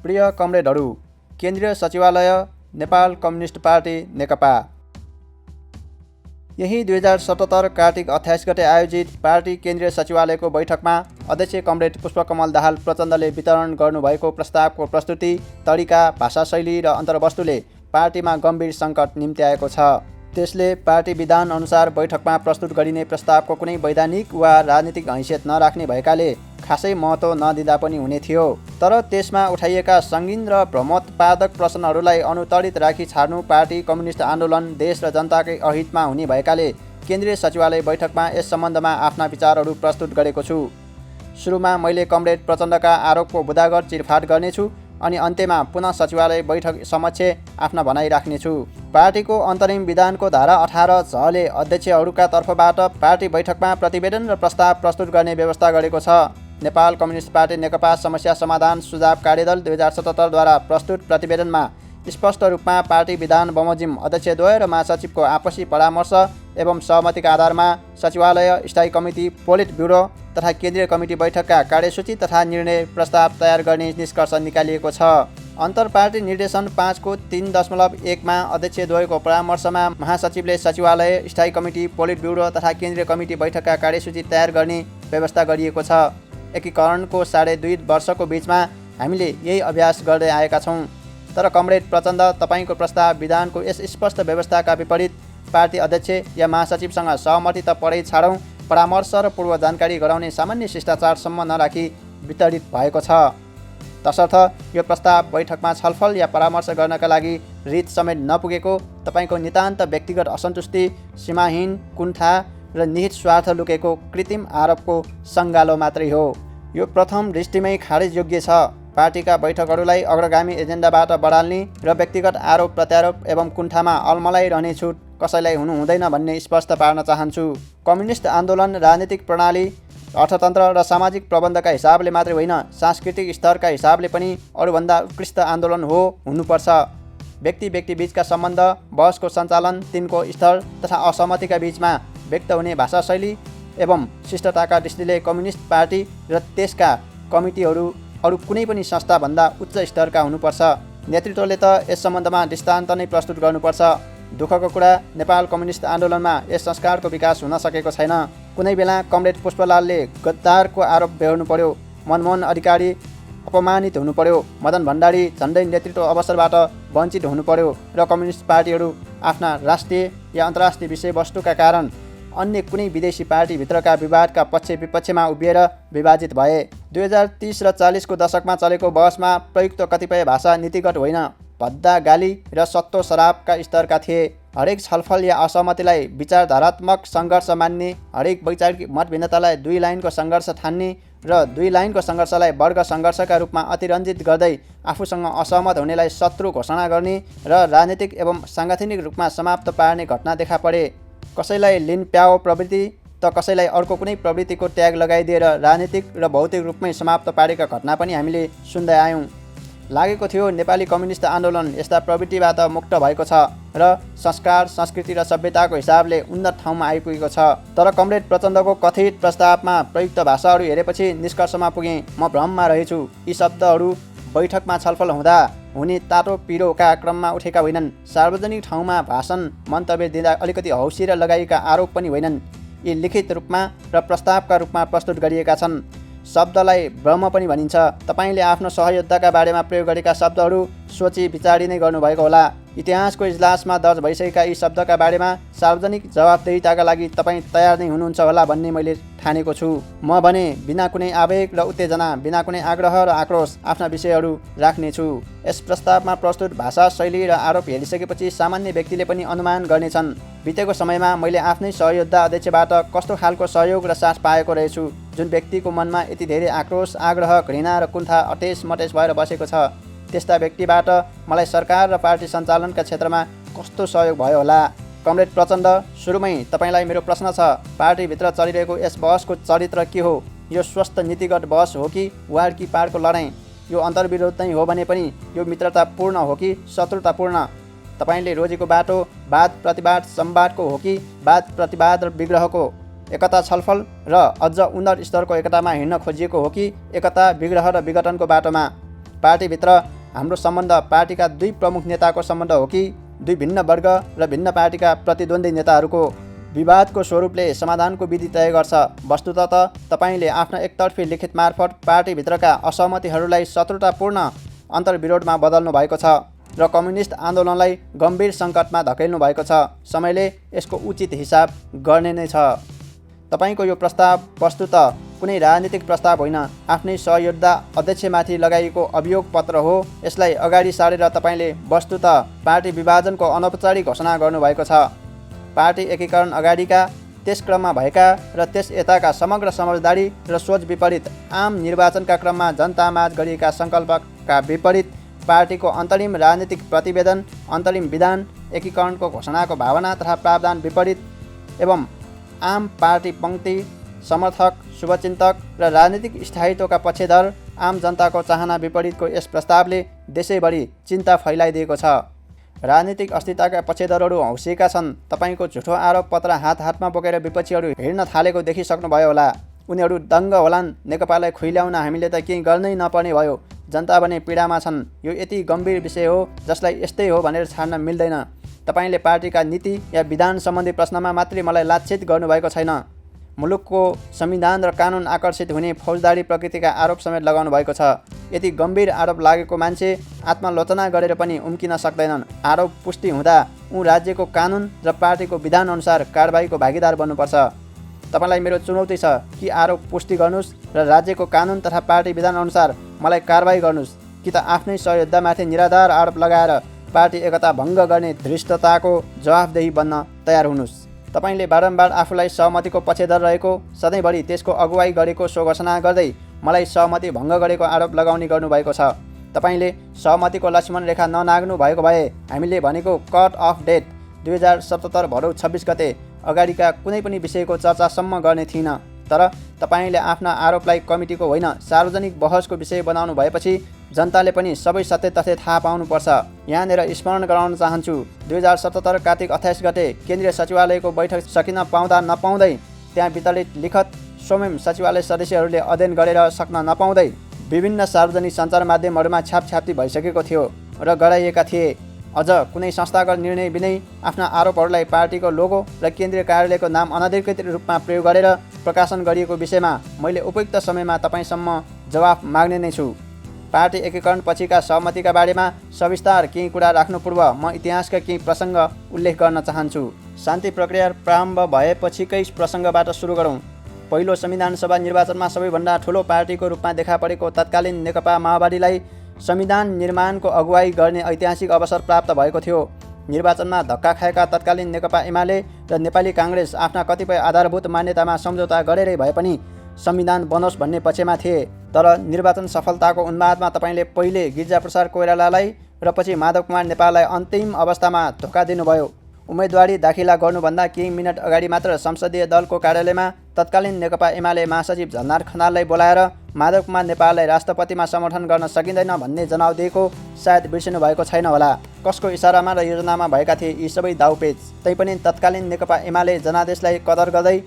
प्रिय कमरेडहरू, केन्द्रीय सचिवालय नेपाल कम्युनिस्ट पार्टी नेकपा। यही 2077 कार्तिक 28 गते आयोजित पार्टी केन्द्रीय सचिवालयको बैठकमा अध्यक्ष कमरेड पुष्पकमल दाहाल प्रचण्डले वितरण गर्नुभएको प्रस्तावको प्रस्तुति, तरिका, भाषाशैली र अन्तर्वस्तुले पार्टीमा गम्भीर सङ्कट निम्त्याएको छ। त्यसले पार्टी विधान अनुसार बैठकमा प्रस्तुत गरिने प्रस्तावको कुनै वैधानिक वा राजनीतिक हैसियत नराख्ने भएकाले खासै महत्त्व नदिँदा पनि हुने थियो। तर त्यसमा उठाइएका सङ्गीन र भ्रमोत्पादक प्रश्नहरूलाई अनुत्तरित राखी छाड्नु पार्टी कम्युनिस्ट आन्दोलन देश र जनताकै अहितमा हुने भएकाले केन्द्रीय सचिवालय बैठकमा यस सम्बन्धमा आफ्ना विचारहरू प्रस्तुत गरेको छु। सुरुमा मैले कमरेड प्रचण्डका आरोपको बुदागर चिरफाड गर्नेछु अनि अन्त्यमा पुनः सचिवालय बैठक समक्ष आफ्ना भनाइ राख्नेछु। पार्टीको अन्तरिम विधानको धारा 18 झले अध्यक्षहरूका तर्फबाट पार्टी बैठकमा प्रतिवेदन र प्रस्ताव प्रस्तुत गर्ने व्यवस्था गरेको छ। नेपाल कम्युनिस्ट पार्टी नेकपा समस्या समाधान सुझाव कार्यदल 2077 द्वारा प्रस्तुत प्रतिवेदनमा स्पष्ट रूपमा पार्टी विधान बमोजिम अध्यक्षद्वय र महासचिवको आपसी परामर्श एवं सहमतिका आधारमा सचिवालय, स्थायी कमिटी, पोलिट ब्युरो तथा केन्द्रीय कमिटी बैठकका कार्यसूची तथा निर्णय प्रस्ताव तयार गर्ने निष्कर्ष निकालिएको छ। अन्तर्पार्टी निर्देशन 5 को 3.1 मा अध्यक्षद्वयको परामर्शमा महासचिवले सचिवालय, स्थायी कमिटी, पोलिट ब्युरो तथा केन्द्रीय कमिटी बैठकका कार्यसूची तयार गर्ने व्यवस्था गरिएको छ। एकीकरणको 2.5 वर्षको बीचमा हामीले यही अभ्यास गर्दै आएका छौँ। तर कमरेड प्रचण्ड, तपाईँको प्रस्ताव विधानको यस स्पष्ट व्यवस्थाका विपरीत पार्टी अध्यक्ष या महासचिवसँग सहमति त परै छाडौँ, परामर्श र पूर्व जानकारी गराउने सामान्य शिष्टाचारसम्म नराखी वितरित भएको छ। तसर्थ यो प्रस्ताव बैठकमा छलफल या परामर्श गर्नका लागि रित समेत नपुगेको तपाईँको नितान्त व्यक्तिगत असन्तुष्टि, सीमाहीन कुण्ठा र निहित स्वार्थ लुकेको कृत्रिम आरोपको सङ्गालो मात्रै हो। यो प्रथम दृष्टिमै खारेज योग्य छ। पार्टीका बैठकहरूलाई अग्रगामी एजेन्डाबाट बढाल्ने र व्यक्तिगत आरोप प्रत्यारोप एवं कुण्ठामा अलमलाइरहने छुट कसैलाई हुनु हुँदैन भन्ने स्पष्ट पार्न चाहन्छु। कम्युनिस्ट आन्दोलन राजनीतिक प्रणाली, अर्थतन्त्र र सामाजिक प्रबन्धका हिसाबले मात्रै होइन, सांस्कृतिक स्तरका हिसाबले पनि अरूभन्दा उत्कृष्ट आन्दोलन हुनुपर्छ। व्यक्ति बीचका सम्बन्ध, बहसको सञ्चालन, तिनको स्तर तथा असहमतिका बीचमा व्यक्त हुने भाषाशैली एवं शिष्टताका दृष्टिले कम्युनिस्ट पार्टी र त्यसका कमिटीहरू अरू कुनै पनि संस्थाभन्दा उच्च स्तरका हुनुपर्छ। नेतृत्वले त यस सम्बन्धमा दृष्टान्त नै प्रस्तुत गर्नुपर्छ। दुःखको कुरा, नेपाल कम्युनिस्ट आन्दोलनमा यस संस्कारको विकास हुन सकेको छैन। कुनै बेला कमरेड पुष्पलालले गद्दारको आरोप बेहोर्नु पर्यो, मनमोहन अधिकारी अपमानित हुनु पर्यो, मदन भण्डारी झन्डै नेतृत्व अवसरबाट वञ्चित हुनु पर्यो र कम्युनिस्ट पार्टीहरू आफ्ना राष्ट्रिय या अन्तर्राष्ट्रिय विषयवस्तुका कारण अन्य कुनै विदेशी पार्टीभित्रका विवादका पक्ष विपक्षमा उभिएर विभाजित भए। 2030 र 40 को दशकमा चलेको बहसमा प्रयुक्त कतिपय भाषा नीतिगत होइन, भद्दा गाली र सत्तो शराबका स्तरका थिए। हरेक छलफल या असहमतिलाई विचारधारात्मक सङ्घर्ष मान्ने, हरेक वैचारिक मतभिन्नतालाई 2 लाइनको सङ्घर्ष ठान्ने र 2 लाइनको सङ्घर्षलाई वर्ग सङ्घर्षका रूपमा अतिरञ्जित गर्दै आफूसँग असहमत हुनेलाई शत्रु घोषणा गर्ने र राजनीतिक एवं साङ्गठनिक रूपमा समाप्त पार्ने घटना देखा परे। कसैलाई लिन प्याओ प्रवृत्ति त कसैलाई अर्को कुनै प्रवृत्तिको ट्याग लगाइदिएर राजनीतिक र भौतिक रूपमै समाप्त पारेका घटना पनि हामीले सुन्दै आयौँ। लागेको थियो नेपाली कम्युनिस्ट आन्दोलन यस्ता प्रवृत्तिबाट मुक्त भएको छ र संस्कार, संस्कृति र सभ्यताको हिसाबले उन्नत ठाउँमा आइपुगेको छ। तर कमरेड प्रचण्डको कथित प्रस्तावमा प्रयुक्त भाषाहरू हेरेपछि निष्कर्षमा पुगेँ म भ्रममा रहेछु। यी शब्दहरू बैठकमा छलफल हुँदा हुने तातो पिरोका क्रममा उठेका होइनन्। सार्वजनिक ठाउँमा भाषण, मन्तव्य दिँदा अलिकति हौसिएर लगाइएका आरोप पनि होइनन्। यी लिखित रूपमा र प्रस्तावका रूपमा प्रस्तुत गरिएका छन्। शब्दलाई भ्रम पनि भनिन्छ। तपाईँले आफ्नो सहयोद्धाका बारेमा प्रयोग गरेका शब्दहरू सोची विचारी नै गर्नुभएको होला। इतिहासको इजलासमा दर्ज भइसकेका यी शब्दका बारेमा सार्वजनिक जवाफदेहीताका लागि तपाईँ तयार नै हुनुहुन्छ होला भन्ने मैले ठानेको छु। म भने बिना कुनै आवेग र उत्तेजना, बिना कुनै आग्रह र आक्रोश आफ्ना विषयहरू राख्नेछु। यस प्रस्तावमा प्रस्तुत भाषा शैली र आरोप हेरिसकेपछि सामान्य व्यक्तिले पनि अनुमान गर्नेछन्। बितेको समयमा मैले आफ्नै सहयोद्धा अध्यक्षबाट कस्तो खालको सहयोग र साथ पाएको रहेछु, जुन व्यक्तिको मनमा यति धेरै आक्रोश, आग्रह, घृणा र कुण्ठा अटेस मटेस भएर बसेको छ। त्यस्ता व्यक्तिबाट मलाई सरकार र पार्टी सञ्चालनका क्षेत्रमा कस्तो सहयोग भयो होला। कमरेड प्रचण्ड, सुरुमै तपाईँलाई मेरो प्रश्न छ, पार्टीभित्र चलिरहेको यस बहसको चरित्र के हो? यो स्वस्थ नीतिगत बहस हो कि वार कि पारको लडाइँ? यो अन्तर्विरोध नै हो भने पनि यो मित्रतापूर्ण हो कि शत्रुतापूर्ण? तपाईँले रोजेको बाटो वाद प्रतिवाद संवादको हो कि वाद प्रतिवाद र विग्रहको? एकता छलफल र अझ उन्नत स्तरको एकतामा हिँड्न खोजिएको हो कि एकता विग्रह र विघटनको बाटोमा? पार्टीभित्र हाम्रो सम्बन्ध पार्टीका दुई प्रमुख नेताको सम्बन्ध हो कि दुई भिन्न वर्ग र भिन्न पार्टीका प्रतिद्वन्द्वी नेताहरूको विवादको स्वरूपले समाधानको विधि तय गर्छ। वस्तुतः तपाईँले आफ्नो एकतर्फी लिखित मार्फत पार्टीभित्रका असहमतिहरूलाई शत्रुतापूर्ण अन्तर्विरोधमा बदल्नु भएको छ र कम्युनिस्ट आन्दोलनलाई गम्भीर सङ्कटमा धकेल्नु भएको छ। समयले यसको उचित हिसाब गर्ने नै छ। तपाईँको यो प्रस्ताव वस्तुतः कुनै राजनीतिक प्रस्ताव होइन, आफ्नै सहयोद्धा अध्यक्षमाथि लगाइएको अभियोग पत्र हो। यसलाई अगाडि सारेर तपाईँले वस्तुतः पार्टी विभाजनको अनौपचारिक घोषणा गर्नुभएको छ। पार्टी एकीकरण अगाडिका, त्यस क्रममा भएका र त्यस यताका समग्र समझदारी र सोच विपरीत आम निर्वाचनका क्रममा जनतामाझ गरिएका सङ्कल्पका विपरीत पार्टीको अन्तरिम राजनीतिक प्रतिवेदन, अन्तरिम विधान, एकीकरणको घोषणाको भावना तथा प्रावधान विपरीत एवं आम पार्टी पङ्क्ति समर्थक, शुभचिन्तक र राजनीतिक स्थायित्वका पक्षधर आम जनताको चाहना विपरीतको यस प्रस्तावले देशैभरि चिन्ता फैलाइदिएको छ। राजनीतिक अस्थिरताका पक्षधरहरू हौसिएका छन्। तपाईँको झुठो आरोप पत्र हात हातमा बोकेर विपक्षीहरू हिँड्न थालेको देखिसक्नुभयो होला। उनीहरू दङ्ग होलान्। नेकपालाई खुइल्याउन हामीले त केही गर्नै नपर्ने भयो। जनता भने पीडामा छन्। यो यति गम्भीर विषय हो जसलाई यस्तै हो भनेर छाड्न मिल्दैन। तपाईँले पार्टीका नीति या विधान सम्बन्धी प्रश्नमा मात्रै मलाई लाक्षित गर्नुभएको छैन, मुलुकको संविधान र कानुन आकर्षित हुने फौजदारी प्रकृतिका आरोप समेत लगाउनु भएको छ। यति गम्भीर आरोप लागेको मान्छे आत्मालोचना गरेर पनि उम्किन सक्दैनन्। आरोप पुष्टि हुँदा राज्यको कानुन र पार्टीको विधान अनुसार कारबाहीको भागीदार बन्नुपर्छ। तपाईँलाई मेरो चुनौती छ कि आरोप पुष्टि गर्नुहोस् र राज्यको कानुन तथा पार्टी विधान अनुसार मलाई कारबाही गर्नुहोस्, कि त आफ्नै सहयोद्धामाथि निराधार आरोप लगाएर पार्टी एकता भङ्ग गर्ने धृष्टताको जवाफदेही बन्न तयार हुनुहोस्। तपाईँले बारम्बार आफूलाई सहमतिको पक्षधर रहेको, सधैँभरि त्यसको अगुवाई गरेको सो घोषणा गर्दै मलाई सहमति भङ्ग गरेको आरोप लगाउने गर्नुभएको छ। तपाईँले सहमतिको लक्ष्मण रेखा ननाग्नु भएको भए हामीले भनेको कट अफ डेट 2077 भदौ 26 गते अगाडिका कुनै पनि विषयको चर्चासम्म गर्ने थिइन। तर तपाईँले आफ्ना आरोपलाई कमिटीको होइन सार्वजनिक बहसको विषय बनाउनु भएपछि जनताले पनि सबै सत्य तथ्य थाहा पाउनुपर्छ। यहाँनिर स्मरण गराउन चाहन्छु, 2077 कार्तिक 28 गते केन्द्रीय सचिवालयको बैठक सकिन पाउँदा नपाउँदै त्यहाँ वितरित लिखत स्वयं सचिवालय सदस्यहरूले अध्ययन गरेर सक्न नपाउँदै विभिन्न सार्वजनिक सञ्चार माध्यमहरूमा छापछाप्ती भइसकेको थियो र गराइएका थिए। अझ कुनै संस्थागत निर्णय बिनै आफ्ना आरोपहरूलाई पार्टीको लोगो र केन्द्रीय कार्यालयको नाम अनधिकृत रूपमा प्रयोग गरेर प्रकाशन गरिएको विषयमा मैले उपयुक्त समयमा तपाईँसम्म जवाफ माग्ने नै छु। पार्टी एकीकरण पछिका सहमतिका बारेमा सविस्तार केही कुरा राख्नु पूर्व म इतिहासका केही प्रसङ्ग उल्लेख गर्न चाहन्छु। शान्ति प्रक्रिया प्रारम्भ भएपछिकै प्रसङ्गबाट सुरु गरौँ। पहिलो संविधान सभा निर्वाचनमा सबैभन्दा ठुलो पार्टीको रूपमा देखा परेको तत्कालीन नेकपा माओवादीलाई संविधान निर्माणको अगुवाई गर्ने ऐतिहासिक अवसर प्राप्त भएको थियो। निर्वाचनमा धक्का खाएका तत्कालीन नेकपा एमाले र नेपाली काङ्ग्रेस आफ्ना कतिपय आधारभूत मान्यतामा सम्झौता गरेरै भए पनि संविधान बनोस् भन्ने पक्षमा थिए। तर निर्वाचन सफलताको उन्मादमा तपाईँले पहिले गिरिजाप्रसाद कोइरालालाई र पछि माधव कुमार नेपाललाई अन्तिम अवस्थामा धोका दिनुभयो। उम्मेदवारी दाखिला गर्नुभन्दा केही मिनट अगाडि मात्र संसदीय दलको कार्यालयमा तत्कालीन नेकपा एमाले महासचिव झलनाथ खनाललाई बोलाएर माधव कुमार नेपाललाई राष्ट्रपतिमा समर्थन गर्न सकिँदैन भन्ने जनाउ दिएको सायद बिर्सिनु भएको छैन होला। कसको इसारामा र योजनामा भएका थिए यी सबै दाउपेच? तैपनि तत्कालीन नेकपा एमाले जनादेशलाई कदर गर्दै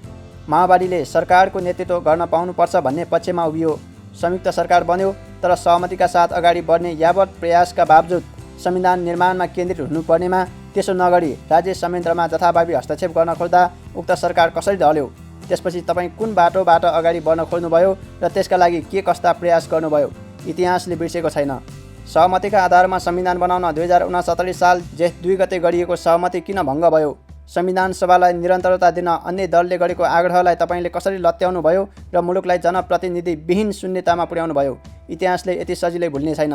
माओवादीले सरकारको नेतृत्व गर्न पाउनुपर्छ भन्ने पक्षमा उभियो। संयुक्त सरकार बन्यो, तर सहमतिका साथ अगाडि बढ्ने यावत प्रयासका बावजुद संविधान निर्माणमा केन्द्रित हुनुपर्नेमा त्यसो नगरी राज्य संयन्त्रमा जथाभावी हस्तक्षेप गर्न खोज्दा उक्त सरकार कसरी ढल्यो? त्यसपछि तपाईँ कुन बाटोबाट अगाडि बढ्न खोज्नुभयो र त्यसका लागि के कस्ता प्रयास गर्नुभयो? इतिहासले बिर्सेको छैन। सहमतिका आधारमा संविधान बनाउन 2069 साल जेठ 2 गते गरिएको सहमति किन भङ्ग भयो? संविधान सभालाई निरन्तरता दिन अन्य दलले गरेको आग्रहलाई तपाईँले कसरी लत्याउनु भयो र मुलुकलाई जनप्रतिनिधि विहीन शून्यतामा पुर्याउनु भयो? इतिहासले यति सजिलै भुल्ने छैन।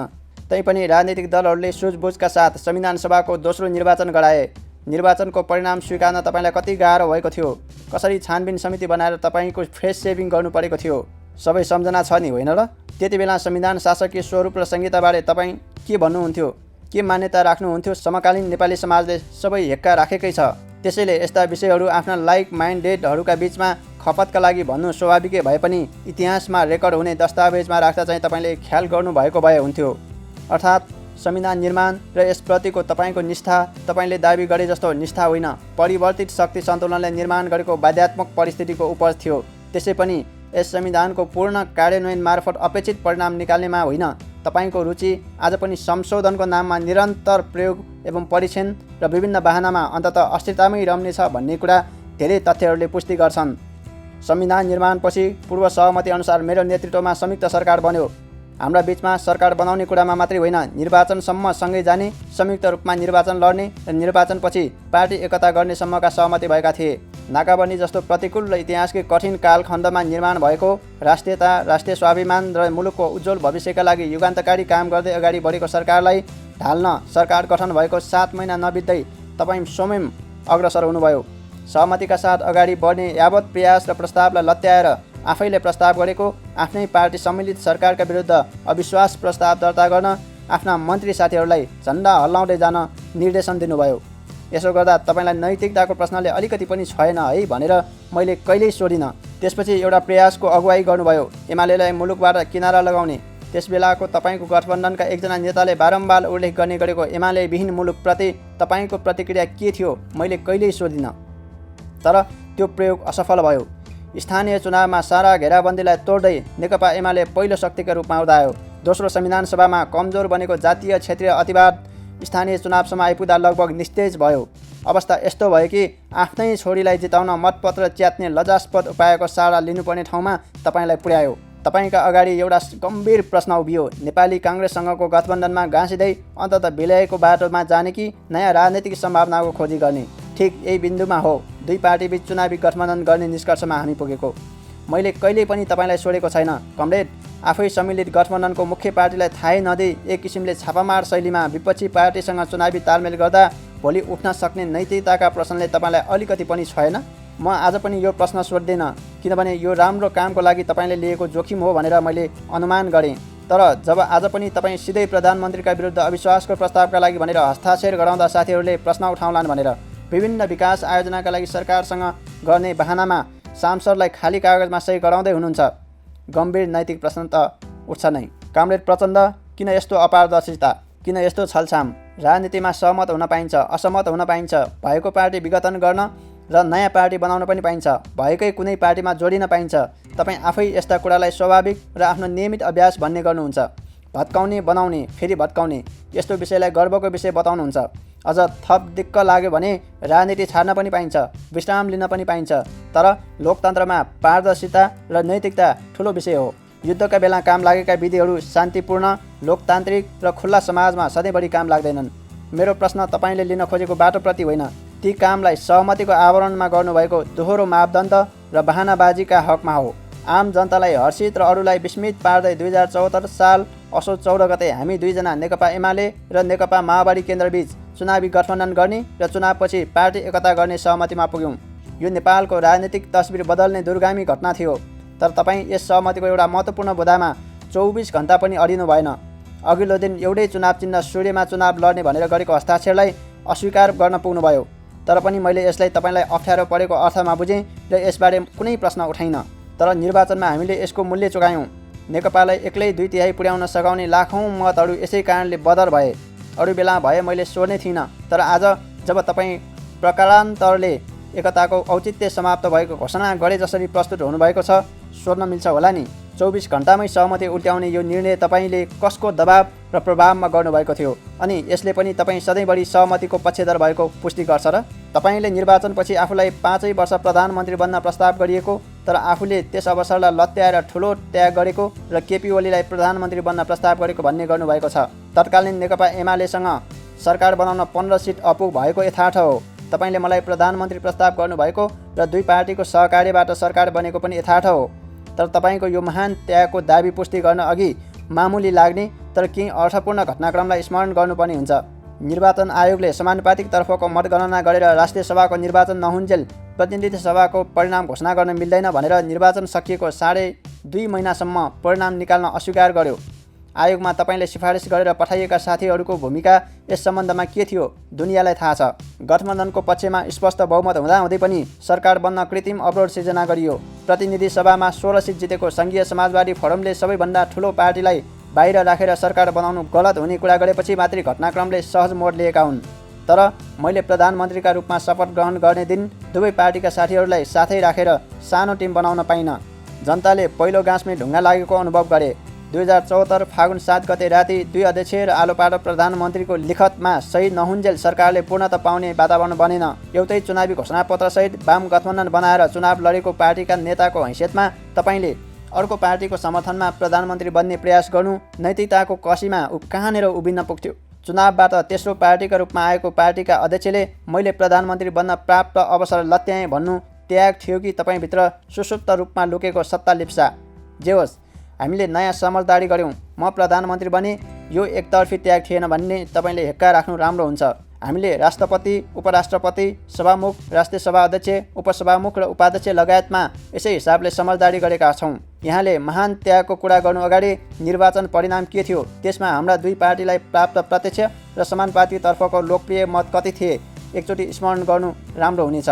तैपनि राजनीतिक दलहरूले सुझबुझका साथ संविधान सभाको दोस्रो निर्वाचन गराए। निर्वाचनको परिणाम स्वीकार्न तपाईँलाई कति गाह्रो भएको थियो? कसरी छानबिन समिति बनाएर तपाईँको फेस सेभिङ गर्नु परेको थियो? सबै सम्झना छ नि, होइन र? त्यति बेला संविधान शासकीय स्वरूप र संहिताबारे तपाईँ के भन्नुहुन्थ्यो? के मान्यता राख्नुहुन्थ्यो? समकालीन नेपाली समाजले सबै हेक्का राखेकै छ। त्यसैले यस्ता विषयहरू आफ्ना लाइक माइन्डेडहरूका बीचमा खपतका लागि भन्नु स्वाभाविकै भए पनि इतिहासमा रेकर्ड हुने दस्तावेजमा राख्दा चाहिँ तपाईँले ख्याल गर्नुभएको भए हुन्थ्यो। अर्थात् संविधान निर्माण र यसप्रतिको तपाईँको निष्ठा तपाईँले दाबी गरे जस्तो निष्ठा होइन, परिवर्तित शक्ति सन्तुलनले निर्माण गरेको बाध्यात्मक परिस्थितिको उपज थियो। त्यसै पनि यस संविधानको पूर्ण कार्यान्वयन मार्फत अपेक्षित परिणाम निकाल्नेमा होइन, तपाईँको रुचि आज पनि संशोधनको नाममा निरन्तर प्रयोग एवं परीक्षण र विभिन्न बाहनामा अन्ततः अस्थिरतामै रम्नेछ भन्ने कुरा धेरै तथ्यहरूले पुष्टि गर्छन्। संविधान निर्माणपछि पूर्व सहमति अनुसार मेरो नेतृत्वमा संयुक्त सरकार बन्यो। हाम्रा बीचमा सरकार बनाउने कुरामा मात्रै होइन, निर्वाचनसम्म सँगै जाने, संयुक्त रूपमा निर्वाचन लड्ने र निर्वाचनपछि पार्टी एकता गर्ने सम्मका सहमति भएका थिए। नाकाबन्दी जस्तो प्रतिकूल र इतिहासकै कठिन कालखण्डमा निर्माण भएको राष्ट्रियता, राष्ट्रिय स्वाभिमान र मुलुकको उज्जवल भविष्यका लागि युगान्तकारी काम गर्दै अगाडि बढेको सरकारलाई ढाल्न सरकार गठन भएको 7 महिना नबित्दै तपाईँ स्वयं अग्रसर हुनुभयो। सहमतिका साथ अगाडि बढ्ने यावत प्रयास र प्रस्तावलाई लत्याएर आफैले प्रस्ताव गरेको आफ्नै पार्टी सम्मिलित सरकारका विरुद्ध अविश्वास प्रस्ताव दर्ता गर्न आफ्ना मन्त्री साथीहरूलाई झन्डा हल्लाउँदै जान निर्देशन दिनुभयो। यसो गर्दा तपाईँलाई नैतिकताको प्रश्नले अलिकति पनि छैन है भनेर मैले कहिल्यै सोधिनँ। त्यसपछि एउटा प्रयासको अगुवाई गर्नुभयो, एमालेलाई मुलुकबाट किनारा लगाउने। त्यसबेलाको तपाईँको गठबन्धनका एकजना नेताले बारम्बार उल्लेख गर्ने गरेको एमाले विहीन मुलुकप्रति तपाईँको प्रतिक्रिया के थियो मैले कहिल्यै सोधिनँ। तर त्यो प्रयोग असफल भयो। स्थानीय चुनावमा सारा घेराबन्दीलाई तोड्दै नेकपा एमाले पहिलो शक्तिका रूपमा उदायो। दोस्रो संविधान सभामा कमजोर बनेको जातीय क्षेत्रीय अतिवाद स्थानीय चुनावसम्म आइपुग्दा लगभग निस्तेज भयो। अवस्था यस्तो भयो कि आफ्नै छोरीलाई जिताउन मतपत्र च्यात्ने लजास्पद उपायको सहारा लिनुपर्ने ठाउँमा तपाईँलाई पुर्यायो। तपाईँका अगाडि एउटा गम्भीर प्रश्न उभियो, नेपाली काङ्ग्रेससँगको गठबन्धनमा गाँसिँदै अन्ततः विलयको बाटोमा जाने कि नयाँ राजनैतिक सम्भावनाको खोजी गर्ने। ठिक यही बिन्दुमा हो दुई पार्टीबीच चुनावी गठबन्धन गर्ने निष्कर्षमा हामी पुगेको। मैले कहिल्यै पनि तपाईँलाई सोधेको छैन, कमरेड, आफै सम्मिलित गठबन्धनको मुख्य पार्टीलाई थाहै नदिई एक किसिमले छापामार शैलीमा विपक्षी पार्टीसँग चुनावी तालमेल गर्दा भोलि उठ्न सक्ने नैतिकताका प्रश्नले तपाईँलाई अलिकति पनि छैन? म आज पनि यो प्रश्न सोध्दिनँ, किनभने यो राम्रो कामको लागि तपाईँले लिएको जोखिम हो भनेर मैले अनुमान गरेँ। तर जब आज पनि तपाईँ सिधै प्रधानमन्त्रीका विरुद्ध अविश्वासको प्रस्तावका लागि भनेर हस्ताक्षर गराउँदा साथीहरूले प्रश्न उठाउलान् भनेर विभिन्न विकास आयोजनाका लागि सरकारसँग गर्ने बहानामा सांसदलाई खाली कागजमा सही गराउँदै हुनुहुन्छ, गम्भीर नैतिक प्रश्न त उठ्छ नै। कामरेड प्रचण्ड, किन यस्तो अपारदर्शिता, किन यस्तो छलछाम? राजनीतिमा सहमत हुन पाइन्छ, असहमत हुन पाइन्छ, भएको पार्टी विघटन गर्न र नयाँ पार्टी बनाउन पनि पाइन्छ, भएकै कुनै पार्टीमा जोडिन पाइन्छ। तपाईँ आफै यस्ता कुरालाई स्वाभाविक र आफ्नो नियमित अभ्यास भन्ने गर्नुहुन्छ। भत्काउने, बनाउने, फेरि भत्काउने, यस्तो विषयलाई गर्वको विषय बताउनुहुन्छ। अझ थप दिक्क लाग्यो भने राजनीति छाड्न पनि पाइन्छ, विश्राम लिन पनि पाइन्छ। तर लोकतन्त्रमा पारदर्शिता र नैतिकता ठुलो विषय हो। युद्धका बेला काम लागेका विधिहरू शान्तिपूर्ण, लोकतान्त्रिक र खुल्ला समाजमा सधैँभरि काम लाग्दैनन्। मेरो प्रश्न तपाईँले लिन खोजेको बाटोप्रति होइन, ती कामलाई सहमतिको आवरणमा गर्नुभएको दोहोरो मापदण्ड र बहानाबाजीका हकमा हो। आम जनतालाई हर्षित र अरूलाई विस्मित पार्दै 2074 साल असोज 14 गते हामी दुईजना नेकपा एमाले र नेकपा माओवादी केन्द्रबीच चुनावी गठबन्धन गर्ने र चुनावपछि पार्टी एकता गर्ने सहमतिमा पुग्यौँ। यो नेपालको राजनीतिक तस्बिर बदल्ने दूरगामी घटना थियो। तर तपाईँ यस सहमतिको एउटा महत्त्वपूर्ण बुँदामा 24 घण्टा पनि अडिनु भएन। अघिल्लो दिन एउटै चुनाव चिन्ह सूर्यमा चुनाव लड्ने भनेर गरेको हस्ताक्षरलाई अस्वीकार गर्न पुग्नुभयो। तर पनि मैले यसलाई तपाईँलाई अप्ठ्यारो परेको अर्थमा बुझेँ र यसबारे कुनै प्रश्न उठाइनँ। तर निर्वाचनमा हामीले यसको मूल्य चुकायौँ। नेकपालाई एक्लै 2/3 पुर्याउन सघाउने लाखौँ मतहरू यसै कारणले बदर भए। अरू बेला भए मैले सोध्ने थिइनँ, तर आज जब तपाईँ प्रकारान्तरले एकताको औचित्य समाप्त भएको घोषणा गरे जसरी प्रस्तुत हुनुभएको छ, सोध्न मिल्छ होला नि, 24 घण्टामै सहमति उल्ट्याउने यो निर्णय तपाईँले कसको दबाव र प्रभावमा गर्नुभएको थियो? अनि यसले पनि तपाईँ सधैँभरि सहमतिको पक्षधर भएको पुष्टि गर्छ र? तपाईँले निर्वाचनपछि आफूलाई 5 वर्ष प्रधानमन्त्री बन्न प्रस्ताव गरिएको, तर आफूले त्यस अवसरलाई लत्याएर ठुलो त्याग गरेको र केपी ओलीलाई प्रधानमन्त्री बन्न प्रस्ताव गरेको भन्ने गर्नुभएको छ। तत्कालीन नेकपा एमालेसँग सरकार बनाउन 15 सिट अपुग भएको यथार्थ हो। तपाईँले मलाई प्रधानमन्त्री प्रस्ताव गर्नुभएको र दुई पार्टीको सहकार्यबाट सरकार बनेको पनि यथार्थ हो। तर तपाईँको यो महान त्यागको दाबी पुष्टि गर्न अघि मामुली लाग्ने तर केही अर्थपूर्ण घटनाक्रमलाई स्मरण गर्नुपर्ने हुन्छ। निर्वाचन आयोगले समानुपातिक तर्फको मतगणना गरेर राष्ट्रिय सभाको निर्वाचन नहुन्जेल प्रतिनिधि सभाको परिणाम घोषणा गर्न मिल्दैन भनेर निर्वाचन सकिएको 2.5 महिनासम्म परिणाम निकाल्न अस्वीकार गर्यो। आयोगमा तपाईँले सिफारिस गरेर पठाइएका साथीहरूको भूमिका यस सम्बन्धमा के थियो दुनियाँलाई थाहा छ। गठबन्धनको पक्षमा स्पष्ट बहुमत हुँदाहुँदै पनि सरकार बन्न कृत्रिम अवरोध सिर्जना गरियो। प्रतिनिधि सभामा 16 सिट जितेको सङ्घीय समाजवादी फोरमले सबैभन्दा ठुलो पार्टीलाई बाहिर राखेर सरकार बनाउनु गलत हुने कुरा गरेपछि मात्रै घटनाक्रमले सहज मोड लिएका हुन्। तर मैले प्रधानमन्त्रीका रूपमा शपथ ग्रहण गर्ने दिन दुवै पार्टीका साथीहरूलाई साथै राखेर सानो टिम बनाउन पाइनँ। जनताले पहिलो गाँसमै ढुङ्गा लागेको अनुभव गरे। 2074 फागुन 7 गते राति 2 अध्यक्ष र आलोपालो प्रधानमन्त्रीको लिखतमा सही नहुन्जेल सरकारले पूर्णता पाउने वातावरण बनेन। एउटै चुनावी घोषणापत्रसहित वाम गठबन्धन बनाएर चुनाव लडेको पार्टीका नेताको हैसियतमा तपाईँले अर्को पार्टीको समर्थनमा प्रधानमन्त्री बन्ने प्रयास गर्नु नैतिकताको कसीमा कहाँनिर उभिन्न पुग्थ्यो। चुनावबाट तेस्रो पार्टीका रूपमा आएको पार्टीका अध्यक्षले मैले प्रधानमन्त्री बन्न प्राप्त अवसर लत्याएँ भन्नु त्याग थियो कि तपाईँभित्र सुसुप्त रूपमा लुकेको सत्ता लिप्सा? जे होस्, हामीले नयाँ समझदारी गऱ्यौँ। म प्रधानमन्त्री बने, यो एकतर्फी त्याग थिएन भन्ने तपाईँले हेक्का राख्नु राम्रो हुन्छ। हामीले राष्ट्रपति, उपराष्ट्रपति, सभामुख, राष्ट्रिय सभा अध्यक्ष, उपसभामुख र उपाध्यक्ष लगायतमा यसै हिसाबले समझदारी गरेका छौँ। यहाँले महान त्यागको कुरा गर्नु अगाडि निर्वाचन परिणाम के थियो, त्यसमा हाम्रा दुई पार्टीलाई प्राप्त प्रत्यक्ष र समानुपातिकतर्फको लोकप्रिय मत कति थिए, एकचोटि स्मरण गर्नु राम्रो हुनेछ।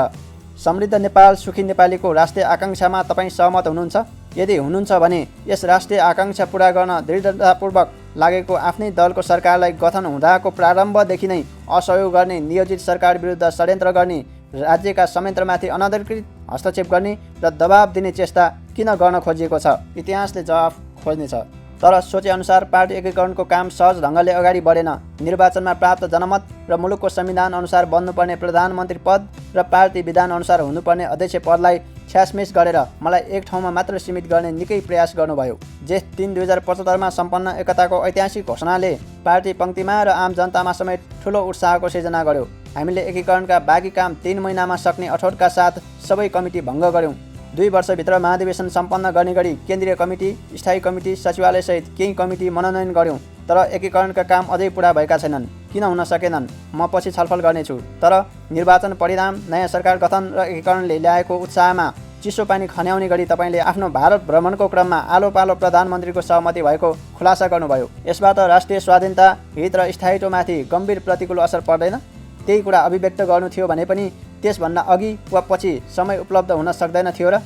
समृद्ध नेपाल, सुखी नेपालीको राष्ट्रिय आकाङ्क्षामा तपाईँ सहमत हुनुहुन्छ? यदि हुनुहुन्छ भने यस राष्ट्रिय आकाङ्क्षा पुरा गर्न दृढतापूर्वक लागेको आफ्नै दलको सरकारलाई गठन हुँदाको प्रारम्भदेखि नै असहयोग गर्ने, नियोजित सरकार विरुद्ध षड्यन्त्र गर्ने, राज्यका संयन्त्रमाथि अनधिकृत हस्तक्षेप गर्ने र दबाब दिने चेष्टा किन गर्न खोजिएको छ? इतिहासले जवाफ खोज्नेछ। तर सोचेअनुसार पार्टी एकीकरणको काम सहज ढङ्गले अगाडि बढेन। निर्वाचनमा प्राप्त जनमत र मुलुकको संविधान अनुसार बन्नुपर्ने प्रधानमन्त्री पद र पार्टी विधान अनुसार हुनुपर्ने अध्यक्ष पदलाई छ्यासमिस गरेर मलाई एक ठाउँमा मात्र सीमित गर्ने निकै प्रयास गर्नुभयो। जेठ 3 2075 सम्पन्न एकताको ऐतिहासिक घोषणाले पार्टी पङ्क्तिमा र आम जनतामा समेत ठुलो उत्साहको सिर्जना गर्यो। हामीले एकीकरणका बाँकी काम 3 महिनामा सक्ने अठोटका साथ सबै कमिटी भङ्ग गर्यौँ। 2 वर्षभित्र महाधिवेशन सम्पन्न गर्ने गरी केन्द्रीय कमिटी, स्थायी कमिटी, सचिवालयसहित केही कमिटी मनोनयन गर्यौँ। तर एकीकरणका काम अझै पुरा भएका छैनन्। किन हुन सकेनन् म पछि छलफल गर्नेछु। तर निर्वाचन परिणाम, नयाँ सरकार गठन र एकीकरणले ल्याएको उत्साहमा चिसो पानी खन्याउने गरी तपाईँले आफ्नो भारत भ्रमणको क्रममा आलोपालो प्रधानमन्त्रीको सहमति भएको खुलासा गर्नुभयो। यसबाट राष्ट्रिय स्वाधीनता, हित र स्थायित्वमाथि गम्भीर प्रतिकूल असर पर्दैन? त्यही कुरा अभिव्यक्त गर्नु थियो भने पनि त्यसभन्दा अघि वा पछि समय उपलब्ध हुन सक्दैन थियो र?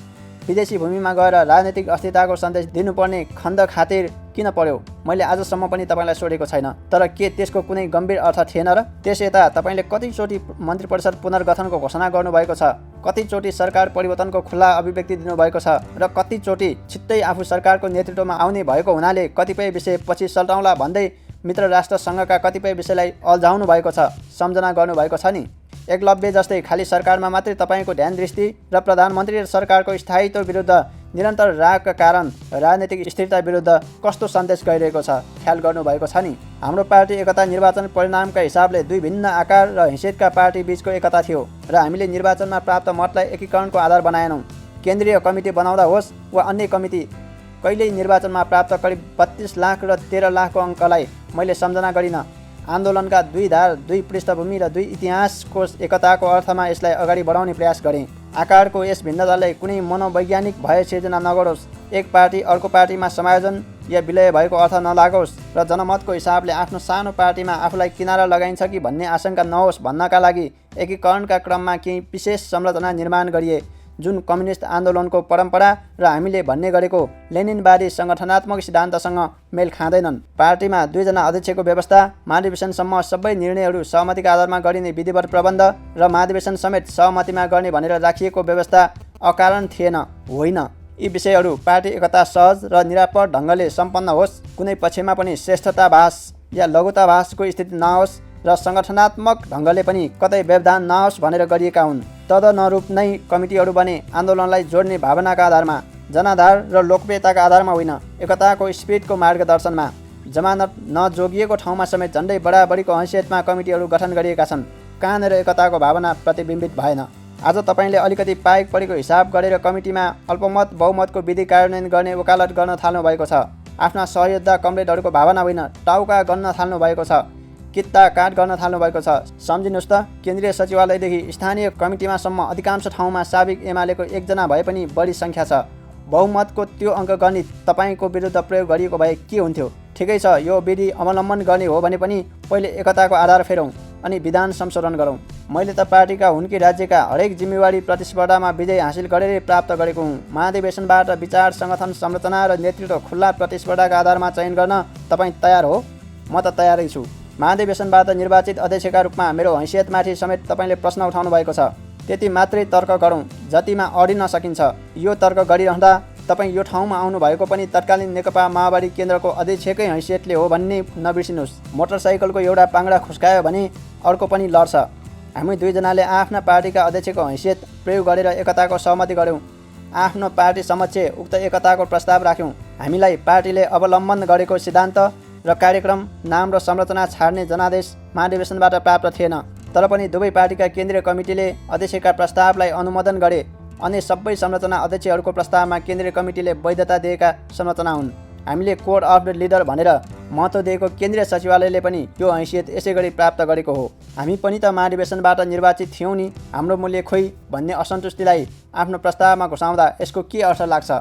विदेशी भूमिमा गएर राजनीतिक अस्थिरताको सन्देश दिनुपर्ने खण्ड खातिर किन पर्यो? मैले आजसम्म पनि तपाईँलाई सोधेको छैन। तर के त्यसको कुनै गम्भीर अर्थ थिएन र? त्यस यता तपाईँले कतिचोटि मन्त्री परिषद पुनर्गठनको घोषणा गर्नुभएको छ, कतिचोटि सरकार परिवर्तनको खुल्ला अभिव्यक्ति दिनुभएको छ र कतिचोटि छिट्टै आफू सरकारको नेतृत्वमा आउने भएको हुनाले कतिपय विषय पछि सल्टाउँला भन्दै मित्र राष्ट्रसङ्घका कतिपय विषयलाई अल्झाउनु भएको छ, सम्झना गर्नुभएको छ नि। एकलव्य जस्तै खाली सरकारमा मात्रै तपाईँको ध्यान दृष्टि र प्रधानमन्त्री र सरकारको स्थायित्व विरुद्ध निरन्तर रागका कारण राजनीतिक स्थिरता विरुद्ध कस्तो सन्देश गइरहेको छ ख्याल गर्नुभएको छ नि। हाम्रो पार्टी एकता निर्वाचन परिणामका हिसाबले दुई भिन्न आकार र हैसियतका पार्टी बीचको एकता थियो र हामीले निर्वाचनमा प्राप्त मतलाई एकीकरणको आधार बनाएनौँ। केन्द्रीय कमिटी बनाउँदा होस् वा अन्य कमिटी, कहिल्यै निर्वाचनमा प्राप्त करिब 32 लाख र 13 लाखको अङ्कलाई मैले सम्झना गरिनँ। आन्दोलनका 2 धार, 2 पृष्ठभूमि र 2 इतिहासको एकताको अर्थमा यसलाई अगाडि बढाउने प्रयास गरेँ। आकारको यस भिन्नताले कुनै मनोवैज्ञानिक भय सिर्जना नगरोस्, एक पार्टी अर्को पार्टीमा समायोजन या विलय भएको अर्थ नलागोस् र जनमतको हिसाबले आफ्नो सानो पार्टीमा आफूलाई किनारा लगाइन्छ कि भन्ने आशंका नहोस् भन्नका लागि एकीकरणका क्रममा केही विशेष संरचना निर्माण गरिए जुन कम्युनिस्ट आन्दोलनको परम्परा र हामीले भन्ने गरेको लेनिनवादी सङ्गठनात्मक सिद्धान्तसँग मेल खाँदैनन्। पार्टीमा 2 जना अध्यक्षको व्यवस्था, महाधिवेशनसम्म सबै निर्णयहरू सहमतिका आधारमा गरिने विधिवत प्रबन्ध र महाधिवेशन समेत सहमतिमा गर्ने भनेर राखिएको व्यवस्था अकारण थिएन, होइन। यी विषयहरू पार्टी एकता सहज र निरापद ढङ्गले सम्पन्न होस्, कुनै पक्षमा पनि श्रेष्ठताभास या लघुताभासको स्थिति नहोस् र सङ्गठनात्मक ढङ्गले पनि कतै व्यवधान नहोस् भनेर गरिएका हुन्। तदनुरूप नै कमिटीहरू बने, आन्दोलनलाई जोड्ने भावनाका आधारमा, जनाधार र लोकप्रियताका आधारमा होइन, एकताको स्पिरिटको मार्गदर्शनमा। जमानत नजोगिएको ठाउँमा समेत झन्डै बराबरीको हैसियतमा कमिटीहरू गठन गरिएका छन्। कहाँनिर एकताको भावना प्रतिबिम्बित भएन? आज तपाईँले अलिकति पाइक परेको हिसाब गरेर कमिटीमा अल्पमत बहुमतको विधि कार्यान्वयन गर्ने वकालत गर्न थाल्नु भएको छ। आफ्ना सहयोद्धा कमरेडहरूको भावना होइन, टाउका गन्न थाल्नु भएको छ, कित्ता काट गर्न थाल्नु भएको छ। सम्झिनुहोस् त, केन्द्रीय सचिवालयदेखि स्थानीय कमिटीमासम्म अधिकांश ठाउँमा साबिक एमालेको 1 जना भए पनि बढी सङ्ख्या छ। बहुमतको त्यो अङ्कगणित तपाईँको विरुद्ध प्रयोग गरिएको भए के हुन्थ्यो? ठिकै छ, यो विधि अवलम्बन गर्ने हो भने पनि पहिले एकताको आधार फेरौँ अनि विधान संशोधन गरौँ। मैले त पार्टीका हुन् कि राज्यका हरेक जिम्मेवारी प्रतिस्पर्धामा विजय हासिल गरेरै प्राप्त गरेको हुँ। महाधिवेशनबाट विचार, सङ्गठन, संरचना र नेतृत्व खुल्ला प्रतिस्पर्धाका आधारमा चयन गर्न तपाईँ तयार हो? म त तयारै छु। महाधिवेशनबाट निर्वाचित अध्यक्षका रूपमा मेरो हैसियतमाथि समेत तपाईँले प्रश्न उठाउनु भएको छ। त्यति मात्रै तर्क गरौँ जतिमा अडिन सकिन्छ। यो तर्क गरिरहँदा तपाईँ यो ठाउँमा आउनुभएको पनि तत्कालीन नेकपा माओवादी केन्द्रको अध्यक्षकै हैसियतले हो भन्ने नबिर्सिनुहोस्। मोटरसाइकलको एउटा पाङ्ग्रा खुस्कायो भने अर्को पनि लड्छ। हामी दुईजनाले आफ्ना पार्टीका अध्यक्षको हैसियत प्रयोग गरेर एकताको सहमति गऱ्यौँ। आफ्नो पार्टी समक्ष उक्त एकताको प्रस्ताव राख्यौँ। हामीलाई पार्टीले अवलम्बन गरेको सिद्धान्त र कार्यक्रम, नाम र संरचना छाड्ने जनादेश महाधिवेशनबाट प्राप्त थिएन। तर पनि दुवै पार्टीका केन्द्रीय कमिटीले अध्यक्षका प्रस्तावलाई अनुमोदन गरे। अन्य सबै संरचना अध्यक्षहरूको प्रस्तावमा केन्द्रीय कमिटीले वैधता दिएका संरचना हुन्। हामीले कोड अफ द लिडर भनेर महत्त्व दिएको केन्द्रीय सचिवालयले पनि यो हैसियत यसै गरी प्राप्त गरेको हो। हामी पनि त महाधिवेशनबाट निर्वाचित थियौँ नि, हाम्रो मूल्य खोइ भन्ने असन्तुष्टिलाई आफ्नो प्रस्तावमा घुसाउँदा यसको के अर्थ लाग्छ?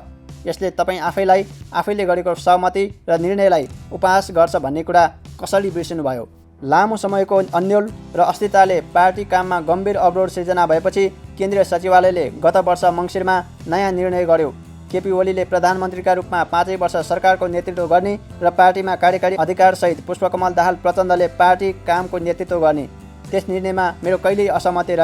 यसले तपाईँ आफैले गरेको सहमति र निर्णयलाई उपहास गर्छ भन्ने कुरा कसरी बिर्सिनुभयो? लामो समयको अन्यल र अस्थिरताले पार्टी काममा गम्भीर अवरोध सिर्जना भएपछि केन्द्रीय सचिवालयले गत वर्ष मङ्सिरमा नयाँ निर्णय गर्यो। केपी ओलीले प्रधानमन्त्रीका रूपमा 5 वर्ष सरकारको नेतृत्व गर्ने र पार्टीमा कार्यकारी अधिकारसहित पुष्पकमल दाहाल प्रचण्डले पार्टी कामको नेतृत्व गर्ने। त्यस निर्णयमा मेरो कहिल्यै असहमति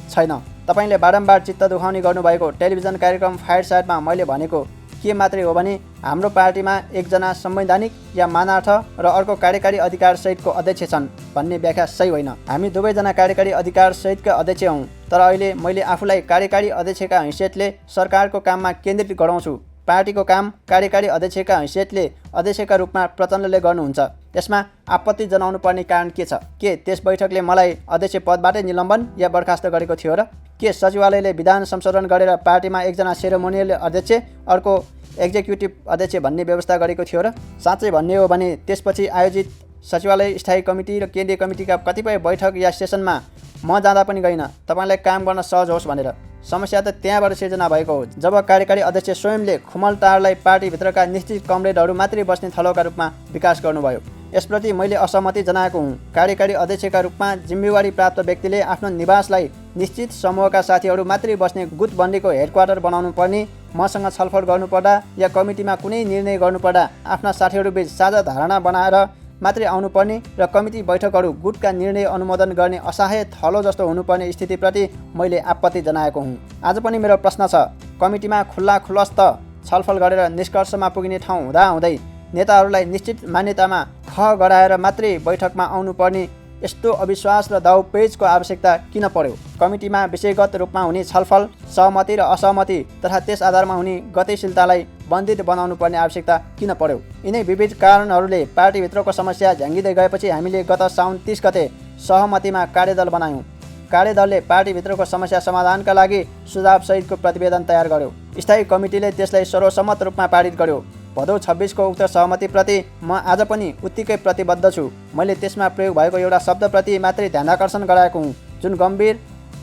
छैन। तपाईँले बारम्बार चित्त दुखाउने गर्नुभएको टेलिभिजन कार्यक्रम फायरसाइडमा मैले भनेको के मात्रै हो भने हाम्रो पार्टीमा एकजना संवैधानिक या मानार्थ र अर्को कार्यकारी अधिकार सहितको अध्यक्ष छन् भन्ने व्याख्या सही होइन। हामी दुवैजना कार्यकारी अधिकार सहितका अध्यक्ष हौँ, तर अहिले मैले आफूलाई कार्यकारी अध्यक्षका हैसियतले सरकारको काममा केन्द्रित गराउँछु। पार्टीको काम कार्यकारी अध्यक्षका हैसियतले अध्यक्षका रूपमा प्रचण्डले गर्नुहुन्छ। त्यसमा आपत्ति जनाउनु पर्ने कारण के छ? के त्यस बैठकले मलाई अध्यक्ष पदबाटै निलम्बन या बर्खास्त गरेको थियो र? के सचिवालयले विधान संशोधन गरेर पार्टीमा एकजना सेरेमोनियल अध्यक्ष अर्को एक्जिक्युटिभ अध्यक्ष भन्ने व्यवस्था गरेको थियो र? साँच्चै भन्ने हो भने त्यसपछि आयोजित सचिवालय स्थायी कमिटी र केन्द्रीय कमिटीका कतिपय बैठक या सेसनमा म जाँदा पनि गइनँ, तपाईँलाई काम गर्न सहज होस् भनेर। समस्या त त्यहाँबाट सिर्जना भएको हो जब कार्यकारी अध्यक्ष स्वयंले खुमलटारलाई पार्टीभित्रका निश्चित कमरेडहरू मात्रै बस्ने थलोका रूपमा विकास गर्नुभयो। यसप्रति मैले असहमति जनाएको हुँ। कार्यकारी अध्यक्षका रूपमा जिम्मेवारी प्राप्त व्यक्तिले आफ्नो निवासलाई निश्चित समूहका साथीहरू मात्रै बस्ने गुटबन्दीको हेडक्वार्टर बनाउनु पर्ने, मसँग छलफल गर्नुपर्दा या कमिटीमा कुनै निर्णय गर्नुपर्दा आफ्ना साथीहरूबीच साझा धारणा बनाएर मात्रै आउनुपर्ने र कमिटी बैठकहरू गुटका निर्णय अनुमोदन गर्ने असहाय थलो जस्तो हुनुपर्ने स्थितिप्रति मैले आपत्ति जनाएको हुँ। आज पनि मेरो प्रश्न छ, कमिटीमा खुल्लस्त छलफल गरेर निष्कर्षमा पुगिने ठाउँ हुँदाहुँदै नेताहरूलाई निश्चित मान्यतामा गराएर मात्रै बैठकमा आउनुपर्ने यस्तो अविश्वास र दाउपेचको आवश्यकता किन पर्यो? कमिटीमा विषयगत रूपमा हुने छलफल, सहमति र असहमति तथा त्यस आधारमा हुने गतिशीलतालाई बन्दित बनाउनु पर्ने आवश्यकता किन पर्यो? यिनै विविध कारणहरूले पार्टीभित्रको समस्या झ्याङ्गिँदै गएपछि हामीले गत साउन 30 गते सहमतिमा कार्यदल बनायौँ। कार्यदलले पार्टीभित्रको समस्या समाधानका लागि सुझावसहितको प्रतिवेदन तयार गर्यो। स्थायी कमिटीले त्यसलाई सर्वसम्मत रूपमा पारित गर्यो। भदौ 26 को उक्त सहमतिप्रति म आज पनि उत्तिकै प्रतिबद्ध छु। मैले त्यसमा प्रयोग भएको एउटा शब्दप्रति मात्रै ध्यानाकर्षण गराएको हुँ, जुन गम्भीर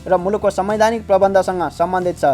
र मुलुकको संवैधानिक प्रबन्धसँग सम्बन्धित छ।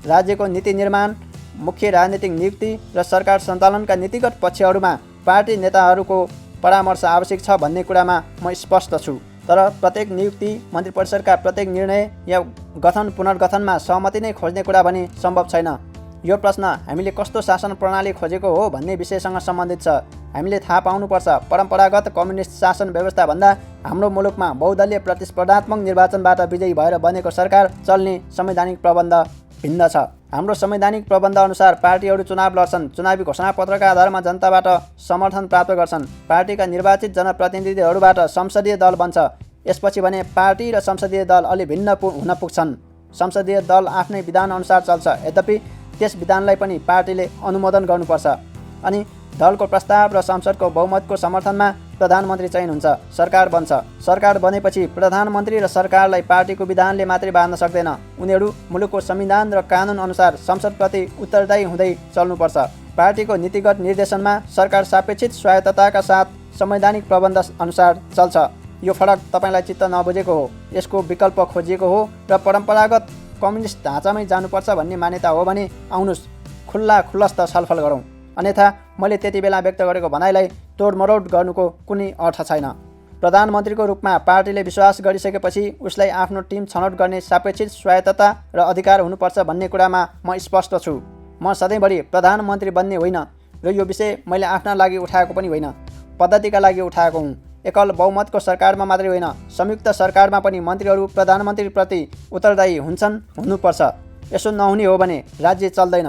राज्यको नीति निर्माण, मुख्य राजनीतिक नियुक्ति र सरकार सञ्चालनका नीतिगत पक्षहरूमा पार्टी नेताहरूको परामर्श आवश्यक छ भन्ने कुरामा म स्पष्ट छु। तर प्रत्येक नियुक्ति, मन्त्री परिषदका प्रत्येक निर्णय या गठन पुनर्गठनमा सहमति नै खोज्ने कुरा भने सम्भव छैन। यो प्रश्न हामीले कस्तो शासन प्रणाली खोजेको हो भन्ने विषयसँग सम्बन्धित छ। हामीले थाहा पाउनुपर्छ, परम्परागत कम्युनिस्ट शासन व्यवस्थाभन्दा हाम्रो मुलुकमा बहुदलीय प्रतिस्पर्धात्मक निर्वाचनबाट विजयी भएर बनेको सरकार चल्ने संवैधानिक प्रबन्ध भिन्न छ। हाम्रो संवैधानिक प्रबन्ध अनुसार पार्टीहरू चुनाव लड्छन्, चुनावी घोषणापत्रका आधारमा जनताबाट समर्थन प्राप्त गर्छन्, पार्टीका निर्वाचित जनप्रतिनिधिहरूबाट संसदीय दल बन्छ। यसपछि भने पार्टी र संसदीय दल अलि भिन्न हुन पुग्छन्। संसदीय दल आफ्नै विधान अनुसार चल्छ, यद्यपि त्यस विधानलाई पनि पार्टीले अनुमोदन गर्नुपर्छ। अनि दलको प्रस्ताव र संसदको बहुमतको समर्थनमा प्रधानमन्त्री चयन हुन्छ, सरकार बन्छ। सरकार बनेपछि प्रधानमन्त्री र सरकारलाई पार्टीको विधानले मात्रै बाँध्न सक्दैन। उनीहरू मुलुकको संविधान र कानुन अनुसार संसदप्रति उत्तरदायी हुँदै चल्नुपर्छ। पार्टीको नीतिगत निर्देशनमा सरकार सापेक्षित स्वायत्तताका साथ संवैधानिक प्रबन्ध अनुसार चल्छ। यो फरक तपाईँलाई चित्त नबुझेको हो, यसको विकल्प खोजिएको हो र परम्परागत कम्युनिस्ट ढाँचामै जानुपर्छ भन्ने मान्यता हो भने आउनुहोस् खुल्लस्त छलफल गरौँ। अन्यथा मैले त्यति बेला व्यक्त गरेको भनाइलाई तोडमरोड गर्नुको कुनै अर्थ छैन। प्रधानमन्त्रीको रूपमा पार्टीले विश्वास गरिसकेपछि उसलाई आफ्नो टिम छनौट गर्ने सापेक्षित स्वायत्तता र अधिकार हुनुपर्छ भन्ने कुरामा म स्पष्ट छु। म सधैँभरि प्रधानमन्त्री बन्ने होइन र यो विषय मैले आफ्ना लागि उठाएको पनि होइन, पद्धतिका लागि उठाएको हुँ। एकल बहुमतको सरकारमा मात्रै होइन, संयुक्त सरकारमा पनि मन्त्रीहरू प्रधानमन्त्रीप्रति उत्तरदायी हुनुपर्छ। यसो नहुने हो भने राज्य चल्दैन।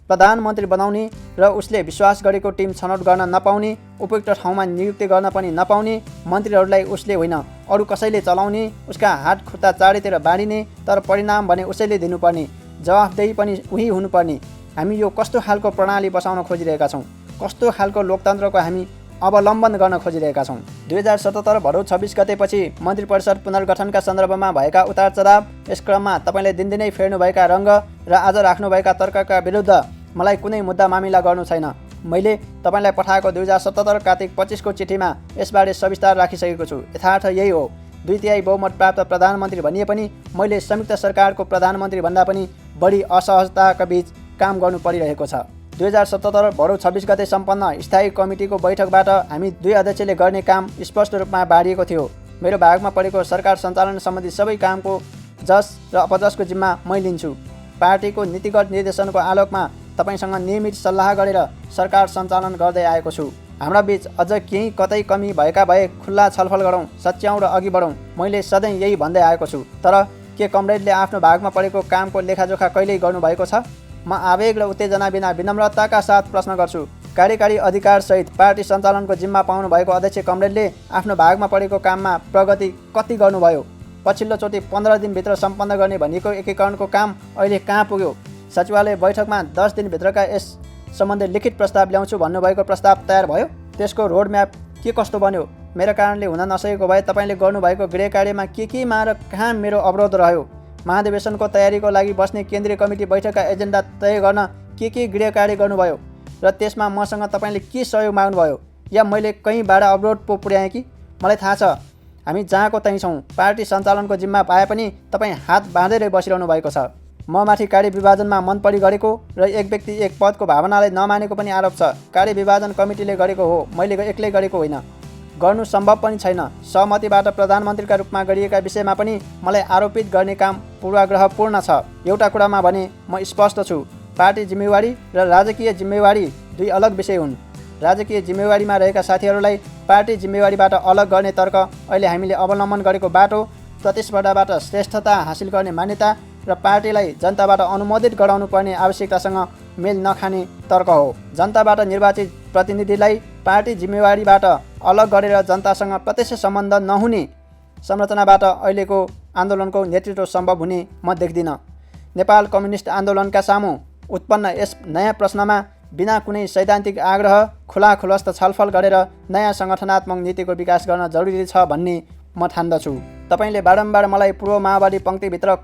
प्रधानमन्त्री बनाउने र उसले विश्वास गरेको टिम छनौट गर्न नपाउने, उपयुक्त ठाउँमा नियुक्ति गर्न पनि नपाउने, मन्त्रीहरूलाई उसले होइन अरू कसैले चलाउने, उसका हात खुट्टा चारैतिर बाँडिने, तर परिणाम भने उसैले दिनुपर्ने, जवाफदेही पनि उही हुनुपर्ने। हामी यो कस्तो खालको प्रणाली बसाउन खोजिरहेका छौँ? कस्तो खालको लोकतन्त्रको हामी अवलम्बन गर्न खोजिरहेका छौँ? 2077 भदौ 26 गतेपछि मन्त्री परिषद पुनर्गठनका सन्दर्भमा भएका उतार चढाव, यस क्रममा तपाईँले दिनदिनै फेर्नुभएका रङ्ग र आज राख्नुभएका तर्कका विरुद्ध मलाई कुनै मुद्दा मामिला गर्नु छैन। मैले तपाईँलाई पठाएको 2077 कार्तिक 25 को चिठीमा यसबारे सविस्तार राखिसकेको छु। यथार्थ यही हो। 2/3 बहुमत प्राप्त प्रधानमन्त्री भनिए पनि मैले संयुक्त सरकारको प्रधानमन्त्री भन्दा पनि बढी असहजताका बीच काम गर्नु परिरहेको छ। 2077 भदौ 26 गते सम्पन्न स्थायी कमिटीको बैठकबाट हामी 2 अध्यक्षले गर्ने काम स्पष्ट रूपमा बाँडिएको थियो। मेरो भागमा परेको सरकार सञ्चालन सम्बन्धी सबै कामको जस र अपजसको जिम्मा मै लिन्छु। पार्टीको नीतिगत निर्देशनको आलोकमा तपाईँसँग नियमित सल्लाह गरेर सरकार सञ्चालन गर्दै आएको छु। हाम्रा बीच अझ केही कतै कमी भएका भए खुल्ला छलफल गरौँ, सच्याउँ र अघि बढौँ। मैले सधैँ यही भन्दै आएको छु। तर के कमरेडले आफ्नो भागमा परेको कामको लेखाजोखा कहिल्यै गर्नुभएको छ? म आवेग र उत्तेजना बिना विनम्रताका साथ प्रश्न गर्छु। कार्यकारी अधिकारसहित पार्टी सञ्चालनको जिम्मा पाउनुभएको अध्यक्ष कमरेडले आफ्नो भागमा परेको काममा प्रगति कति गर्नुभयो? पछिल्लोचोटि 15 दिनभित्र सम्पन्न गर्ने भनिएको एकीकरणको काम अहिले कहाँ पुग्यो? सचिवालय बैठकमा 10 दिनभित्रका यस सम्बन्धी लिखित प्रस्ताव ल्याउँछु भन्नुभएको प्रस्ताव तयार भयो? त्यसको रोडम्याप के कस्तो बन्यो? मेरो कारणले हुन नसकेको भए तपाईँले गर्नुभएको गृह कार्यमा केमा र कहाँ मेरो अवरोध रह्यो? महाधिवेशनको तयारीको लागि बस्ने केन्द्रीय कमिटी बैठकका एजेन्डा तय गर्न के गृह कार्य गर्नुभयो र त्यसमा मसँग तपाईँले के सहयोग माग्नुभयो? या मैले कहीँ बाधा अवरोध पो पुर्याएँ कि? मलाई थाहा छ हामी जहाँको त्यहीँ छौँ। पार्टी सञ्चालनको जिम्मा पाए पनि तपाईँ हात बाँधेरै बसिरहनु भएको छ। म माथि कार्य विभाजनमा मन परी गरेको र एक व्यक्ति एक पदको भावनालाई नमानेको पनि आरोप छ। कार्य विभाजन कमिटीले गरेको हो, मैले एक्लै गरेको होइन। गर्नु सम्भव पनि छैन। सहमतिबाट प्रधानमन्त्रीका रूपमा गरिएका विषयमा पनि मलाई आरोपित गर्ने काम पूर्वाग्रहपूर्ण छ। एउटा कुरामा भने म स्पष्ट छु, पार्टी जिम्मेवारी र राजकीय जिम्मेवारी दुई अलग विषय हुन्। राजकीय जिम्मेवारीमा रहेका साथीहरूलाई पार्टी जिम्मेवारीबाट अलग गर्ने तर्क अहिले हामीले अवलम्बन गरेको बाटो प्रतिस्पर्धाबाट श्रेष्ठता हासिल गर्ने मान्यता र पार्टीलाई जनताबाट अनुमोदित गराउनु पर्ने आवश्यकतासँग मेल नखाने तर्क हो। जनताबाट निर्वाचित प्रतिनिधिलाई पार्टी जिम्मेवारीबाट अलग गरेर जनतासँग प्रत्यक्ष सम्बन्ध नहुने संरचनाबाट अहिलेको आन्दोलनको नेतृत्व सम्भव हुने म देख्दिनँ। नेपाल कम्युनिस्ट आन्दोलनका सामु उत्पन्न यस नयाँ प्रश्नमा बिना कुनै सैद्धान्तिक आग्रह खुलाखुलस्त छलफल गरेर नयाँ सङ्गठनात्मक नीतिको विकास गर्न जरुरी छ भन्ने म ठान्दछु। तपाईँले बारम्बार मलाई पूर्व माओवादी पङ्क्तिभित्र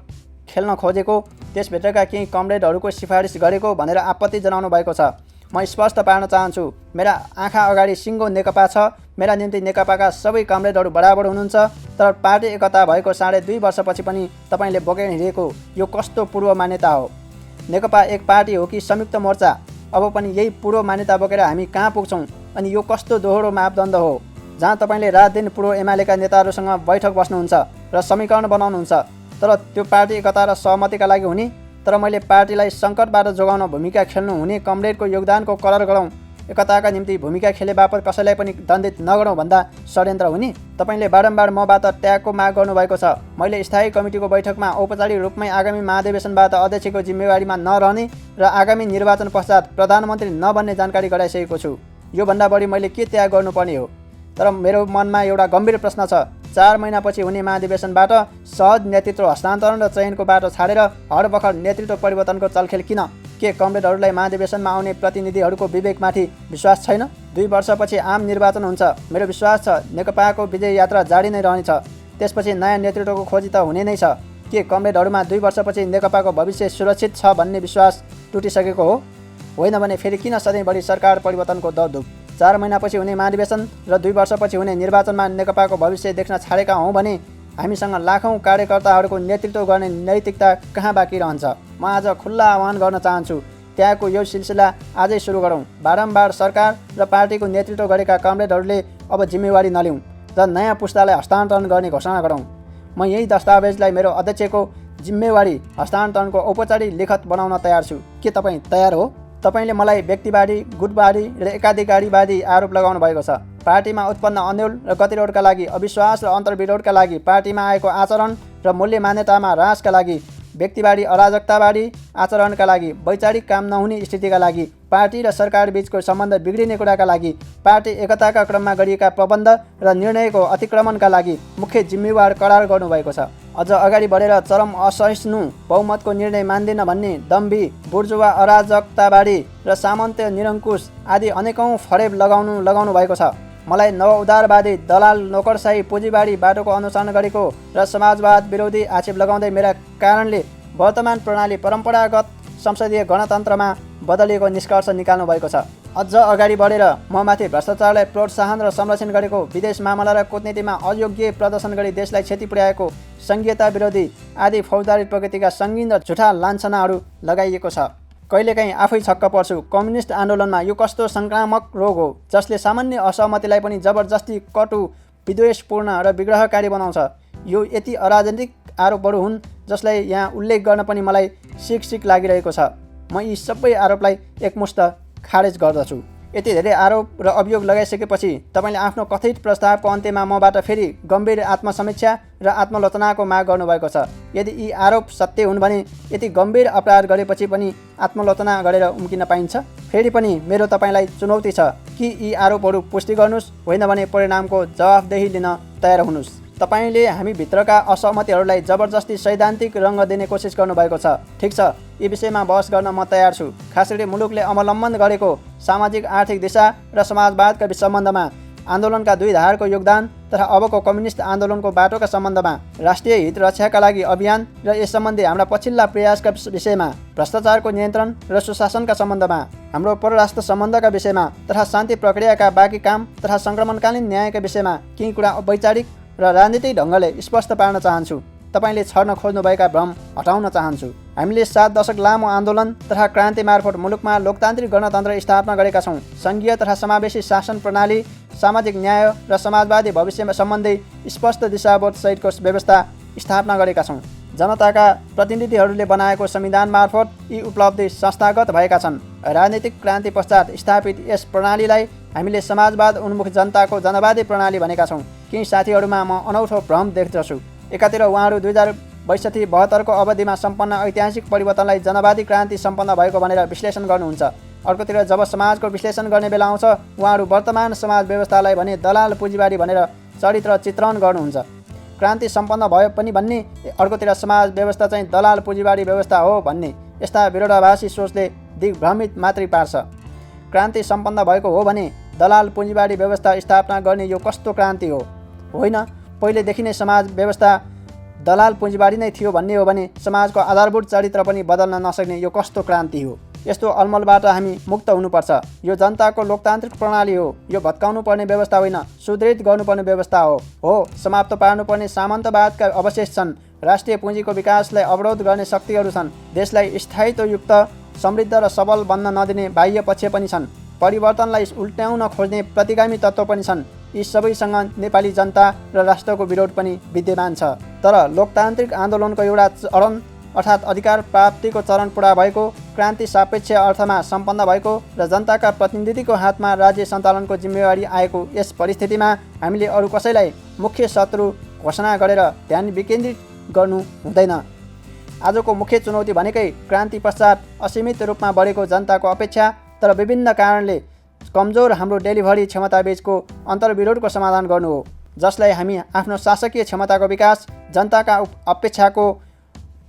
खेल्न खोजेको, त्यसभित्रका केही कमरेडहरूको सिफारिस गरेको भनेर आपत्ति जनाउनु भएको छ। म स्पष्ट पार्न चाहन्छु, मेरा आँखा अगाडि सिङ्गो नेकपा छ। मेरा निम्ति नेकपाका सबै कमरेडहरू बराबर हुनुहुन्छ। तर पार्टी एकता भएको 2.5 वर्षपछि पनि तपाईँले बोकेर हिँडेको यो कस्तो पूर्व मान्यता हो? नेकपा एक पार्टी हो कि संयुक्त मोर्चा? अब पनि यही पूर्व मान्यता बोकेर हामी कहाँ पुग्छौँ? अनि यो कस्तो दोहोरो मापदण्ड हो जहाँ तपाईँले रात दिन पूर्व एमालेका नेताहरूसँग बैठक बस्नुहुन्छ र समीकरण बनाउनुहुन्छ, तर त्यो पार्टी एकता र सहमतिका लागि हुने? तर मैले पार्टीलाई सङ्कटबाट जोगाउन भूमिका खेल्नु हुने कमरेडको योगदानको कदर गरौँ, एकताका निम्ति भूमिका खेले बापत कसैलाई पनि दण्डित नगरौँ भन्दा षड्यन्त्र हुने? तपाईँले बारम्बार मबाट त्यागको माग गर्नुभएको छ। मैले स्थायी कमिटीको बैठकमा औपचारिक रूपमै आगामी महाधिवेशनबाट अध्यक्षको जिम्मेवारीमा नरहने र आगामी निर्वाचन पश्चात प्रधानमन्त्री नबन्ने जानकारी गराइसकेको छु। योभन्दा बढी मैले के त्याग गर्नुपर्ने हो? तर मेरो मनमा एउटा गम्भीर प्रश्न छ। 4 महिनापछि हुने महाधिवेशनबाट सहज नेतृत्व हस्तान्तरण र चयनको बाटो छाडेर हडबखर नेतृत्व परिवर्तनको चलखेल किन? के कमरेडहरूलाई महाधिवेशनमा आउने प्रतिनिधिहरूको विवेकमाथि विश्वास छैन? 2 वर्षपछि आम निर्वाचन हुन्छ। मेरो विश्वास छ नेकपाको विजय यात्रा जारी नै रहनेछ। त्यसपछि नयाँ नेतृत्वको खोजी त हुने नै छ। के कमरेडहरूमा 2 वर्षपछि नेकपाको भविष्य सुरक्षित छ भन्ने विश्वास टुटिसकेको हो? होइन भने फेरि किन सधैँभरि सरकार परिवर्तनको दौडधुप? 4 महिनापछि हुने महाधिवेशन र 2 वर्षपछि हुने निर्वाचनमा नेकपाको भविष्य देख्न छाडेका हौँ भने हामीसँग लाखौँ कार्यकर्ताहरूको नेतृत्व गर्ने नैतिकता कहाँ बाँकी रहन्छ? म आज खुल्ला आह्वान गर्न चाहन्छु, त्यागको यो सिलसिला आजै सुरु गरौँ। बारम्बार सरकार र पार्टीको नेतृत्व गरेका कमरेडहरूले अब जिम्मेवारी नलिउँ र नयाँ पुस्तालाई हस्तान्तरण गर्ने घोषणा गरौँ। म यही दस्तावेजलाई मेरो अध्यक्षको जिम्मेवारी हस्तान्तरणको औपचारिक लिखत बनाउन तयार छु। के तपाईँ तयार हो? तपाईँले मलाई व्यक्तिवादी, गुटवादी र एकाधिकारवादी आरोप लगाउनु भएको छ। पार्टीमा उत्पन्न अन्यल र गतिरोधका लागि, अविश्वास र अन्तर्विरोधका लागि, पार्टीमा आएको आचरण र मूल्य मान्यतामा ह्रासका लागि व्यक्तिवादी अराजकतावादी आचरणका लागि, वैचारिक काम नहुने स्थितिका लागि, पार्टी र सरकार बीचको सम्बन्ध बिग्रिने कुराका लागि, पार्टी एकताका क्रममा गरिएका प्रबन्ध र निर्णयको अतिक्रमणका लागि मुख्य जिम्मेवार करार गर्नुभएको छ। अझ अगाडि बढेर चरम असहिष्णु बहुमतको निर्णय मान्दैन भन्ने दम्भी, बुर्जुवा अराजकतावादी र सामन्त्य निरङ्कुश आदि अनेकौँ फरेब लगाउनु भएको छ। मलाई नवउदारवादी, दलाल, नोकरशाही, पुँजीवादी बाटोको अनुसरण गरेको र समाजवाद विरोधी आक्षेप लगाउँदै मेरा कारणले वर्तमान प्रणाली परम्परागत संसदीय गणतन्त्रमा बदलिएको निष्कर्ष निकाल्नु भएको छ। अझ अगाडि बढेर ममाथि भ्रष्टाचारलाई प्रोत्साहन र संरक्षण गरेको, विदेश मामला र कूटनीतिमा अयोग्य प्रदर्शन गरी देशलाई क्षति पुर्याएको, संघीयता विरोधी आदि फौजदारी प्रकृतिका सङ्गीन र झुठा लान्छनाहरू लगाइएको छ। कहिलेकाहीँ आफै छक्क पर्छु, कम्युनिस्ट आन्दोलनमा यो कस्तो सङ्क्रामक रोग हो जसले सामान्य असहमतिलाई पनि जबरजस्ती, कटु, विद्वेषपूर्ण र विग्रहकारी बनाउँछ। यो यति अराजनीतिक आरोपहरू हुन् जसलाई यहाँ उल्लेख गर्न पनि मलाई सिक लागिरहेको छ। म यी सबै आरोपलाई एकमुष्ट खारेज गर्दछु। यति धेरै आरोप र अभियोग लगाइसकेपछि तपाईँले आफ्नो कथित प्रस्तावको अन्त्यमा मबाट फेरि गम्भीर आत्मसमीक्षा र आत्मलोचनाको माग गर्नुभएको छ। यदि यी आरोप सत्य हुन् भने यति गम्भीर अपराध गरेपछि पनि आत्मलोचना गरेर उम्किन पाइन्छ? फेरि पनि मेरो तपाईँलाई चुनौती छ कि यी आरोपहरू पुष्टि गर्नुहोस्, होइन भने परिणामको जवाफदेही लिन तयार हुनुहोस्। तपाईँले हामीभित्रका असहमतिहरूलाई जबरजस्ती सैद्धान्तिक रङ्ग दिने कोसिस गर्नुभएको छ। ठिक छ, यी विषयमा बहस गर्न म तयार छु। खास गरी मुलुकले अवलम्बन गरेको सामाजिक आर्थिक दिशा र समाजवादका सम्बन्धमा, आन्दोलनका दुई धारको योगदान तथा अबको कम्युनिस्ट आन्दोलनको बाटोका सम्बन्धमा, राष्ट्रिय हित रक्षाका लागि अभियान र यस सम्बन्धी हाम्रा पछिल्ला प्रयासका विषयमा, भ्रष्टाचारको नियन्त्रण र सुशासनका सम्बन्धमा, हाम्रो परराष्ट्र सम्बन्धका विषयमा तथा शान्ति प्रक्रियाका बाँकी काम तथा सङ्क्रमणकालीन न्यायका विषयमा केही कुरा वैचारिक र राजनीतिक ढङ्गले स्पष्ट पार्न चाहन्छु। तपाईँले छर्न खोज्नुभएका भ्रम हटाउन चाहन्छु। हामीले 7 दशक लामो आन्दोलन तथा क्रान्ति मार्फत मुलुकमा लोकतान्त्रिक गणतन्त्र स्थापना गरेका छौँ। सङ्घीय तथा समावेशी शासन प्रणाली, सामाजिक न्याय र समाजवादी भविष्यमा सम्बन्धी स्पष्ट दिशाबोध सहितको व्यवस्था स्थापना गरेका छौँ। जनताका प्रतिनिधिहरूले बनाएको संविधान मार्फत यी उपलब्धि संस्थागत भएका छन्। राजनीतिक क्रान्ति पश्चात स्थापित यस प्रणालीलाई हामीले समाजवाद उन्मुख जनताको जनवादी प्रणाली भनेका छौँ। केही साथीहरूमा म अनौठो भ्रम देख्दछु। एकातिर उहाँहरू 2062-72को अवधिमा सम्पन्न ऐतिहासिक परिवर्तनलाई जनवादी क्रान्ति सम्पन्न भएको भनेर विश्लेषण गर्नुहुन्छ। अर्कोतिर जब समाजको विश्लेषण गर्ने बेला आउँछ उहाँहरू वर्तमान समाज व्यवस्थालाई भने दलाल पुँजीवादी भनेर चरित्र चित्रण गर्नुहुन्छ। क्रान्ति सम्पन्न भयो पनि भन्ने, अर्कोतिर समाज व्यवस्था चाहिँ दलाल पुँजीवादी व्यवस्था हो भन्ने, यस्ता विरोधाभासी सोचले दिग्भ्रमित मात्रै पार्छ। क्रान्ति सम्पन्न भएको हो भने दलाल पुँजीवादी व्यवस्था स्थापना गर्ने यो कस्तो क्रान्ति हो? होइन, पहिलेदेखि नै समाज व्यवस्था दलाल पुँजीवादी नै थियो भन्ने हो भने समाजको आधारभूत चरित्र पनि बदल्न नसक्ने यो कस्तो क्रान्ति हो? यस्तो अलमलबाट हामी मुक्त हुनुपर्छ। यो जनताको लोकतान्त्रिक प्रणाली हो। यो भत्काउनु पर्ने व्यवस्था होइन, सुदृढ गर्नुपर्ने व्यवस्था हो। समाप्त पार्नुपर्ने सामन्तवादका अवशेष छन्। राष्ट्रिय पुँजीको विकासलाई अवरोध गर्ने शक्तिहरू छन्। देशलाई स्थायित्वयुक्त, समृद्ध र सबल बन्न नदिने बाह्य पक्ष पनि छन्। परिवर्तनलाई उल्ट्याउन खोज्ने प्रतिगामी तत्त्व पनि छन्। यी सबैसँग नेपाली जनता र राष्ट्रको विरोध पनि विद्यमान छ। तर लोकतान्त्रिक आन्दोलनको एउटा चरण अर्थात् अधिकार प्राप्तिको चरण पुरा भएको, क्रान्ति सापेक्ष अर्थमा सम्पन्न भएको र जनताका प्रतिनिधिको हातमा राज्य सञ्चालनको जिम्मेवारी आएको यस परिस्थितिमा हामीले अरू कसैलाई मुख्य शत्रु घोषणा गरेर ध्यान विकेन्द्रित गर्नु हुँदैन। आजको मुख्य चुनौती भनेकै क्रान्ति पश्चात असीमित रूपमा बढेको जनताको अपेक्षा तर विभिन्न कारणले कमजोर हाम्रो डेलिभरी क्षमताबीचको अन्तर्विरोधको समाधान गर्नु हो, जसलाई हामी आफ्नो शासकीय क्षमताको विकास, जनताका अपेक्षाको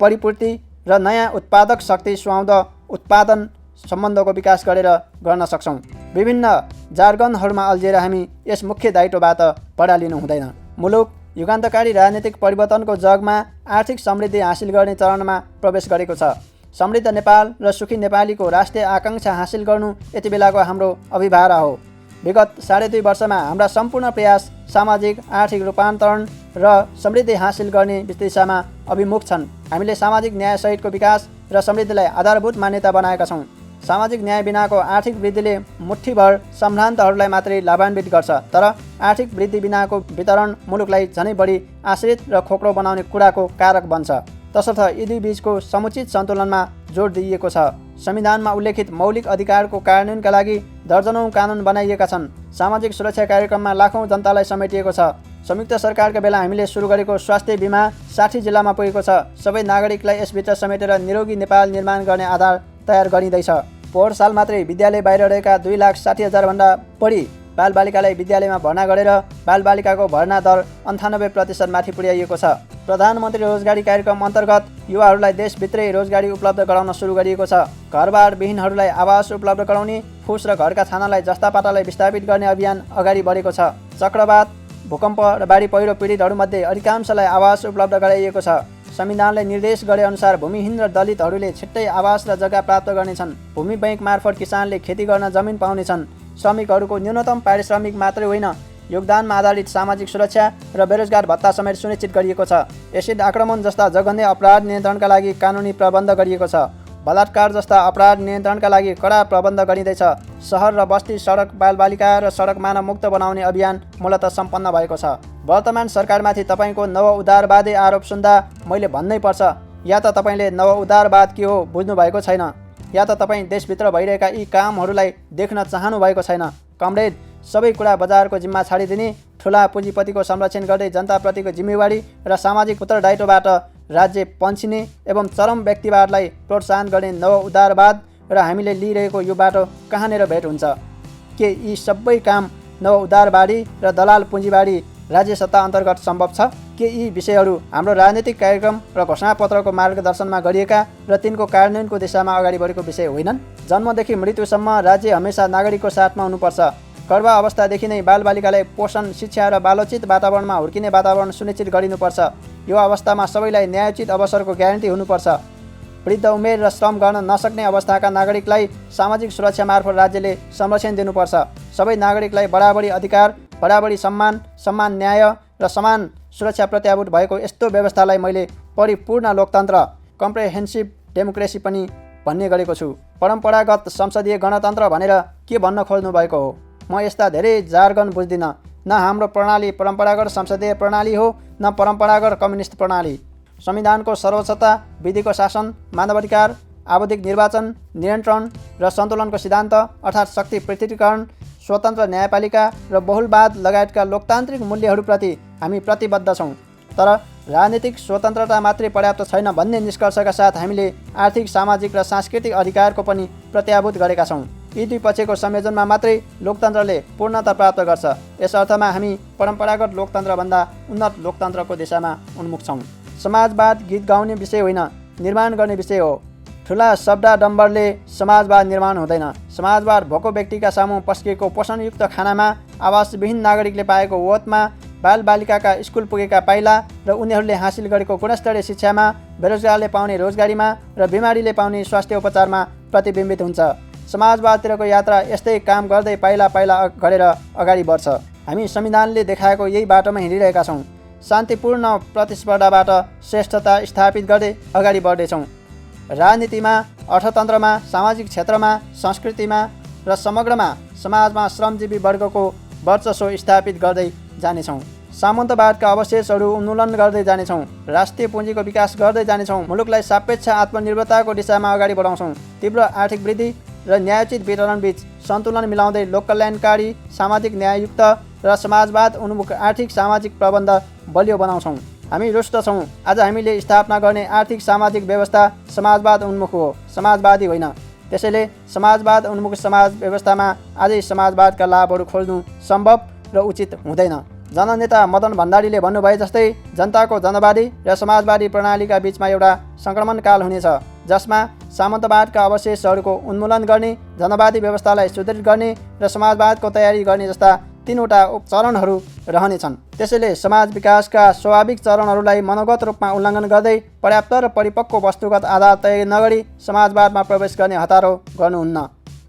परिपूर्ति र नयाँ उत्पादक शक्ति सुहाउँदो उत्पादन सम्बन्धको विकास गरेर गर्न सक्छौँ। विभिन्न जार्गनहरूमा अल्झिएर हामी यस मुख्य दायित्वबाट पढा लिनु हुँदैन। मुलुक युगान्तकारी राजनीतिक परिवर्तनको जगमा आर्थिक समृद्धि हासिल गर्ने चरणमा प्रवेश गरेको छ। समृद्ध नेपाल र सुखी नेपालीको राष्ट्रिय आकाङ्क्षा हासिल गर्नु यति बेलाको हाम्रो अभिभारा हो। विगत 2.5 वर्षमा हाम्रा सम्पूर्ण प्रयास सामाजिक आर्थिक रूपान्तरण र समृद्धि हासिल गर्ने दिशामा अभिमुख छन्। हामीले सामाजिक न्यायसहितको विकास र समृद्धिलाई आधारभूत मान्यता बनाएका छौँ। सामाजिक न्याय बिनाको आर्थिक वृद्धिले मुठ्ठीभर सम्भ्रान्तहरूलाई मात्रै लाभान्वित गर्छ, तर आर्थिक वृद्धि बिनाको वितरण मुलुकलाई झनै बढी आश्रित र खोक्रो बनाउने कुराको कारक बन्छ। तसर्थ यी दुई बीचको समुचित सन्तुलनमा जोड दिइएको छ। संविधानमा उल्लेखित मौलिक अधिकारको कार्यान्वयनका लागि दर्जनौं कानुन बनाइएका छन्। सामाजिक सुरक्षा कार्यक्रममा लाखौं जनतालाई समेटिएको छ। संयुक्त सरकारका बेला हामीले सुरु गरेको स्वास्थ्य बिमा 60 जिल्लामा पुगेको छ। सबै नागरिकलाई यसभित्र समेटेर निरोगी नेपाल निर्माण गर्ने आधार तयार गरिँदैछ। पोहोर साल मात्रै विद्यालय बाहिर रहेका 2,60,000 भन्दा बढी बालबालिकालाई विद्यालयमा भर्ना गरेर बालबालिकाको भर्ना दर 98% माथि पुर्याइएको छ। प्रधानमन्त्री रोजगारी कार्यक्रम अन्तर्गत युवाहरूलाई देशभित्रै रोजगारी उपलब्ध गराउन सुरु गरिएको छ। घरबार विहीनहरूलाई आवास उपलब्ध गराउने, फुस र घरका छानालाई जस्तापातालाई विस्थापित गर्ने अभियान अगाडि बढेको छ। चक्रवात, भूकम्प र बाढी पहिरो पीडितहरूमध्ये अधिकांशलाई आवास उपलब्ध गराइएको छ। संविधानले निर्देश गरे अनुसार भूमिहीन र दलितहरूले छिट्टै आवास र जग्गा प्राप्त गर्नेछन्। भूमि बैंक मार्फत किसानले खेती गर्न जमिन पाउनेछन्। श्रमिकहरूको न्यूनतम पारिश्रमिक मात्रै होइन, योगदानमा आधारित सामाजिक सुरक्षा र बेरोजगार भत्ता समेत सुनिश्चित गरिएको छ। एसिड आक्रमण जस्ता जघन्य अपराध नियन्त्रणका लागि कानुनी प्रबन्ध गरिएको छ। बलात्कार जस्ता अपराध नियन्त्रणका लागि कडा प्रबन्ध गरिँदैछ। सहर र बस्ती सडक बालबालिका र सडक मानवमुक्त बनाउने अभियान मूलतः सम्पन्न भएको छ। वर्तमान सरकारमाथि तपाईँको नव-उदारवादी आरोप सुन्दा मैले भन्नै पर्छ, या त तपाईँले नव-उदारवाद के हो बुझ्नु भएको छैन, या त तपाईँ देशभित्र भइरहेका यी कामहरूलाई देख्न चाहनु भएको छैन। कमरेड, सबै कुरा बजारको जिम्मा छाडिदिने, ठुला पुँजीपतिको संरक्षण गर्दै जनताप्रतिको जिम्मेवारी र सामाजिक उत्तरदायित्वबाट राज्य पन्छिने एवं चरम व्यक्तिवादलाई प्रोत्साहन गर्ने नव-उदारवाद र हामीले लिइरहेको यो बाटो कहाँनिर भेट हुन्छ? के यी सबै काम नव-उदारवादी र दलाल पुँजीवादी राज्य सत्ता अन्तर्गत सम्भव छ? के यी विषयहरू हाम्रो राजनीतिक कार्यक्रम र घोषणापत्रको मार्गदर्शनमा गरिएका र तिनको कार्यान्वयनको दिशामा अगाडि बढेको विषय होइनन्? जन्मदेखि मृत्युसम्म राज्य हमेसा नागरिकको साथमा हुनुपर्छ। गर्भ अवस्थादेखि नै बालबालिकालाई पोषण, शिक्षा र बालोचित वातावरणमा हुर्किने वातावरण सुनिश्चित गरिनुपर्छ। यो अवस्थामा सबैलाई न्यायोचित अवसरको ग्यारेन्टी हुनुपर्छ। वृद्ध उमेर र श्रम गर्न नसक्ने अवस्थाका नागरिकलाई सामाजिक सुरक्षा मार्फत राज्यले संरक्षण दिनुपर्छ। सबै नागरिकलाई बराबरी अधिकार, बराबरी सम्मान, समान न्याय र समान सुरक्षा प्रत्याभूत भएको यस्तो व्यवस्थालाई मैले परिपूर्ण लोकतन्त्र, कम्प्रेहेन्सिभ डेमोक्रेसी पनि भन्ने गरेको छु। परम्परागत संसदीय गणतन्त्र भनेर के भन्न खोज्नु भएको हो? म यस्ता धेरै जार्गन बुझ्दिनँ। न हाम्रो प्रणाली परम्परागत संसदीय प्रणाली हो, न परम्परागत कम्युनिस्ट प्रणाली। संविधानको सर्वोच्चता, विधिको शासन, मानवाधिकार, आवधिक निर्वाचन, नियन्त्रण र सन्तुलनको सिद्धान्त अर्थात् शक्ति पृथकीकरण, स्वतन्त्र न्यायपालिका र बहुलवाद लगायतका लोकतान्त्रिक मूल्यहरूप्रति हामी प्रतिबद्ध छौँ। तर राजनीतिक स्वतन्त्रता मात्रै पर्याप्त छैन भन्ने निष्कर्षका साथ हामीले आर्थिक, सामाजिक र सांस्कृतिक अधिकारको पनि प्रत्याभूत गरेका छौँ। यी दुई पक्षको संयोजनमा मात्रै लोकतन्त्रले पूर्णता प्राप्त गर्छ। यस अर्थमा हामी परम्परागत लोकतन्त्रभन्दा उन्नत लोकतन्त्रको दिशामा उन्मुख छौँ। समाजवाद गीत गाउने विषय होइन, निर्माण गर्ने विषय हो। ठुला शब्दाडम्बरले समाजवाद निर्माण हुँदैन। समाजवाद भोको व्यक्तिका सामु पस्किएको पोषणयुक्त खानामा, आवासविहीन नागरिकले पाएको ओतमा, बालबालिकाका स्कुल पुगेका पाइला र उनीहरूले हासिल गरेको गुणस्तरीय शिक्षामा, बेरोजगारले पाउने रोजगारीमा र बिमारीले पाउने स्वास्थ्य उपचारमा प्रतिबिम्बित हुन्छ। समाजवादतिरको यात्रा यस्तै काम गर्दै पाइला पाइला गरेर अगाडि बढ्छ। हामी संविधानले देखाएको यही बाटोमा हिँडिरहेका छौँ। शान्तिपूर्ण प्रतिस्पर्धाबाट श्रेष्ठता स्थापित गर्दै अगाडि बढ्दैछौँ। राजनीतिमा, अर्थतन्त्रमा, सामाजिक क्षेत्रमा, संस्कृतिमा र समग्रमा समाजमा श्रमजीवी वर्गको वर्चस्व स्थापित गर्दै जानेछौँ। सामन्तवादका अवशेषहरू उन्मूलन गर्दै जानेछौँ। राष्ट्रिय पुँजीको विकास गर्दै जानेछौँ। मुलुकलाई सापेक्ष आत्मनिर्भरताको दिशामा अगाडि बढाउँछौँ। तीव्र आर्थिक वृद्धि र न्यायोचित वितरणबीच सन्तुलन मिलाउँदै लोककल्याणकारी, सामाजिक न्याययुक्त र समाजवाद उन्मुख आर्थिक सामाजिक प्रबन्ध बलियो बनाउँछौँ। हामी रुष्ट छौँ। आज हामीले स्थापना गर्ने आर्थिक सामाजिक व्यवस्था समाजवाद उन्मुख हो, समाजवादी होइन। त्यसैले समाजवाद उन्मुख समाज व्यवस्थामा आजै समाजवादका लाभहरू खोज्नु सम्भव र उचित हुँदैन। जननेता मदन भण्डारीले भन्नुभए जस्तै जनताको जनवादी र समाजवादी प्रणालीका बीचमा एउटा सङ्क्रमणकाल हुनेछ, जसमा सामन्तवादका अवशेषहरूको उन्मूलन गर्ने, जनवादी व्यवस्थालाई सुदृढ गर्ने र समाजवादको तयारी गर्ने जस्ता तीनवटा चरणहरू रहनेछन्। त्यसैले समाज विकासका स्वाभाविक चरणहरूलाई मनोगत रूपमा उल्लङ्घन गर्दै पर्याप्त र परिपक्व वस्तुगत आधार तय नगरी समाजवादमा प्रवेश गर्ने हतारो गर्नुहुन्न।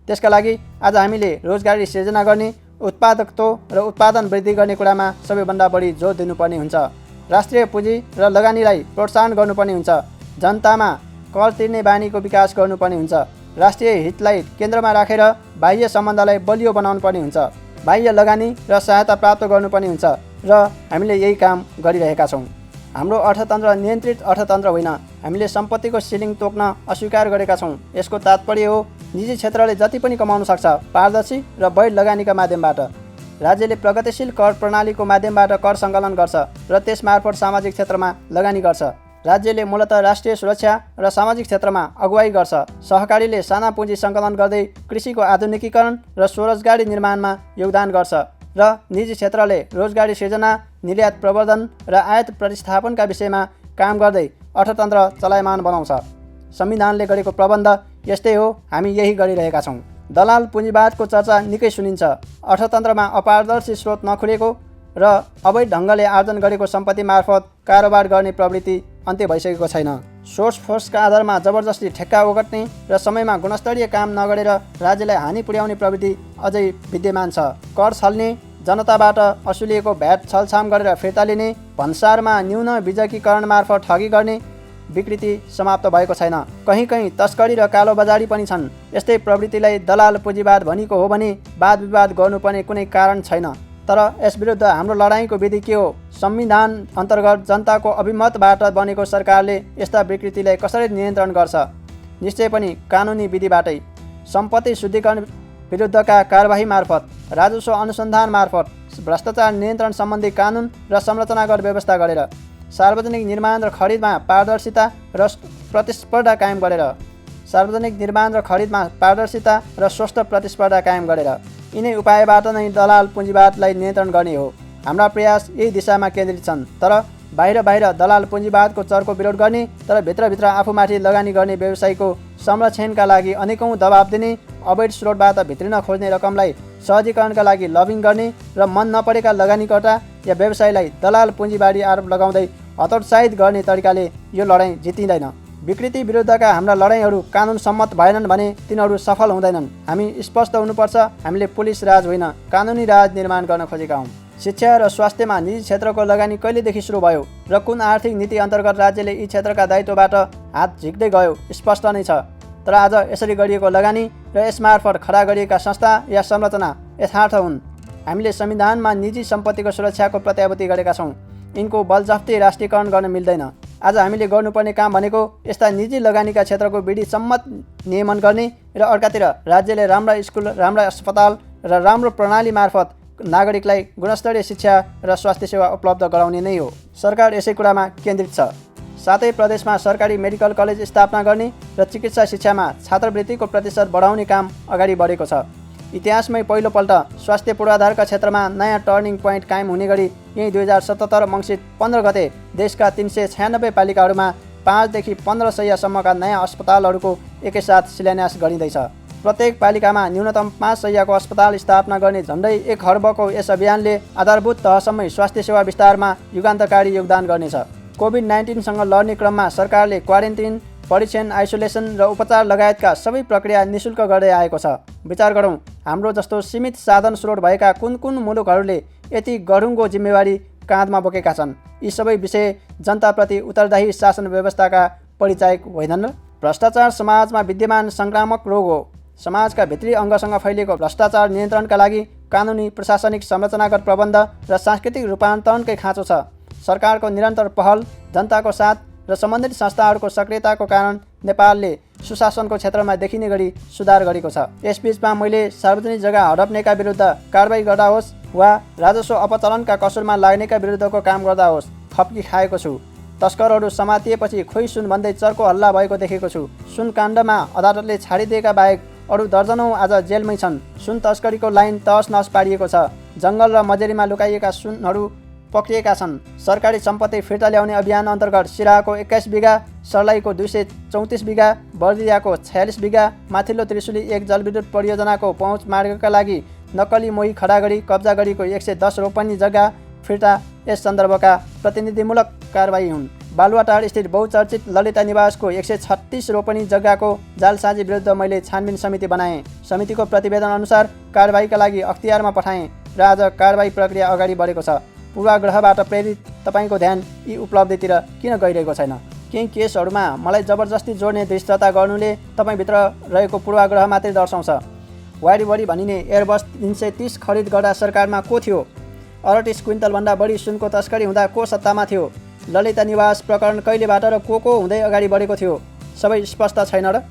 त्यसका लागि आज हामीले रोजगारी सिर्जना गर्ने, उत्पादकत्व र उत्पादन वृद्धि गर्ने कुरामा सबैभन्दा बढी जोड दिनुपर्ने हुन्छ। राष्ट्रिय पुँजी र लगानीलाई प्रोत्साहन गर्नुपर्ने हुन्छ। जनतामा कर तिर्ने बानीको विकास गर्नुपर्ने हुन्छ। राष्ट्रिय हितलाई केन्द्रमा राखेर बाह्य सम्बन्धलाई बलियो बनाउनु पर्ने हुन्छ। बाह्य लगानी र सहायता प्राप्त गर्नुपर्ने हुन्छ र हामीले यही काम गरिरहेका छौँ। हाम्रो अर्थतन्त्र नियन्त्रित अर्थतन्त्र होइन। हामीले सम्पत्तिको सिलिङ तोक्न अस्वीकार गरेका छौँ। यसको तात्पर्य हो निजी क्षेत्रले जति पनि कमाउन सक्छ, पारदर्शी र वैध लगानीका माध्यमबाट। राज्यले प्रगतिशील कर प्रणालीको माध्यमबाट कर सङ्कलन गर्छ र त्यसमार्फत सामाजिक क्षेत्रमा लगानी गर्छ। राज्यले मूलतः राष्ट्रिय सुरक्षा र सामाजिक क्षेत्रमा अगुवाई गर्छ। सहकारीले साना पुँजी सङ्कलन गर्दै कृषिको आधुनिकीकरण र स्वरोजगारी निर्माणमा योगदान गर्छ र निजी क्षेत्रले रोजगारी सृजना, निर्यात प्रवर्धन र आयात प्रतिस्थापनका विषयमा काम गर्दै अर्थतन्त्र चलायमान बनाउँछ। संविधानले गरेको प्रबन्ध यस्तै हो, हामी यही गरिरहेका छौँ। दलाल पुँजीवादको चर्चा निकै सुनिन्छ। अर्थतन्त्रमा अपारदर्शी स्रोत नखुलेको र अवैध ढङ्गले आर्जन गरेको सम्पत्ति मार्फत कारोबार गर्ने प्रवृत्ति अन्त्य भइसकेको छैन। सोर्स फोर्सका आधारमा जबरजस्ती ठेक्का ओगट्ने र समयमा गुणस्तरीय काम नगरेर राज्यलाई हानि पुर्याउने प्रवृत्ति अझै विद्यमान छ। कर छल्ने, जनताबाट असुलिएको भ्याट छलछाम गरेर फिर्ता लिने, भन्सारमा न्यून बिजकीकरण मार्फत ठगी गर्ने विकृति समाप्त भएको छैन। कहीँ कहीँ तस्करी र कालोबजारी पनि छन्। यस्तै प्रवृत्तिलाई दलाल पुँजीवाद भनिएको हो भने वाद विवाद गर्नुपर्ने कुनै कारण छैन। तर यसविरुद्ध हाम्रो लडाइँको विधि के हो? संविधान अन्तर्गत जनताको अभिमतबाट बनेको सरकारले यस्ता विकृतिलाई कसरी नियन्त्रण गर्छ? निश्चय पनि कानुनी विधिबाटै। सम्पत्ति शुद्धिकरण विरुद्धका कारबाही मार्फत, राजस्व अनुसन्धान मार्फत, भ्रष्टाचार नियन्त्रण सम्बन्धी कानुन र संरचनागत व्यवस्था गरेर, सार्वजनिक निर्माण र खरिदमा पारदर्शिता र प्रतिस्पर्धा कायम गरेर, स्वस्थ प्रतिस्पर्धा कायम गरेर यिनै उपायबाट नै दलाल पुँजीवादलाई नियन्त्रण गर्ने हो। हाम्रा प्रयास यही दिशामा केन्द्रित छन्। तर बाहिर दलाल पुँजीवादको चरको विरोध गर्ने, तर भित्रभित्र आफूमाथि लगानी गर्ने व्यवसायको संरक्षणका लागि अनेकौँ दबाब दिने, अवैध स्रोतबाट भित्रिन खोज्ने रकमलाई सहजीकरणका लागि लबिङ गर्ने र मन नपरेका लगानीकर्ता या व्यवसायलाई दलाल पुँजीवादी आरोप लगाउँदै हतोत्साहित गर्ने तरिकाले यो लडाइँ जितिँदैन। विकृति विरुद्धका हाम्रा लडाइँहरू कानुन सम्मत भएनन् भने तिनीहरू सफल हुँदैनन्। हामी स्पष्ट हुनुपर्छ, हामीले पुलिस राज होइन, कानुनी राज निर्माण गर्न खोजेका हौँ। शिक्षा र स्वास्थ्यमा निजी क्षेत्रको लगानी कहिलेदेखि सुरु भयो र कुन आर्थिक नीति अन्तर्गत राज्यले यी क्षेत्रका दायित्वबाट हात झिक्दै गयो स्पष्ट नै छ। तर आज यसरी गरिएको लगानी र यसमार्फत खडा गरिएका संस्था या संरचना यथार्थ हुन्। हामीले संविधानमा निजी सम्पत्तिको सुरक्षाको प्रत्याभूति गरेका छौँ। यिनको बलजफ्ती राष्ट्रियकरण गर्न मिल्दैन। आज हामीले गर्नुपर्ने काम भनेको यस्ता निजी लगानीका क्षेत्रको विधि सम्मत नियमन गर्ने र अर्कातिर राज्यले राम्रा स्कुल, राम्रा अस्पताल र राम्रो प्रणाली मार्फत नागरिकलाई गुणस्तरीय शिक्षा र स्वास्थ्य सेवा उपलब्ध गराउने नै हो। सरकार यसै कुरामा केन्द्रित छ। सातै प्रदेशमा सरकारी मेडिकल कलेज स्थापना गर्ने र चिकित्सा शिक्षामा छात्रवृत्तिको प्रतिशत बढाउने काम अगाडि बढेको छ। इतिहासमै पहिलोपल्ट स्वास्थ्य पूर्वाधारका क्षेत्रमा नयाँ टर्निङ पोइन्ट कायम हुने गरी यही 2077 मङ्सिर 15 गते देशका 396 पालिकाहरूमा 5 देखि 15 शय्यासम्मका नयाँ अस्पतालहरूको एकैसाथ शिलान्यास गरिँदैछ। प्रत्येक पालिकामा न्यूनतम 5 शय्याको अस्पताल स्थापना गर्ने झन्डै 1 खर्बको यस अभियानले आधारभूत तहसम्मै स्वास्थ्य सेवा विस्तारमा युगान्तकारी योगदान गर्नेछ। कोभिड-19सँग लड्ने क्रममा सरकारले क्वारेन्टिन, परीक्षण, आइसोलेसन र उपचार लगायतका सबै प्रक्रिया निःशुल्क गर्दै आएको छ। विचार गरौँ, हाम्रो जस्तो सीमित साधन स्रोत भएका कुन मुलुकहरूले यति गढुङ्गो जिम्मेवारी काँधमा बोकेका छन्? यी सबै विषय जनताप्रति उत्तरदायी शासन व्यवस्थाका परिचायक होइनन् र? भ्रष्टाचार समाजमा विद्यमान सङ्क्रामक रोग हो। समाजका भित्री अङ्गसँग फैलिएको भ्रष्टाचार नियन्त्रणका लागि कानुनी, प्रशासनिक, संरचनागत प्रबन्ध र सांस्कृतिक रूपान्तरणकै खाँचो छ। सरकारको निरन्तर पहल, जनताको साथ र सम्बन्धित संस्थाहरूको सक्रियताको कारण नेपालले सुशासनको क्षेत्रमा देखिने गरी सुधार गरेको छ। यसबीचमा मैले सार्वजनिक जग्गा हडप्नेका विरुद्ध कारबाही गर्दा होस् वा राजस्व अपचलनका कसुरमा लाग्नेका विरुद्धको काम गर्दा होस् खप्की खाएको छु। तस्करहरू समातिएपछि खोइ सुन भन्दै चर्को हल्ला भएको देखेको छु। सुन काण्डमा अदालतले छाडिदिएका बाहेक अरू दर्जनौँ आज जेलमै छन्। सुन तस्करीको लाइन तहस नहस पारिएको छ। जङ्गल र मजेरीमा लुकाइएका सुनहरू पक्रिएका छन्। सरकारी सम्पत्ति फिर्ता ल्याउने अभियान अन्तर्गत सिराहाको 21 बिघा, सर्लाहीको 234 बिघा, बर्दियाको 46 बिघा, माथिल्लो त्रिशुली 1 जलविद्युत परियोजनाको पहुँच मार्गका लागि नक्कली मोही खडा गरी कब्जा गरेको 110 रोपनी जग्गा फिर्ता यस सन्दर्भका प्रतिनिधिमूलक कारबाही हुन्। बालुवाटार स्थित बहुचर्चित ललिता निवासको 136 रोपनी जग्गाको जालसाजी विरुद्ध मैले छानबिन समिति बनाएँ। समितिको प्रतिवेदन अनुसार कारबाहीका लागि अख्तियारमा पठाएँ र आज कारबाही प्रक्रिया अगाडि बढेको छ। पूर्वाग्रहबाट प्रेरित तपाईँको ध्यान यी उपलब्धितिर किन गइरहेको छैन? केही केसहरूमा मलाई जबरजस्ती जोड्ने धृष्टता गर्नुले तपाईँभित्र रहेको पूर्वाग्रह मात्रै दर्शाउँछ। वारीवरी भनिने एयरबस 330 खरिद गर्दा सरकारमा को थियो? 38 क्विन्टलभन्दा बढी सुनको तस्करी हुँदा को सत्तामा थियो? ललिता निवास प्रकरण कहिलेबाट र को हुँदै अगाडि बढेको थियो? सबै स्पष्ट छैन र?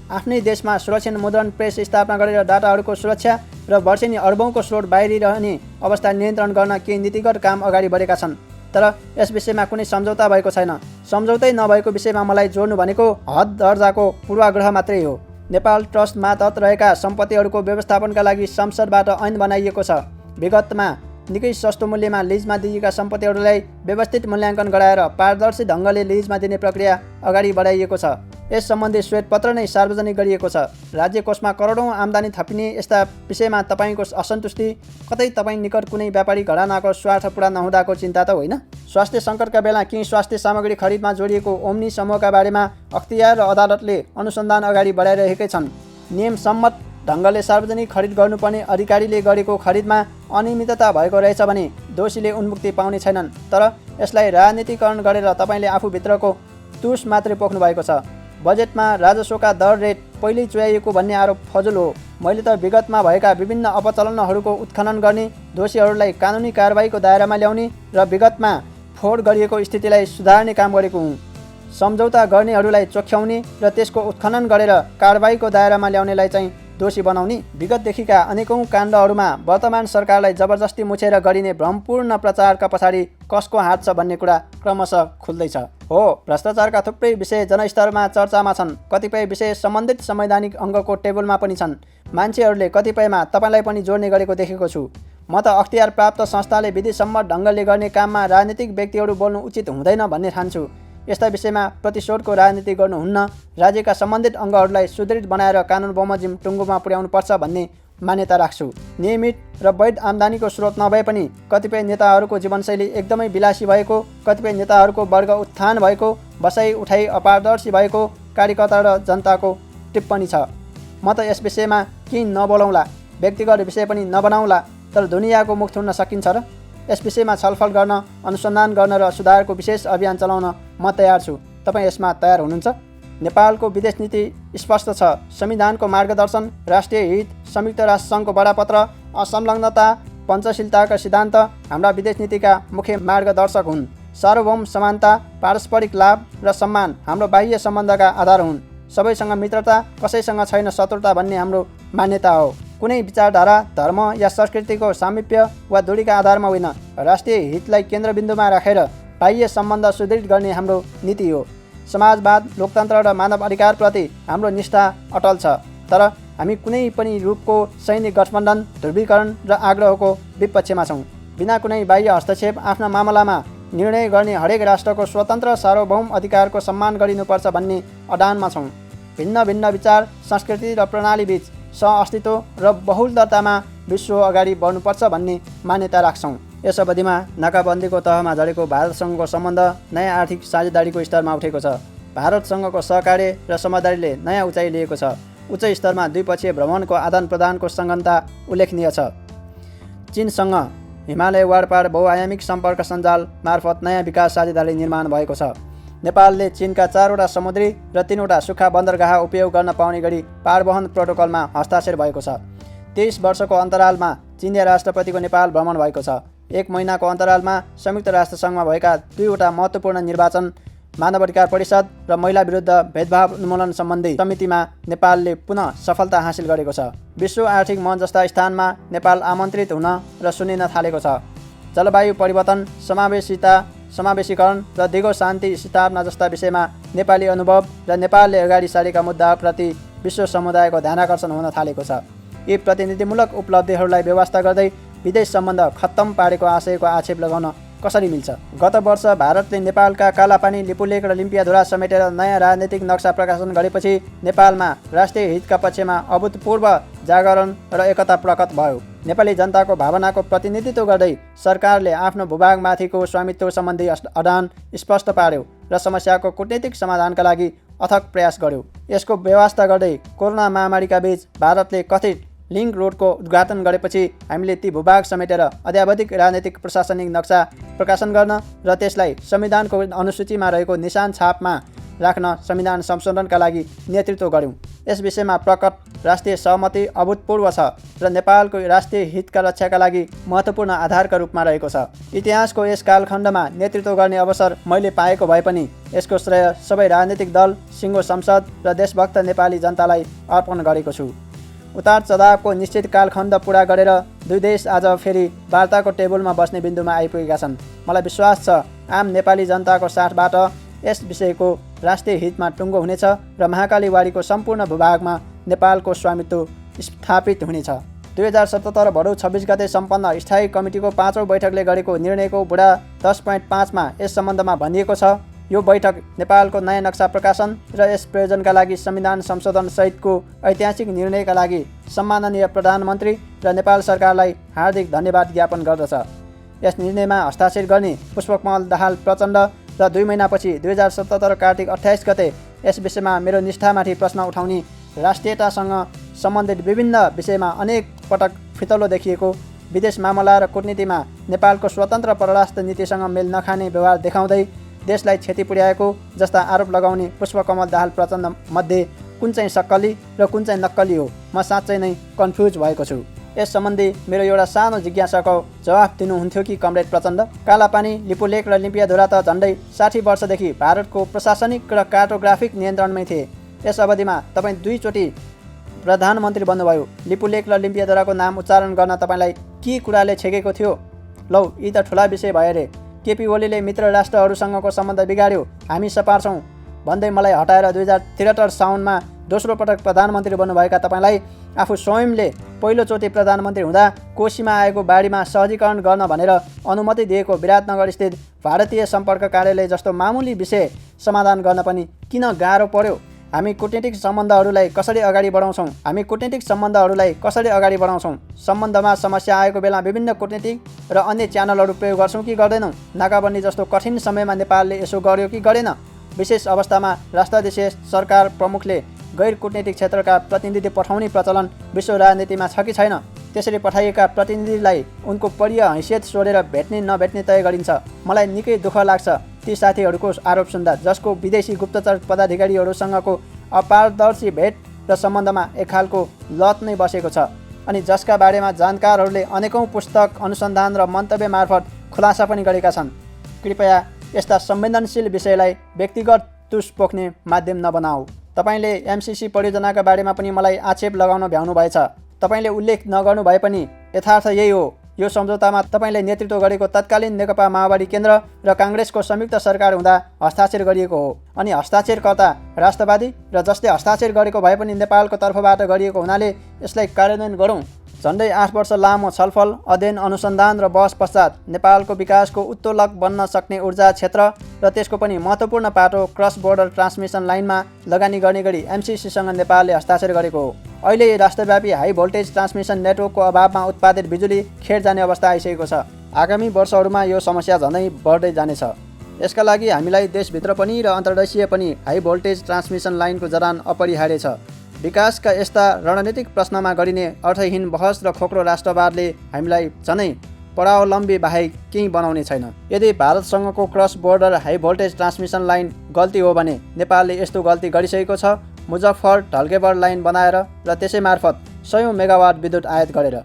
आफ्नै देशमा सुरक्षित मुद्रण प्रेस स्थापना गरेर डाटाहरूको सुरक्षा र वर्षेनी अर्बौंको स्रोत बाहिरिरहने अवस्था नियन्त्रण गर्न केही नीतिगत काम अगाडि बढेका छन्, तर यस विषयमा कुनै सम्झौता भएको छैन। सम्झौतै नभएको विषयमा मलाई जोड्नु भनेको हद दर्जाको पूर्वाग्रह मात्रै हो। नेपाल ट्रस्ट मातहत रहेका सम्पत्तिहरूको व्यवस्थापनका लागि संसदबाट ऐन बनाइएको छ। विगतमा निकै सस्तो मूल्यमा लिजमा दिएका सम्पत्तिहरूलाई व्यवस्थित मूल्याङ्कन गराएर पारदर्शी ढङ्गले लिजमा दिने प्रक्रिया अगाडि बढाइएको छ। यस सम्बन्धी श्वेतपत्र नै सार्वजनिक गरिएको छ। राज्य कोषमा करोडौँ आम्दानी थपिने यस्ता विषयमा तपाईँको असन्तुष्टि कतै तपाईँ निकट कुनै व्यापारी घरानाको स्वार्थ पुरा नहुँदाको चिन्ता त होइन? स्वास्थ्य सङ्कटका बेला केही स्वास्थ्य सामग्री खरिदमा जोडिएको ओम्नी समूहका बारेमा अख्तियार र अदालतले अनुसन्धान अगाडि बढाइरहेकै छन्। नियमसम्मत ढङ्गले सार्वजनिक खरिद गर्नुपर्ने अधिकारीले गरेको खरिदमा अनियमितता भएको रहेछ भने दोषीले उन्मुक्ति पाउने छैनन्। तर यसलाई राजनीतिकरण गरेर तपाईँले आफूभित्रको तुस मात्रै पोख्नु भएको छ। बजेटमा राजस्वका दर रेट पहिल्यै चुहाइएको भन्ने आरोप फजुल हो। मैले त विगतमा भएका विभिन्न अपचलनहरूको उत्खनन गर्ने, दोषीहरूलाई कानुनी कारबाहीको दायरामा ल्याउने र विगतमा फोहोर गरिएको स्थितिलाई सुधार्ने काम गरेको हुँ। सम्झौता गर्नेहरूलाई चोख्याउने र त्यसको उत्खनन गरेर कारबाहीको दायरामा ल्याउनेलाई चाहिँ दोषी बनाउने। विगतदेखिका अनेकौं काण्डहरूमा वर्तमान सरकारलाई जबरजस्ती मुछेर गरिने भ्रमपूर्ण प्रचारका पछाडि कसको हात छ भन्ने कुरा क्रमशः खुल्दैछ। हो, भ्रष्टाचारका थुप्रै विषय जनस्तरमा चर्चामा छन्। कतिपय विषय सम्बन्धित संवैधानिक अङ्गको टेबलमा पनि छन्। मान्छेहरूले कतिपयमा तपाईँलाई पनि जोड्ने गरेको देखेको छु। म त अख्तियार प्राप्त संस्थाले विधिसम्मत ढङ्गले गर्ने काममा राजनीतिक व्यक्तिहरू बोल्नु उचित हुँदैन भन्ने ठान्छु। यस्ता विषयमा प्रतिशोधको राजनीति गर्नुहुन्न। राज्यका सम्बन्धित अङ्गहरूलाई सुदृढ बनाएर कानुन बमोजिम टुङ्गोमा पुर्याउनुपर्छ भन्ने मान्यता राख्छु। नियमित र वैध आम्दानीको स्रोत नभए पनि कतिपय नेताहरूको जीवनशैली एकदमै विलासी भएको, कतिपय नेताहरूको वर्ग उत्थान भएको, बसाइ उठाइ अपारदर्शी भएको कार्यकर्ता र जनताको टिप्पणी छ। म त यस विषयमा केही नबोलाउँला, व्यक्तिगत विषय पनि नबनाउँला, तर दुनियाँको मुख थुन्न सकिन्छ र? यस विषयमा छलफल गर्न, अनुसन्धान गर्न र सुधारको विशेष अभियान चलाउन म तयार छु। तपाईँ यसमा तयार हुनुहुन्छ? नेपालको विदेश नीति स्पष्ट छ। संविधानको मार्गदर्शन, राष्ट्रिय हित, संयुक्त राष्ट्रसङ्घको बडापत्र, असंलग्नता, पञ्चशीलताका सिद्धान्त हाम्रा विदेश नीतिका मुख्य मार्गदर्शक हुन्। सार्वभौम समानता, पारस्परिक लाभ र सम्मान हाम्रो बाह्य सम्बन्धका आधार हुन्। सबैसँग मित्रता, कसैसँग छैन शत्रुता भन्ने हाम्रो मान्यता हो। कुनै विचारधारा, धर्म या संस्कृतिको सामिप्य वा दूरीका आधारमा होइन, राष्ट्रिय हितलाई केन्द्रबिन्दुमा राखेर बाह्य सम्बन्ध सुदृढ गर्ने हाम्रो नीति हो। समाजवाद, लोकतन्त्र र मानव अधिकारप्रति हाम्रो निष्ठा अटल छ। तर हामी कुनै पनि रूपको सैनिक गठबन्धन, ध्रुवीकरण र आग्रहको विपक्षमा छौँ। बिना कुनै बाह्य हस्तक्षेप आफ्ना मामलामा निर्णय गर्ने हरेक राष्ट्रको स्वतन्त्र सार्वभौम अधिकारको सम्मान गरिनुपर्छ भन्ने अडानमा छौँ। भिन्न भिन्न विचार, संस्कृति र प्रणालीबीच सहअस्तित्व र बहुलतामा विश्व अगाडि बढ्नुपर्छ भन्ने मान्यता राख्छौँ। यस अवधिमा नाकाबन्दीको तहमा झरेको भारतसँगको सम्बन्ध नयाँ आर्थिक साझेदारीको स्तरमा उठेको छ। भारतसँगको सहकार्य र समझदारीले नयाँ उचाइ लिएको छ। उच्च स्तरमा द्विपक्षीय भ्रमणको आदान प्रदानको सङ्गनता उल्लेखनीय छ। चीनसँग हिमालय वारपार बहुआयामिक सम्पर्क सञ्जाल मार्फत नयाँ विकास साझेदारी निर्माण भएको छ। नेपालले चीनका 4वटा समुद्री र 3वटा सुक्खा बन्दरगाह उपयोग गर्न पाउने गरी पारवहन प्रोटोकलमा हस्ताक्षर भएको छ। 23 वर्षको अन्तरालमा चिनिया राष्ट्रपतिको नेपाल भ्रमण भएको छ। 1 महिनाको अन्तरालमा संयुक्त राष्ट्रसङ्घमा भएका 2वटा महत्त्वपूर्ण निर्वाचन, मानवाधिकार परिषद र महिला विरुद्ध भेदभाव उन्मूलन सम्बन्धी समितिमा नेपालले पुनः सफलता हासिल गरेको छ। विश्व आर्थिक मञ्च जस्ता स्थानमा नेपाल आमन्त्रित हुन र सुनिन थालेको छ। जलवायु परिवर्तन, समावेशीकरण र दिगो शान्ति स्थापना जस्ता विषयमा नेपाली अनुभव र नेपालले अगाडि सारेका मुद्दाप्रति विश्व समुदायको ध्यानाकर्षण हुन थालेको छ। यी प्रतिनिधिमूलक उपलब्धिहरूलाई व्यवस्था गर्दै विदेश सम्बन्ध खत्तम पारेको आशयको आक्षेप लगाउन कसरी मिल्छ? गत वर्ष भारतले नेपालका कालापानी, लिपुलेक र लिम्पियाधुरा समेटेर नयाँ राजनीतिक नक्सा प्रकाशन गरेपछि नेपालमा राष्ट्रिय हितका पक्षमा अभूतपूर्व जागरण र एकता प्रकट भयो। नेपाली जनताको भावनाको प्रतिनिधित्व गर्दै सरकारले आफ्नो भूभागमाथिको स्वामित्व सम्बन्धी अडान स्पष्ट पार्यो र समस्याको कूटनीतिक समाधानका लागि अथक प्रयास गर्यो। यसको व्यवस्था गर्दै कोरोना महामारीका बीच भारतले कथित लिङ्क रोडको उद्घाटन गरेपछि हामीले ती भूभाग समेटेर अद्यावधिक राजनीतिक प्रशासनिक नक्सा प्रकाशन गर्न र त्यसलाई संविधानको अनुसूचीमा रहेको निशान छापमा राख्न संविधान संशोधनका लागि नेतृत्व गर्यौँ। यस विषयमा प्रकट राष्ट्रिय सहमति अभूतपूर्व छ र नेपालको राष्ट्रिय हितका रक्षाका लागि महत्त्वपूर्ण आधारका रूपमा रहेको छ। इतिहासको यस कालखण्डमा नेतृत्व गर्ने अवसर मैले पाएको भए पनि यसको श्रेय सबै राजनीतिक दल, सिङ्गो संसद र देशभक्त नेपाली जनतालाई अर्पण गरेको छु। उतार चढावको निश्चित कालखण्ड पुरा गरेर दुई देश आज फेरि वार्ताको टेबलमा बस्ने बिन्दुमा आइपुगेका छन्। मलाई विश्वास छ आम नेपाली जनताको साथबाट यस विषयको राष्ट्रिय हितमा टुङ्गो हुनेछ र महाकाली वाडीको सम्पूर्ण भूभागमा नेपालको स्वामित्व स्थापित हुनेछ। 2077 भदौ 26 गते सम्पन्न स्थायी कमिटीको 5औं बैठकले गरेको निर्णयको बुढा 10.5 मा यस सम्बन्धमा भनिएको छ। यो बैठक नेपालको नयाँ नक्सा प्रकाशन र यस प्रयोजनका लागि संविधान संशोधन सहितको ऐतिहासिक निर्णयका लागि सम्माननीय प्रधानमन्त्री र नेपाल सरकारलाई हार्दिक धन्यवाद ज्ञापन गर्दछ। यस निर्णयमा हस्ताक्षर गर्ने पुष्पकमल दाहाल प्रचण्ड र 2 महिनापछि 2077 कार्तिक 28 गते यस विषयमा मेरो निष्ठामाथि प्रश्न उठाउने राष्ट्रियतासँग सम्बन्धित विभिन्न विषयमा अनेक पटक फितलो देखिएको विदेश मामला र कूटनीतिमा नेपालको स्वतन्त्र परराष्ट्र नीतिसँग मेल नखाने व्यवहार देखाउँदै देशलाई क्षति पुर्याएको जस्ता आरोप लगाउने पुष्पकमल दाहाल प्रचण्ड मध्ये कुन चाहिँ सक्कली र कुन चाहिँ नक्कली हो, म साँच्चै नै कन्फ्युज भएको छु। यस सम्बन्धी मेरो एउटा सानो जिज्ञासाको जवाफ दिनुहुन्थ्यो कि कमरेड प्रचण्ड? कालापानी, लिपुलेख र लिम्पियाधुरा त झन्डै 60 वर्षदेखि भारतको प्रशासनिक र कार्टोग्राफिक नियन्त्रणमै थिए। यस अवधिमा तपाईँ 2 चोटि प्रधानमन्त्री बन्नुभयो। लिपुलेख र लिम्पियाधुराको नाम उच्चारण गर्न तपाईँलाई के कुराले छेकेको थियो? लौ, यी त ठुला विषय भयो रे। केपी ओलीले मित्र राष्ट्रहरूसँगको सम्बन्ध बिगाड्यो, हामी सपार्छौँ भन्दै मलाई हटाएर 2073 साउनमा दोस्रो पटक प्रधानमन्त्री बन्नुभएका तपाईँलाई आफू स्वयंले पहिलोचोटि प्रधानमन्त्री हुँदा कोशीमा आएको बाढीमा सहजीकरण गर्न भनेर अनुमति दिएको विराटनगरस्थित भारतीय सम्पर्क कार्यालय जस्तो मामुली विषय समाधान गर्न पनि किन गाह्रो पर्यो? हामी कूटनीतिक सम्बन्धहरूलाई कसरी अगाडि बढाउँछौँ? सम्बन्धमा समस्या आएको बेला विभिन्न कूटनीतिक र अन्य च्यानलहरू प्रयोग गर्छौँ कि गर्दैनौँ? नाकाबन्दी जस्तो कठिन समयमा नेपालले यसो गर्यो कि गरेन? विशेष अवस्थामा राष्ट्राध्यक्ष सरकार प्रमुखले गैर कूटनीतिक क्षेत्रका प्रतिनिधि पठाउने प्रचलन विश्व राजनीतिमा छ कि छैन? त्यसरी पठाइएका प्रतिनिधिलाई उनको परिय हैसियत सोधेर भेट्ने नभेट्ने तय गरिन्छ। मलाई निकै दुःख लाग्छ ती साथीहरूको आरोप सुन्दा जसको विदेशी गुप्तचर पदाधिकारीहरूसँगको अपारदर्शी भेट र सम्बन्धमा एक खालको लत नै बसेको छ अनि जसका बारेमा जानकारहरूले अनेकौं पुस्तक, अनुसन्धान र मन्तव्य मार्फत खुलासा पनि गरेका छन्। कृपया यस्ता संवेदनशील विषयलाई व्यक्तिगत तुस पोख्ने माध्यम नबनाऊ। तपाईँले एमसिसी परियोजनाका बारेमा पनि मलाई आक्षेप लगाउन भ्याउनु भएछ। तपाईँले उल्लेख नगर्नु भए पनि यथार्थ यही हो। यो सम्झौतामा तपाईँले नेतृत्व गरेको तत्कालीन नेकपा माओवादी केन्द्र र काङ्ग्रेसको संयुक्त सरकार हुँदा हस्ताक्षर गरिएको हो अनि हस्ताक्षरकर्ता राष्ट्रवादी र जसले हस्ताक्षर गरेको भए पनि नेपालको तर्फबाट गरिएको हुनाले यसलाई कार्यान्वयन गरौँ। झन्डै 8 वर्ष लामो छलफल, अध्ययन, अनुसन्धान र बहस पश्चात नेपालको विकासको उत्तोलक बन्न सक्ने ऊर्जा क्षेत्र र त्यसको पनि महत्त्वपूर्ण पाटो क्रस बोर्डर ट्रान्समिसन लाइनमा लगानी गर्ने गरी एमसिसीसँग नेपालले हस्ताक्षर गरेको हो। अहिले राष्ट्रव्यापी हाई भोल्टेज ट्रान्समिसन नेटवर्कको अभावमा उत्पादित बिजुली खेर जाने अवस्था आइसकेको छ। आगामी वर्षहरूमा यो समस्या झनै बढ्दै जानेछ। यसका लागि हामीलाई देशभित्र पनि र अन्तर्देशीय पनि हाई भोल्टेज ट्रान्समिसन लाइनको जडान अपरिहार्य छ। विकासका यस्ता रणनीतिक प्रश्नमा गरिने अर्थहीन बहस र खोक्रो राष्ट्रवादले हामीलाई झनै परावलम्बी बाहेक केही बनाउने छैन। यदि भारतसँगको cross border high voltage transmission line गल्ती हो भने नेपालले यस्तो गल्ती गरिसकेको छ। मुजफ्फर ढल्केबर लाइन बनाएर र त्यसै मार्फत 100 मेगावाट विद्युत आयात गरेर।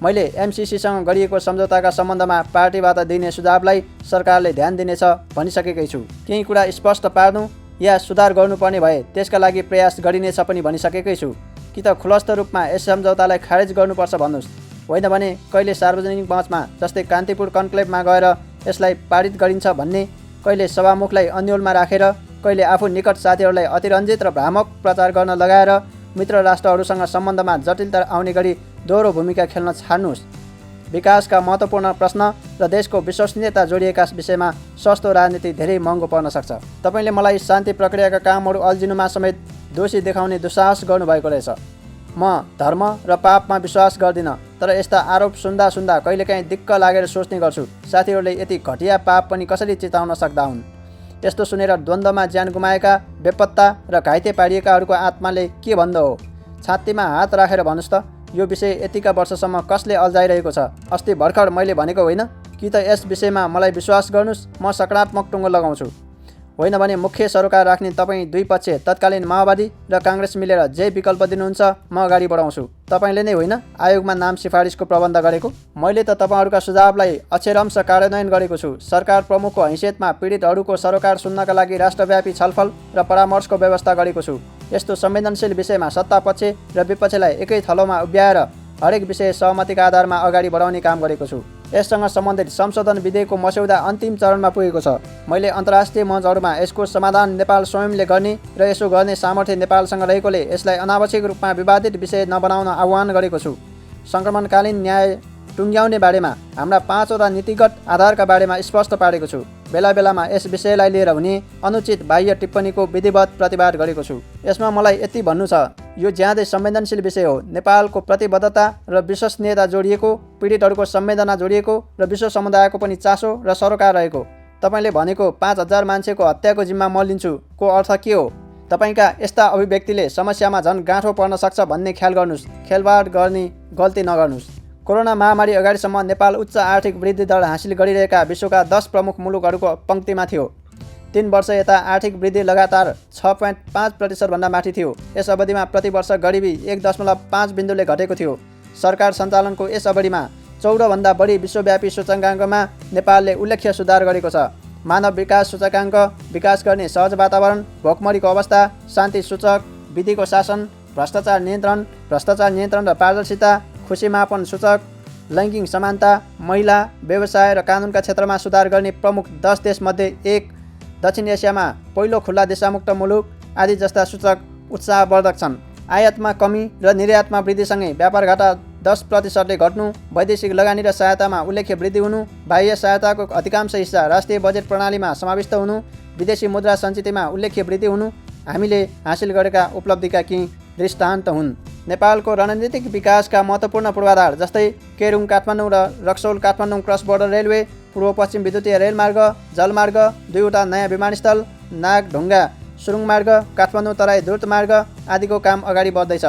मैले एमसिसीसँग गरिएको सम्झौताका सम्बन्धमा पार्टीबाट दिने सुझावलाई सरकारले ध्यान दिनेछ भनिसकेकै छु। केही कुरा स्पष्ट पार्नु या सुधार गर्नुपर्ने भए त्यसका लागि प्रयास गरिनेछ पनि भनिसकेकै छु। कि त खुलस्त रूपमा यस सम्झौतालाई खारेज गर्नुपर्छ भन्नुहोस्, होइन भने कहिले सार्वजनिक मञ्चमा जस्तै कान्तिपुर कन्क्लेभमा गएर यसलाई पारित गरिन्छ भन्ने, कहिले सभामुखलाई अन्यलमा राखेर, कहिले आफू निकट साथीहरूलाई अतिरञ्जित र भ्रामक प्रचार गर्न लगाएर मित्र राष्ट्रहरूसँग सम्बन्धमा जटिलता आउने गरी दोहोरो भूमिका खेल्न छाड्नुहोस्। विकासका महत्त्वपूर्ण प्रश्न र देशको विश्वसनीयता जोडिएका विषयमा सस्तो राजनीति धेरै महँगो पर्न सक्छ। तपाईँले मलाई शान्ति प्रक्रियाका कामहरू अल्झिनुमा समेत दोषी देखाउने दुस्साहस गर्नुभएको रहेछ। म धर्म र पापमा विश्वास गर्दिनँ, तर यस्ता आरोप सुन्दा सुन्दा कहिलेकाहीँ दिक्क लागेर सोच्ने गर्छु साथीहरूले यति घटिया पाप पनि कसरी चिताउन सक्दा हुन्। यस्तो सुनेर द्वन्द्वमा ज्यान गुमाएका, बेपत्ता र घाइते पारिएकाहरूको आत्माले के भन्दो हो? छातीमा हात राखेर भन्नुहोस् त, यो विषय यतिका वर्षसम्म कसले अल्झाइरहेको छ? अस्ति भर्खर मैले भनेको होइन कि त यस विषयमा मलाई विश्वास गर्नुहोस्, म सकारात्मक टुङ्गो लगाउँछु। होइन भने मुख्य सरोकार राख्ने तपाईँ दुई पक्ष तत्कालीन माओवादी र काङ्ग्रेस मिलेर जे विकल्प दिनुहुन्छ म अगाडि बढाउँछु। तपाईँले नै होइन आयोगमा नाम सिफारिसको प्रबन्ध गरेको? मैले त तपाईँहरूका सुझावलाई अक्षरशः कार्यान्वयन गरेको छु। सरकार प्रमुखको हैसियतमा पीडितहरूको सरोकार सुन्नका लागि राष्ट्रव्यापी छलफल र परामर्शको व्यवस्था गरेको छु। यस्तो संवेदनशील विषयमा सत्तापक्ष र विपक्षलाई एकै थलोमा उभ्याएर हरेक विषय सहमतिका आधारमा अगाडि बढाउने काम गरेको छु। यससँग सम्बन्धित संशोधन विधेयकको मस्यौदा अन्तिम चरणमा पुगेको छ। मैले अन्तर्राष्ट्रिय मञ्चहरूमा यसको समाधान नेपाल स्वयंले गर्ने र यसो गर्ने सामर्थ्य नेपालसँग रहेकोले यसलाई अनावश्यक रूपमा विवादित विषय नबनाउन आह्वान गरेको छु। सङ्क्रमणकालीन न्याय टुङ्ग्याउने बारेमा हाम्रा 5वटा नीतिगत आधारका बारेमा स्पष्ट पारेको छु। बेला बेलामा यस विषयलाई लिएर हुने अनुचित बाह्य टिप्पणीको विधिवत प्रतिवाद गरेको छु। यसमा मलाई यति भन्नु छ, यो ज्यादै संवेदनशील विषय हो। नेपालको प्रतिबद्धता र विश्वसनीयता जोडिएको, पीडितहरूको संवेदना जोडिएको र विश्व समुदायको पनि चासो र सरोकार रहेको। तपाईँले भनेको 5000 मान्छेको हत्याको जिम्मा म लिन्छु को अर्थ के हो? तपाईँका यस्ता अभिव्यक्तिले समस्यामा झन् गाँठो पर्न सक्छ भन्ने ख्याल गर्नुहोस्। खेलवाड गर्ने गल्ती नगर्नुहोस्। कोरोना महामारी अगाडिसम्म नेपाल उच्च आर्थिक वृद्धि दर हासिल गरिरहेका विश्वका 10 प्रमुख मुलुकहरूको पङ्क्तिमा थियो। 3 वर्ष यता आर्थिक वृद्धि लगातार 6.5% भन्दा माथि थियो। यस अवधिमा प्रति वर्ष गरिबी 1.5 बिन्दुले घटेको थियो। सरकार सञ्चालनको यस अवधिमा 14 भन्दा बढी विश्वव्यापी सूचकाङ्कमा नेपालले उल्लेख्य सुधार गरेको छ। मानव विकास सूचकाङ्क, विकास गर्ने सहज वातावरण, भोकमरीको अवस्था, शान्ति सूचक, विधिको शासन, भ्रष्टाचार नियन्त्रण र पारदर्शिता, खुसीमापन सूचक, लैङ्गिक समानता, महिला, व्यवसाय र कानुनका क्षेत्रमा सुधार गर्ने प्रमुख 10 देशमध्ये एक, दक्षिण एसियामा पहिलो खुल्ला दिशामुक्त मुलुक आदि जस्ता सूचक उत्साहवर्धक छन्। आयातमा कमी र निर्यातमा वृद्धिसँगै व्यापार घाटा 10% घट्नु, वैदेशिक लगानी र सहायतामा उल्लेख्य वृद्धि हुनु, बाह्य सहायताको अधिकांश हिस्सा राष्ट्रिय बजेट प्रणालीमा समाविष्ट हुनु, विदेशी मुद्रा सञ्चितमा उल्लेख्य वृद्धि हुनु हामीले हासिल गरेका उपलब्धिका केही दृष्टान्त हुन्। नेपालको रणनीतिक विकासका महत्त्वपूर्ण पूर्वाधार जस्तै केरुङ काठमाडौँ र Raxaul Kathmandu cross border railway, पूर्व पश्चिम विद्युतीय रेलमार्ग, जलमार्ग, 2वटा नयाँ विमानस्थल, नागढुङ्गा सुरुङमार्ग, काठमाडौँ तराई द्रुत मार्ग आदिको काम अगाडि बढ्दैछ।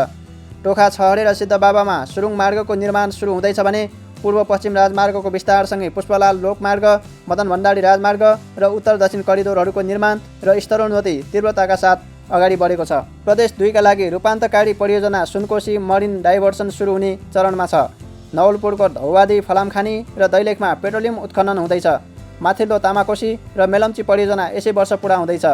टोखा छहरे र सिद्धबाबामा सुरुङ मार्गको निर्माण सुरु हुँदैछ भने पूर्व पश्चिम राजमार्गको विस्तारसँगै पुष्पलाल लोकमार्ग, मदन भण्डारी राजमार्ग र उत्तर दक्षिण करिडोरहरूको निर्माण र स्तरोन्नति तीव्रताका साथ अगाडि बढेको छ। प्रदेश 2 का लागि रूपान्तरकारी परियोजना सुनकोशी मरिन डाइभर्सन सुरु हुने चरणमा छ। नवलपुरको धौवादी फलामखानी र दैलेखमा पेट्रोलियम उत्खनन हुँदैछ। माथिल्लो तामाकोशी र मेलम्ची परियोजना यसै वर्ष पुरा हुँदैछ।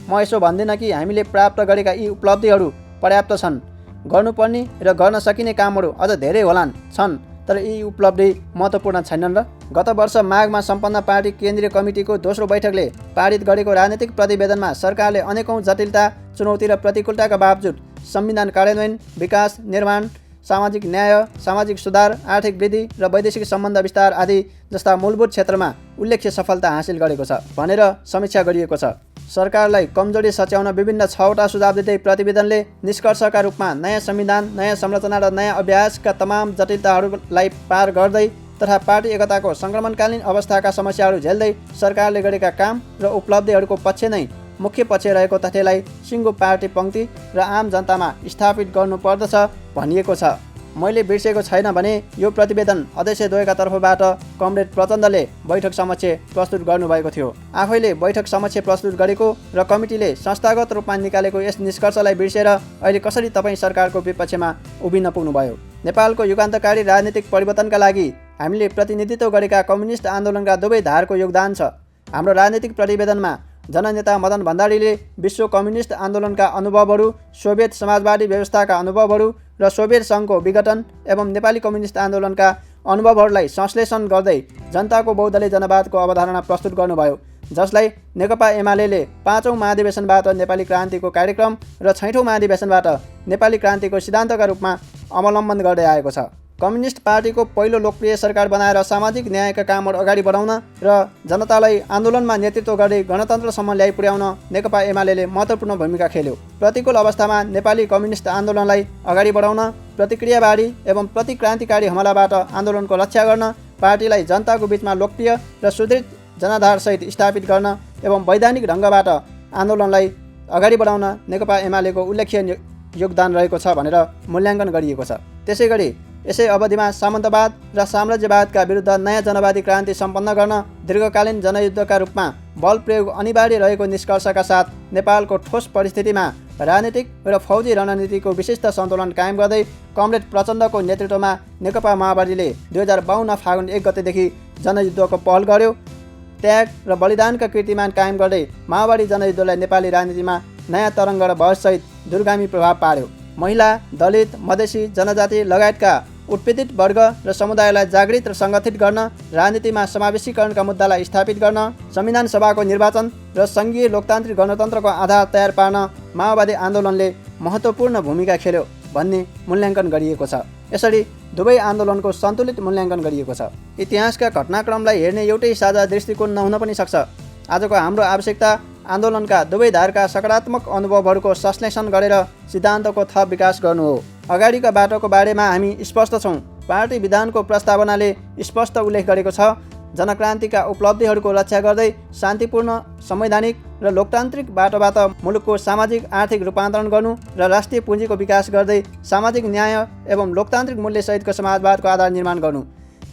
म यसो भन्दिनँ कि हामीले प्राप्त गरेका यी उपलब्धिहरू पर्याप्त छन्। गर्नुपर्ने र गर्न सकिने कामहरू अझ धेरै होलान् छन्, तर यी उपलब्धि महत्त्वपूर्ण छैनन् र? गत वर्ष माघमा सम्पन्न पार्टी केन्द्रीय कमिटीको दोस्रो बैठकले पारित गरेको राजनीतिक प्रतिवेदनमा सरकारले अनेकौं जटिलता, चुनौती र प्रतिकूलताका बावजुद संविधान कार्यान्वयन, विकास निर्माण, सामाजिक न्याय, सामाजिक सुधार, आर्थिक वृद्धि र वैदेशिक सम्बन्ध विस्तार आदि जस्ता मूलभूत क्षेत्रमा उल्लेख्य सफलता हासिल गरेको छ भनेर समीक्षा गरिएको छ। सरकारलाई कमजोरी सच्याउन विभिन्न 6वटा सुझाव दिँदै प्रतिवेदनले निष्कर्षका रूपमा नयाँ संविधान, नयाँ संरचना र नयाँ अभ्यासका तमाम जटिलताहरूलाई पार गर्दै तथा पार्टी एकताको सङ्क्रमणकालीन अवस्थाका समस्याहरू झेल्दै सरकारले गरेका काम र उपलब्धिहरूको पक्ष नै मुख्य पक्ष रहेको तथ्यलाई सिङ्गो पार्टी पङ्क्ति र आम जनतामा स्थापित गर्नुपर्दछ भनिएको छ। मैले बिर्सेको छैन भने यो प्रतिवेदन अध्यक्ष द्वयका तर्फबाट कमरेड प्रचण्डले बैठक समक्ष प्रस्तुत गर्नुभएको थियो। आफैले बैठक समक्ष प्रस्तुत गरेको र कमिटीले संस्थागत रूपमा निकालेको यस निष्कर्षलाई बिर्सेर अहिले कसरी तपाईँ सरकारको विपक्षमा उभिन पुग्नुभयो? नेपालको युगान्तकारी राजनीतिक परिवर्तनका लागि हामीले प्रतिनिधित्व गरेका कम्युनिस्ट आन्दोलनका दुवै धारको योगदान छ। हाम्रो राजनीतिक प्रतिवेदनमा जननेता मदन भण्डारीले विश्व कम्युनिस्ट आन्दोलनका अनुभवहरू, सोभियत समाजवादी व्यवस्थाका अनुभवहरू र सोभियत सङ्घको विघटन एवं नेपाली कम्युनिस्ट आन्दोलनका अनुभवहरूलाई संश्लेषण गर्दै जनताको बहुदलीय जनवादको अवधारणा प्रस्तुत गर्नुभयो, जसलाई नेकपा एमाले 5औं महाधिवेशनबाट नेपाली क्रान्तिको कार्यक्रम र 6औं महाधिवेशनबाट नेपाली क्रान्तिको सिद्धान्तका रूपमा अवलम्बन गर्दै आएको छ। कम्युनिस्ट पार्टीको पहिलो लोकप्रिय सरकार बनाएर सामाजिक न्यायका कामहरू अगाडि बढाउन र जनतालाई आन्दोलनमा नेतृत्व गर्दै गणतन्त्रसम्म ल्याइ पुर्याउन नेकपा एमाले महत्त्वपूर्ण भूमिका खेल्यो। प्रतिकूल अवस्थामा नेपाली कम्युनिस्ट आन्दोलनलाई अगाडि बढाउन, प्रतिक्रियावादी एवं प्रतिक्रान्तिकारी हमलाबाट आन्दोलनको रक्षा गर्न, पार्टीलाई जनताको बीचमा लोकप्रिय र सुदृढ जनाधारसहित स्थापित गर्न एवं वैधानिक ढङ्गबाट आन्दोलनलाई अगाडि बढाउन नेकपा एमालेको उल्लेख्य योगदान रहेको छ भनेर मूल्याङ्कन गरिएको छ। त्यसैगरी यसै अवधिमा सामन्तवाद र साम्राज्यवादका विरुद्ध नयाँ जनवादी क्रान्ति सम्पन्न गर्न दीर्घकालीन जनयुद्धका रूपमा बल प्रयोग अनिवार्य रहेको निष्कर्षका साथ नेपालको ठोस परिस्थितिमा राजनीतिक र फौजी रणनीतिको विशिष्ट सन्तुलन कायम गर्दै कमरेड प्रचण्डको नेतृत्वमा नेकपा माओवादीले 2052 फागुन 1 गतेदेखि जनयुद्धको पहल गर्यो। त्याग र बलिदानका कीर्तिमान कायम गर्दै माओवादी जनयुद्धलाई नेपाली राजनीतिमा नयाँ तरङ्ग र भविष्यसहित दूरगामी प्रभाव पार्यो। महिला, दलित, मधेसी, जनजाति लगायतका उत्पीडित वर्ग र समुदायलाई जागृत र सङ्गठित गर्न, राजनीतिमा समावेशीकरणका मुद्दालाई स्थापित गर्न, संविधान सभाको निर्वाचन र सङ्घीय लोकतान्त्रिक गणतन्त्रको आधार तयार पार्न माओवादी आन्दोलनले महत्त्वपूर्ण भूमिका खेल्यो भन्ने मूल्याङ्कन गरिएको छ। यसरी दुवै आन्दोलनको सन्तुलित मूल्याङ्कन गरिएको छ। इतिहासका घटनाक्रमलाई हेर्ने एउटै साझा दृष्टिकोण नहुन पनि सक्छ। आजको हाम्रो आवश्यकता आन्दोलनका दुवै धारका सकारात्मक अनुभवहरूको संश्लेषण गरेर सिद्धान्तको थप विकास गर्नु हो। अगाडिका बाटोको बारेमा हामी स्पष्ट छौँ। पार्टी विधानको प्रस्तावनाले स्पष्ट उल्लेख गरेको छ, जनक्रान्तिका उपलब्धिहरूको रक्षा गर्दै शान्तिपूर्ण, संवैधानिक र लोकतान्त्रिक बाटोबाट मुलुकको सामाजिक आर्थिक रूपान्तरण गर्नु र राष्ट्रिय पुँजीको विकास गर्दै सामाजिक न्याय एवं लोकतान्त्रिक मूल्यसहितको समाजवादको आधार निर्माण गर्नु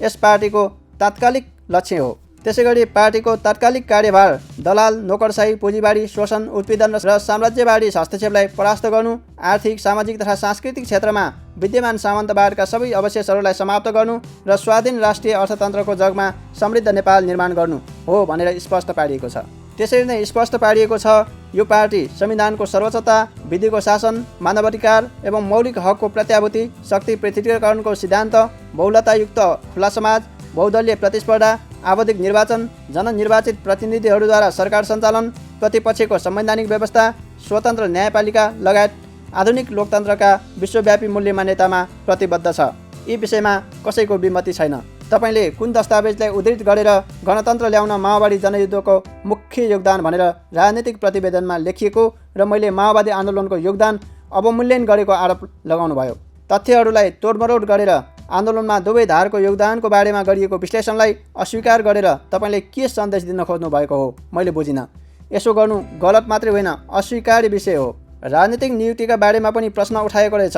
यस पार्टीको तात्कालिक लक्ष्य हो। त्यसैगरी पार्टीको तात्कालिक कार्यभार दलाल, नोकरशाही, पुँजीवादी शोषण, उत्पीडन र साम्राज्यवादी हस्तक्षेपलाई परास्त गर्नु, आर्थिक, सामाजिक तथा सांस्कृतिक क्षेत्रमा विद्यमान सामन्तवादका सबै अवशेषहरूलाई समाप्त गर्नु र स्वाधीन राष्ट्रिय अर्थतन्त्रको जगमा समृद्ध नेपाल निर्माण गर्नु हो भनेर स्पष्ट पारिएको छ। त्यसरी नै स्पष्ट पारिएको छ, यो पार्टी संविधानको सर्वोच्चता, विधिको शासन, मानवाधिकार एवं मौलिक हकको प्रत्याभूति, शक्ति पृथकीकरणको सिद्धान्त, बहुलतायुक्त खुला समाज, बहुदलीय प्रतिस्पर्धा, आवधिक निर्वाचन, जननिर्वाचित प्रतिनिधिहरूद्वारा सरकार सञ्चालन, प्रतिपक्षको संवैधानिक व्यवस्था, स्वतन्त्र न्यायपालिका लगायत आधुनिक लोकतन्त्रका विश्वव्यापी मूल्य मान्यतामा प्रतिबद्ध छ। यी विषयमा कसैको विमति छैन। तपाईँले कुन दस्तावेजलाई उद्धृत गरेर गणतन्त्र ल्याउन माओवादी जनयुद्धको मुख्य योगदान भनेर राजनीतिक प्रतिवेदनमा लेखिएको र मैले माओवादी आन्दोलनको योगदान अवमूल्यन गरेको आरोप लगाउनुभयो। तथ्यहरूलाई तोडमरोड गरेर आन्दोलनमा दुवै धारको योगदानको बारेमा गरिएको विश्लेषणलाई अस्वीकार गरेर तपाईँले के सन्देश दिन खोज्नु भएको हो मैले बुझिनँ। यसो गर्नु गलत मात्रै होइन, अस्वीकार्य विषय हो। राजनीतिक नियुक्तिका बारेमा पनि प्रश्न उठाएको रहेछ।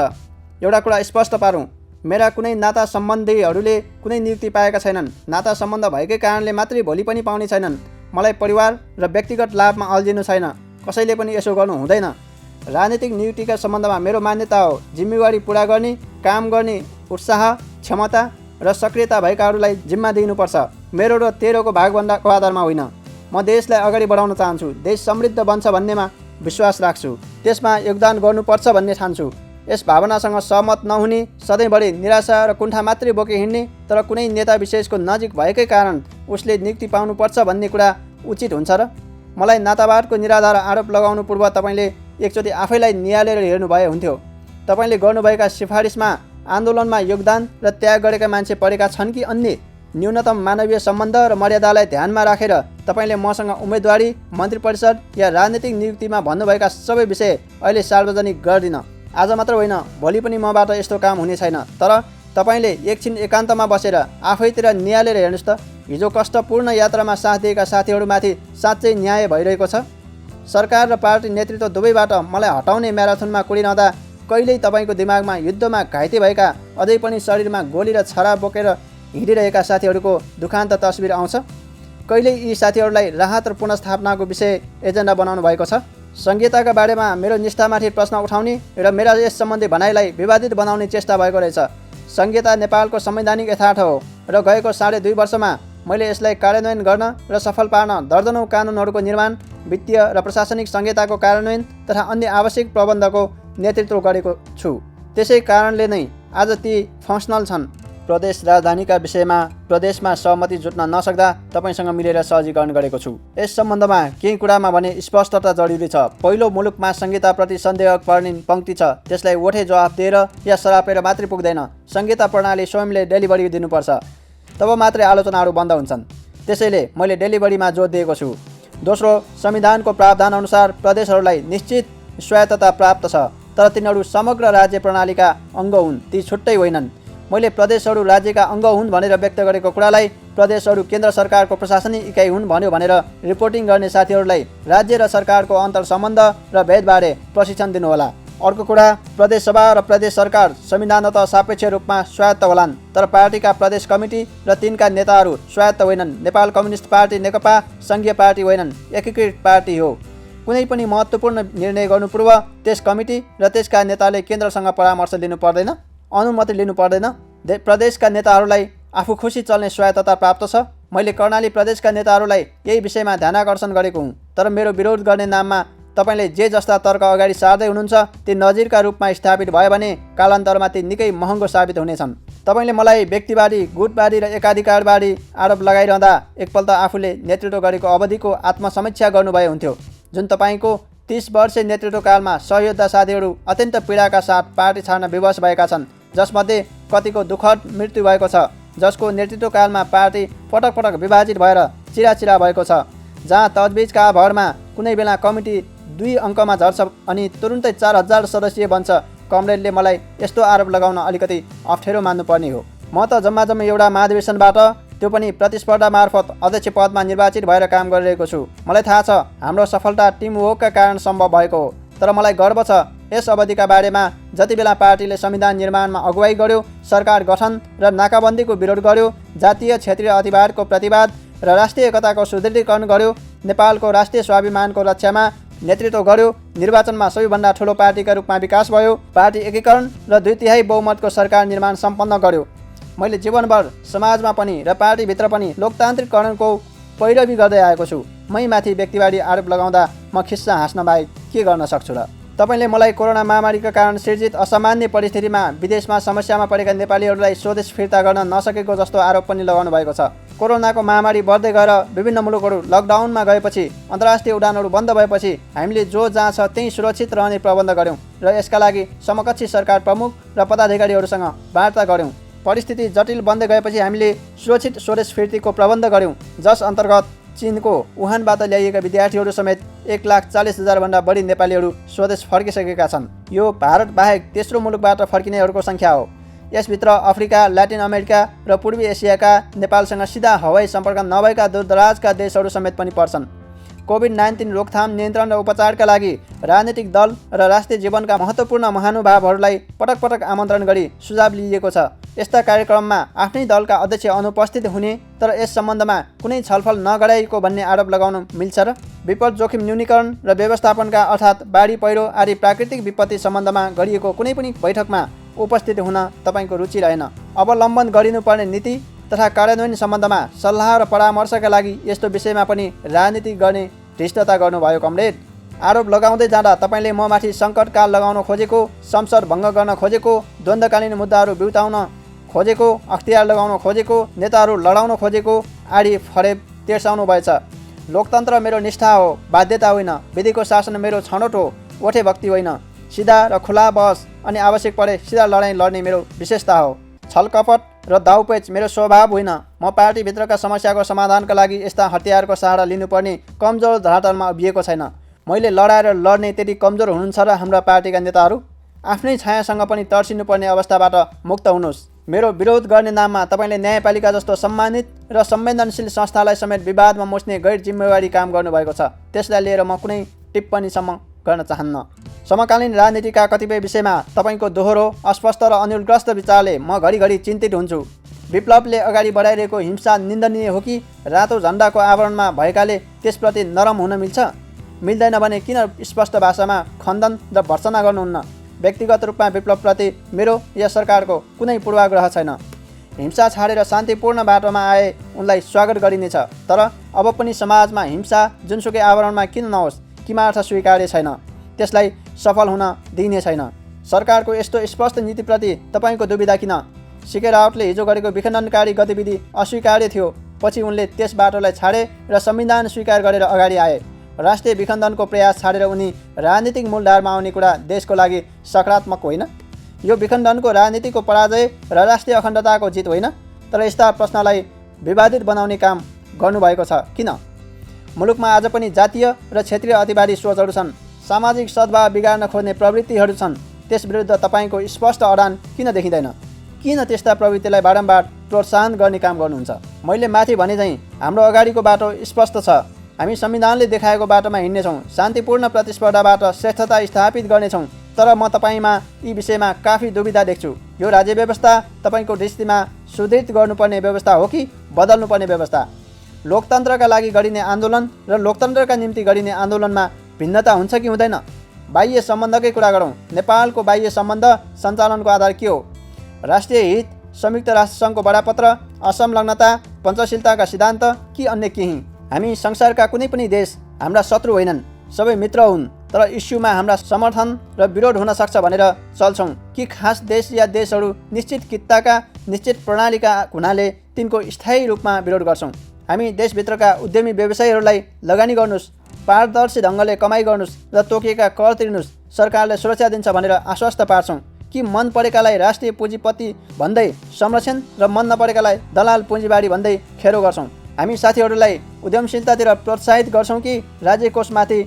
एउटा कुरा स्पष्ट पारौँ, मेरा कुनै नाता सम्बन्धीहरूले कुनै नियुक्ति पाएका छैनन्। नाता सम्बन्ध भएकै कारणले मात्रै भोलि पनि पाउने छैनन्। मलाई परिवार र व्यक्तिगत लाभमा अल्झिनु छैन। कसैले पनि यसो गर्नु हुँदैन। राजनीतिक नियुक्तिका सम्बन्धमा मेरो मान्यता हो, जिम्मेवारी पुरा गर्ने, काम गर्ने उत्साह, क्षमता र सक्रियता भएकाहरूलाई जिम्मा दिनुपर्छ। मेरो र तेरोको भागभन्दाको आधारमा होइन। म देशलाई अगाडि बढाउन चाहन्छु, देश समृद्ध बन्छ भन्नेमा विश्वास राख्छु, त्यसमा योगदान गर्नुपर्छ भन्ने ठान्छु। यस भावनासँग सहमत नहुने, सधैँभरि निराशा र कुण्ठा मात्रै बोके हिँड्ने तर कुनै नेता विशेषको नजिक भएकै कारण उसले नियुक्ति पाउनुपर्छ भन्ने कुरा उचित हुन्छ र? मलाई नातावादको निराधार आरोप लगाउनु पूर्व तपाईँले एकचोटि आफैलाई निहालेर हेर्नुभए हुन्थ्यो। तपाईँले गर्नुभएका सिफारिसमा आन्दोलनमा योगदान र त्याग गरेका मान्छे परेका छन् कि अन्य? न्यूनतम मानवीय सम्बन्ध र मर्यादालाई ध्यानमा राखेर तपाईँले मसँग उम्मेदवारी, मन्त्री परिषद या राजनीतिक नियुक्तिमा भन्नुभएका सबै विषय अहिले सार्वजनिक गर्दिन। आज मात्र होइन, भोलि पनि मबाट यस्तो काम हुने छैन। तर तपाईँले एकछिन एकान्तमा बसेर आफैतिर निहालेर हेर्नुहोस् त, हिजो कष्टपूर्ण यात्रामा साथ दिएका साथीहरूमाथि साँच्चै न्याय भइरहेको छ? सरकार र पार्टी नेतृत्व दुवैबाट मलाई हटाउने म्याराथनमा कुडिरहँदा कहिल्यै तपाईँको दिमागमा युद्धमा घाइते भएका, अझै पनि शरीरमा गोली र छरा बोकेर हिँडिरहेका साथीहरूको दुखान्त तस्बिर आउँछ? कहिल्यै यी साथीहरूलाई राहत र पुनर्स्थापनाको विषय एजेन्डा बनाउनु भएको छ? संहिताका बारेमा मेरो निष्ठामाथि प्रश्न उठाउने र मेरा यस सम्बन्धी भनाइलाई विवादित बनाउने चेष्टा भएको रहेछ। संहिता नेपालको संवैधानिक यथार्थ हो र गएको 2.5 वर्षमा मैले यसलाई कार्यान्वयन गर्न र सफल पार्न दर्जनौं कानुनहरूको निर्माण, वित्तीय र प्रशासनिक संहिताको कार्यान्वयन तथा अन्य आवश्यक प्रबन्धको नेतृत्व गरेको छु। त्यसै कारणले नै आज ती फङ्सनल छन्। प्रदेश राजधानीका विषयमा प्रदेशमा सहमति जुट्न नसक्दा तपाईँसँग मिलेर सहजीकरण गरेको छु। यस सम्बन्धमा केही कुरामा भने स्पष्टता जरुरी छ। पहिलो, मुलुकमा संहिताप्रति सन्देह पर्ने पंक्ति छ, त्यसलाई ओठे जवाफ दिएर या सरापेर मात्रै पुग्दैन। संहिता प्रणाली स्वयंले डेलिभरी दिनुपर्छ, तब मात्रै आलोचनाहरू बन्द हुन्छन्। त्यसैले मैले डेलिभरीमा जोड दिएको छु। दोस्रो, संविधानको प्रावधान अनुसार प्रदेशहरूलाई निश्चित स्वायत्तता प्राप्त छ, तर तिनीहरू समग्र राज्य प्रणालीका अङ्ग हुन्, ती छुट्टै होइनन्। मैले प्रदेशहरू राज्यका अङ्ग हुन् भनेर व्यक्त गरेको कुरालाई प्रदेशहरू केन्द्र सरकारको प्रशासनिक इकाइ हुन् भन्यो भनेर रिपोर्टिङ गर्ने साथीहरूलाई राज्य र सरकारको अन्तर सम्बन्ध र भेदबारे प्रशिक्षण दिनुहोला। अर्को कुरा, प्रदेश सभा र प्रदेश सरकार संविधानतः सापेक्ष रूपमा स्वायत्त होलान्, तर पार्टीका प्रदेश कमिटी र तिनका नेताहरू स्वायत्त होइनन्। नेपाल कम्युनिस्ट पार्टी नेकपा सङ्घीय पार्टी होइनन्, एकीकृत पार्टी हो। कुनै पनि महत्त्वपूर्ण निर्णय गर्नु पूर्व त्यस कमिटी र त्यसका नेताले केन्द्रसँग परामर्श लिनु पर्दैन, अनुमति लिनु पर्दैन। प्रदेशका नेताहरूलाई आफू खुसी चल्ने स्वायत्तता प्राप्त छ। मैले कर्णाली प्रदेशका नेताहरूलाई यही विषयमा ध्यानाकर्षण गरेको हुँ, तर मेरो विरोध गर्ने नाममा तपाईँले जे जस्ता तर्क अगाडि सार्दै हुनुहुन्छ ती नजिरका रूपमा स्थापित भयो भने कालान्तरमा ती निकै महँगो साबित हुनेछन्। तपाईँले मलाई व्यक्तिवादी, गुटवादी र एकाधिकारवादी आरोप लगाइरहँदा एकपल्ट आफूले नेतृत्व गरेको अवधिको आत्मसमीक्षा गर्नुभए हुन्थ्यो। जुन तपाईँको 30 वर्षे नेतृत्वकालमा सहयोद्धा साथीहरू अत्यन्त पीडाका साथ पार्टी छाड्न विवश भएका छन्, जसमध्ये कतिको दुःखद मृत्यु भएको छ, जसको नेतृत्वकालमा पार्टी पटक पटक विभाजित भएर चिराचिरा भएको छ, जहाँ तजबिजका भरमा कुनै बेला कमिटी 2 अङ्कमा झर्छ अनि तुरुन्तै 4000 सदस्यीय बन्छ। कमरेडले मलाई यस्तो आरोप लगाउन अलिकति अप्ठ्यारो मान्नुपर्ने हो। म त जम्मा एउटा महाधिवेशनबाट, त्यो पनि प्रतिस्पर्धा मार्फत अध्यक्ष पदमा निर्वाचित भएर काम गरिरहेको छु। मलाई थाहा छ हाम्रो सफलता टिमवर्कका कारण सम्भव भएको हो, तर मलाई गर्व छ यस अवधिका बारेमा जति बेला पार्टीले संविधान निर्माणमा अगुवाई गर्यो, सरकार गठन र नाकाबन्दीको विरोध गर्यो, जातीय क्षेत्रीय अतिवादको प्रतिवाद र राष्ट्रिय एकताको सुदृढीकरण गर्यो, नेपालको राष्ट्रिय स्वाभिमानको रक्षामा नेतृत्व गर्यो, निर्वाचनमा सबैभन्दा ठुलो पार्टीका रूपमा विकास भयो, पार्टी एकीकरण र 2/3 बहुमतको सरकार निर्माण सम्पन्न गर्यो। मैले जीवनभर समाजमा पनि र पार्टीभित्र पनि लोकतान्त्रिकरणको पैरवी गर्दै आएको छु। मै माथि व्यक्तिवादी आरोप लगाउँदा म खिस्सा हाँस्न बाहेक के गर्न सक्छु र? तपाईँले मलाई कोरोना महामारीका कारण सिर्जित असामान्य परिस्थितिमा विदेशमा समस्यामा परेका नेपालीहरूलाई स्वदेश फिर्ता गर्न नसकेको जस्तो आरोप पनि लगाउनु भएको छ। कोरोनाको महामारी बढ्दै गएर विभिन्न मुलुकहरू लकडाउनमा गएपछि, अन्तर्राष्ट्रिय उडानहरू बन्द भएपछि हामीले जो जहाँ छ त्यहीँ सुरक्षित रहने प्रबन्ध गऱ्यौँ र यसका लागि समकक्षी सरकार प्रमुख र पदाधिकारीहरूसँग वार्ता गऱ्यौँ। परिस्थिति जटिल बन्दै गएपछि हामीले सुरक्षित स्वदेश फिर्तीको प्रबन्ध गऱ्यौँ, जस अन्तर्गत चीनको वुहानबाट ल्याइएका विद्यार्थीहरू समेत 1,40,000 भन्दा बढी नेपालीहरू स्वदेश फर्किसकेका छन्। यो भारत बाहेक तेस्रो मुलुकबाट फर्किनेहरूको सङ्ख्या हो। यसभित्र अफ्रिका, ल्याटिन अमेरिका र पूर्वी एसियाका नेपालसँग सिधा हवाई सम्पर्क नभएका दूरदराजका देशहरू समेत पनि पर्छन्। कोभिड-19 रोकथाम, नियन्त्रण र उपचारका लागि राजनीतिक दल र राष्ट्रिय जीवनका महत्त्वपूर्ण महानुभावहरूलाई पटक पटक आमन्त्रण गरी सुझाव लिइएको छ। यस्ता कार्यक्रममा आफ्नै दलका अध्यक्ष अनुपस्थित हुने, तर यस सम्बन्धमा कुनै छलफल नगराइएको भन्ने आरोप लगाउन मिल्छ र? विपद जोखिम न्यूनीकरण र व्यवस्थापनका अर्थात् बाढी, पहिरो आदि प्राकृतिक विपत्ति सम्बन्धमा गरिएको कुनै पनि बैठकमा उपस्थित हुन तपाईँको रुचि रहेन। अवलम्बन गरिनुपर्ने नीति तथा कार्यान्वयन सम्बन्धमा सल्लाह र परामर्शका लागि यस्तो विषयमा पनि राजनीति गर्ने धृष्टता गर्नुभयो कमरेड। आरोप लगाउँदै जाँदा तपाईँले म माथि सङ्कटकाल लगाउन खोजेको, संसद भङ्ग गर्न खोजेको, द्वन्द्वकालीन मुद्दाहरू बिउताउन खोजेको, अख्तियार लगाउन खोजेको, नेताहरू लडाउन खोजेको आदि फरेब तिर्साउनु भएछ। लोकतन्त्र मेरो निष्ठा हो, बाध्यता होइन। विधिको शासन मेरो छनौट हो, ओठे भक्ति होइन। सिधा र खुला बहस अनि आवश्यक परे सिधा लडाइँ लड्ने मेरो विशेषता हो। छलकपट र दाउपेच मेरो स्वभाव होइन। म पार्टीभित्रका समस्याको समाधानका लागि यस्ता हतियारको सहारा लिनुपर्ने कमजोर धरातलमा उभिएको छैन। मैले लडाएर लड्ने त्यति कमजोर हुनुहुन्छ र हाम्रा पार्टीका नेताहरू? आफ्नै छायासँग पनि तर्सिनुपर्ने अवस्थाबाट मुक्त हुनुहोस्। मेरो विरोध गर्ने नाममा तपाईँले न्यायपालिका जस्तो सम्मानित र संवेदनशील संस्थालाई समेत विवादमा मुछ्ने गैर जिम्मेवारी काम गर्नुभएको छ। त्यसलाई लिएर म कुनै टिप्पणीसम्म गर्न चाहन्न। समकालीन राजनीतिका कतिपय विषयमा तपाईँको दोहोरो, अस्पष्ट र अनुलग्रस्त विचारले म घरिघरि चिन्तित हुन्छु। विप्लवले अगाडि बढाइरहेको हिंसा निन्दनीय हो कि रातो झन्डाको आवरणमा भएकाले त्यसप्रति नरम हुन मिल्छ? मिल्दैन भने किन स्पष्ट भाषामा खण्डन र भर्त्सना गर्नुहुन्न? व्यक्तिगत रूपमा विप्लवप्रति मेरो या सरकारको कुनै पूर्वाग्रह छैन। हिंसा छाडेर शान्तिपूर्ण बाटोमा आए उनलाई स्वागत गरिनेछ, तर अब पनि समाजमा हिंसा जुनसुकै आवरणमा किन नहोस्, किमार्थ स्वीकार्य छैन, त्यसलाई सफल हुन दिइने छैन। सरकारको यस्तो स्पष्ट नीतिप्रति तपाईँको दुविधा किन? सीके रावतले हिजो गरेको विखण्डनकारी गतिविधि अस्वीकार्य थियो, पछि उनले त्यस बाटोलाई छाडे र संविधान स्वीकार गरेर अगाडि आए। राष्ट्रिय विखण्डनको प्रयास छाडेर उनी राजनीतिक मूलधारमा आउने कुरा देशको लागि सकारात्मक होइन। यो विखण्डनको राजनीतिको पराजय र राष्ट्रिय अखण्डताको जित होइन, तर यस्ता प्रश्नलाई विवादित बनाउने काम गर्नुभएको छ किन? मुलुकमा आज पनि जातीय र क्षेत्रीय अतिवादी सोचहरू छन्, सामाजिक सद्भाव बिगार्न खोज्ने प्रवृत्तिहरू छन्। त्यस विरुद्ध तपाईँको स्पष्ट अडान किन देखिँदैन? किन त्यस्ता प्रवृत्तिलाई बारम्बार प्रोत्साहन गर्ने काम गर्नुहुन्छ? मैले माथि भने चाहिँ हाम्रो अगाडिको बाटो स्पष्ट छ। हामी संविधानले देखाएको बाटोमा हिँड्नेछौँ, शान्तिपूर्ण प्रतिस्पर्धाबाट श्रेष्ठता स्थापित गर्नेछौँ। तर म तपाईँमा यी विषयमा काफी दुविधा देख्छु। यो राज्य व्यवस्था तपाईँको दृष्टिमा सुदृढ गर्नुपर्ने व्यवस्था हो कि बदल्नुपर्ने व्यवस्था? लोकतन्त्रका लागि गरिने आन्दोलन र लोकतन्त्रका निम्ति गरिने आन्दोलनमा भिन्नता हुन्छ कि हुँदैन? बाह्य सम्बन्धकै कुरा गरौँ। नेपालको बाह्य सम्बन्ध सञ्चालनको आधार के हो? राष्ट्रिय हित, संयुक्त राष्ट्रसङ्घको बडापत्र, असंलग्नता, पञ्चशीलताका सिद्धान्त कि अन्य केही? हामी संसारका कुनै पनि देश हाम्रा शत्रु होइनन्, सबै मित्र हुन्। तर इस्युमा हाम्रा समर्थन र विरोध हुन सक्छ भनेर चल्छौँ कि खास देश या देशहरू निश्चित कित्ताका निश्चित प्रणालीका हुनाले तिनको स्थायी रूपमा विरोध गर्छौँ। हामी देशभित्रका उद्यमी व्यवसायीहरूलाई लगानी गर्नुहोस्, पारदर्शी ढङ्गले कमाइ गर्नुहोस् र तोकिएका कर तिर्नुहोस्, सरकारले सुरक्षा दिन्छ भनेर आश्वस्त पार्छौँ कि मन परेकालाई राष्ट्रिय पुँजीपति भन्दै संरक्षण र मन नपरेकालाई दलाल पुँजीबारी भन्दै खेरो गर्छौँ। हामी साथीहरूलाई उद्यमशीलतातिर प्रोत्साहित गर्छौँ कि राज्य कोषमाथि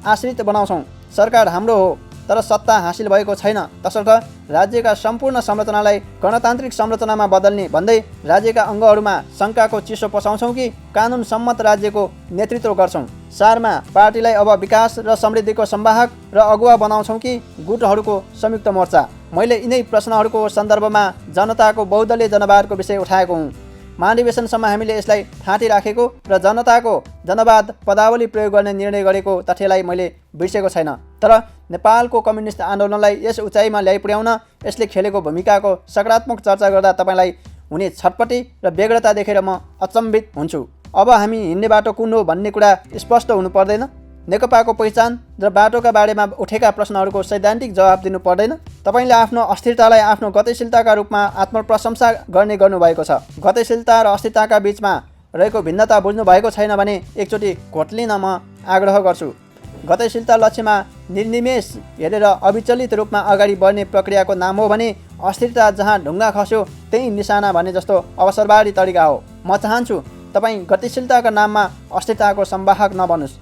आश्रित बनाउँछौँ। सरकार हाम्रो हो तर सत्ता हासिल भएको छैन, तसर्थ राज्यका सम्पूर्ण संरचनालाई गणतान्त्रिक संरचनामा बदल्ने भन्दै राज्यका अङ्गहरूमा शङ्काको चिसो पसाउँछौँ कि कानुन सम्मत राज्यको नेतृत्व गर्छौँ। सारमा पार्टीलाई अब विकास र समृद्धिको संवाहक र अगुवा बनाउँछौँ कि गुटहरूको संयुक्त मोर्चा। मैले यिनै प्रश्नहरूको सन्दर्भमा जनताको बहुदलीय जनवादको विषय उठाएको हुँ। महाधिवेशनसम्म हामीले यसलाई ठाँटी राखेको र जनताको जनवाद पदावली प्रयोग गर्ने निर्णय गरेको तथ्यलाई मैले बिर्सेको छैन। तर नेपालको कम्युनिस्ट आन्दोलनलाई यस उचाइमा ल्याइपुर्याउन यसले खेलेको भूमिकाको सकारात्मक चर्चा गर्दा तपाईँलाई हुने छटपटी र बेग्रता देखेर म अचम्भित हुन्छु। अब हामी हिँड्ने बाटो कुन हो भन्ने कुरा स्पष्ट हुनु पर्दैन। नेकपाको पहिचान र बाटोका बारेमा उठेका प्रश्नहरूको सैद्धान्तिक जवाब दिनु पर्दैन। तपाईँले आफ्नो अस्थिरतालाई आफ्नो गतिशीलताका रूपमा आत्मप्रशंसा गर्ने गर्नुभएको छ। गतिशीलता र अस्थिरताका बीचमा रहेको भिन्नता बुझ्नु भएको छैन भने एकचोटि घोट्लिन म आग्रह गर्छु। गतिशीलता लक्ष्यमा निर्निमेष हेरेर अविचलित रूपमा अगाडि बढ्ने प्रक्रियाको नाम हो भने अस्थिरता जहाँ ढुङ्गा खस्यो त्यही निशाना भने जस्तो अवसरवादी तरिका हो। म चाहन्छु तपाईँ गतिशीलताका नाममा अस्थिरताको संवाहक नबन्नुहोस्।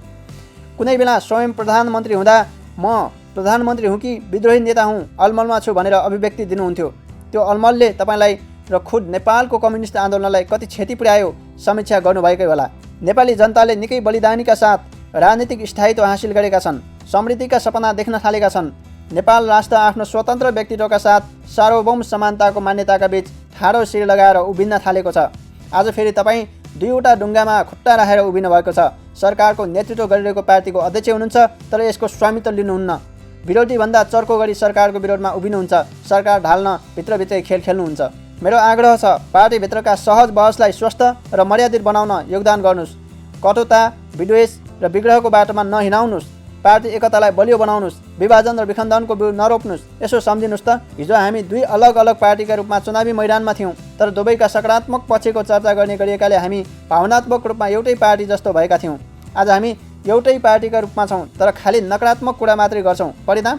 कुनै बेला स्वयं प्रधानमन्त्री हुँदा म प्रधानमन्त्री हुँ कि विद्रोही नेता हुँ, अलमलमा छु भनेर अभिव्यक्ति दिनुहुन्थ्यो। त्यो अलमलले तपाईँलाई र खुद नेपालको कम्युनिस्ट आन्दोलनलाई कति क्षति पुर्यायो समीक्षा गर्नुभएकै होला। नेपाली जनताले निकै बलिदानीका साथ राजनीतिक स्थायित्व हासिल गरेका छन्, समृद्धिका सपना देख्न थालेका छन्। नेपाल राष्ट्र आफ्नो स्वतन्त्र व्यक्तित्वका साथ सार्वभौम समानताको मान्यताका बीच ठाडो शिर लगाएर उभिन्न थालेको छ। आज फेरि तपाईँ दुईवटा ढुङ्गामा खुट्टा राखेर उभिनु भएको छ। सरकारको नेतृत्व गरिरहेको पार्टीको अध्यक्ष हुनुहुन्छ तर यसको स्वामित्व लिनुहुन्न। विरोधीभन्दा चर्को गरी सरकारको विरोधमा उभिनुहुन्छ। सरकार ढाल्न भित्रभित्रै खेल खेल्नुहुन्छ। मेरो आग्रह छ पार्टीभित्रका सहज बहसलाई स्वस्थ र मर्यादित बनाउन योगदान गर्नुहोस्। कटुता, विद्वेष र विग्रहको बाटोमा नहिँडाउनुहोस्। पार्टी एकतालाई बलियो बनाउनुहोस्। विभाजन र विखण्डनको बिउ नरोप्नुहोस्। यसो सम्झिनुहोस् त, हिजो हामी दुई अलग अलग पार्टीका रूपमा चुनावी मैदानमा थियौँ तर दुवैका सकारात्मक पक्षको चर्चा गर्ने गरिएकाले हामी भावनात्मक रूपमा एउटै पार्टी जस्तो भएका थियौँ। आज हामी एउटै पार्टीका रूपमा छौँ तर खालि नकारात्मक कुरा मात्रै गर्छौँ। परिणाम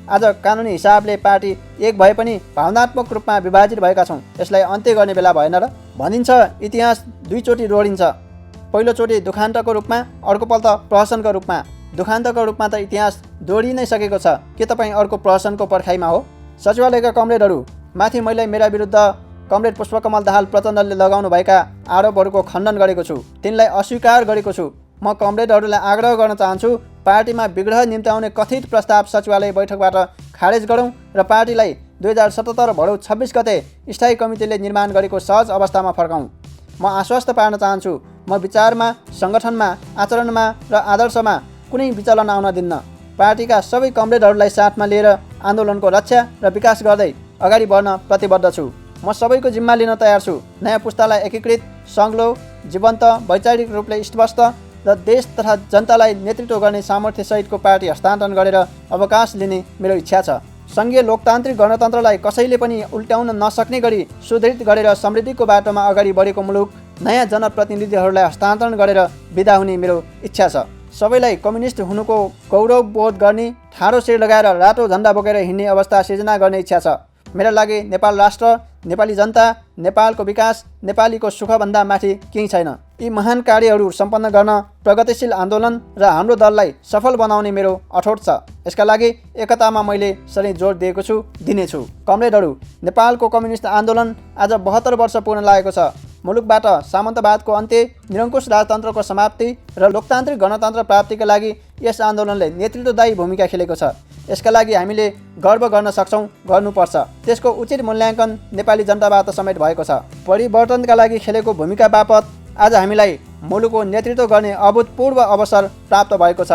आज कानुनी हिसाबले पार्टी एक भए पनि भावनात्मक रूपमा विभाजित भएका छौँ। यसलाई अन्त्य गर्ने बेला भएन र? भनिन्छ इतिहास दुईचोटि दोहोरिन्छ, पहिलोचोटि दुखान्तको रूपमा, अर्कोपल्ट प्रहसनको रूपमा। दुखान्तको रूपमा त इतिहास दोहोरि नै सकेको छ। के तपाईँ अर्को प्रहसनको पर्खाइमा हो? सचिवालयका कमरेडहरू माथि मैले मेरा विरुद्ध कमरेड पुष्पकमल दाहाल प्रचण्डले लगाउनुभएका आरोपहरूको खण्डन गरेको छु, तिनलाई अस्वीकार गरेको छु। म कमरेडहरूलाई आग्रह गर्न चाहन्छु पार्टीमा विग्रह निम्त्याउने कथित प्रस्ताव सचिवालय बैठकबाट खारेज गरौँ र पार्टीलाई 2077 भदौ 26 गते स्थायी कमिटीले निर्माण गरेको सहज अवस्थामा फर्काउँ। म आश्वस्त पार्न चाहन्छु म विचारमा, सङ्गठनमा, आचरणमा र आदर्शमा कुनै विचलन आउन दिन्न। पार्टीका सबै कमरेडहरूलाई साथमा लिएर आन्दोलनको रक्षा र विकास गर्दै अगाडि बढ्न प्रतिबद्ध छु। म सबैको जिम्मा लिन तयार छु। नयाँ पुस्तालाई एकीकृत, सङ्ग्लो, जीवन्त, वैचारिक रूपले स्पष्ट र देश तथा जनतालाई नेतृत्व गर्ने सामर्थ्यसहितको पार्टी हस्तान्तरण गरेर अवकाश लिने मेरो इच्छा छ। सङ्घीय लोकतान्त्रिक गणतन्त्रलाई कसैले पनि उल्ट्याउन नसक्ने गरी सुदृढ गरेर समृद्धिको बाटोमा अगाडि बढेको मुलुक नयाँ जनप्रतिनिधिहरूलाई हस्तान्तरण गरेर बिदा हुने मेरो इच्छा छ। सबैलाई कम्युनिस्ट हुनुको गौरव बोध गर्ने, ठाडो शिर लगाएर रातो झन्डा बोकेर हिँड्ने अवस्था सिर्जना गर्ने इच्छा छ। मेरा लागि नेपाल राष्ट्र, नेपाली जनता, नेपालको विकास, नेपालीको सुखभन्दा माथि केही छैन। यी महान कार्यहरू सम्पन्न गर्न प्रगतिशील आन्दोलन र हाम्रो दललाई सफल बनाउने मेरो अठोट छ। यसका लागि एकतामा मैले सधैँ जोड दिएको छु, दिनेछु। कमरेडहरू, नेपालको कम्युनिस्ट आन्दोलन आज 72 वर्ष पूर्ण लागेको छ। मुलुकबाट सामन्तवादको अन्त्य, निरङ्कुश राजतन्त्रको समाप्ति र लोकतान्त्रिक गणतन्त्र प्राप्तिका लागि यस आन्दोलनले नेतृत्वदायी भूमिका खेलेको छ। यसका लागि हामीले गर्व गर्न सक्छौँ, गर्नुपर्छ। त्यसको उचित मूल्याङ्कन नेपाली जनताबाट समेत भएको छ। परिवर्तनका लागि खेलेको भूमिका बापत आज हामीलाई मुलुकको नेतृत्व गर्ने अभूतपूर्व अवसर प्राप्त भएको छ।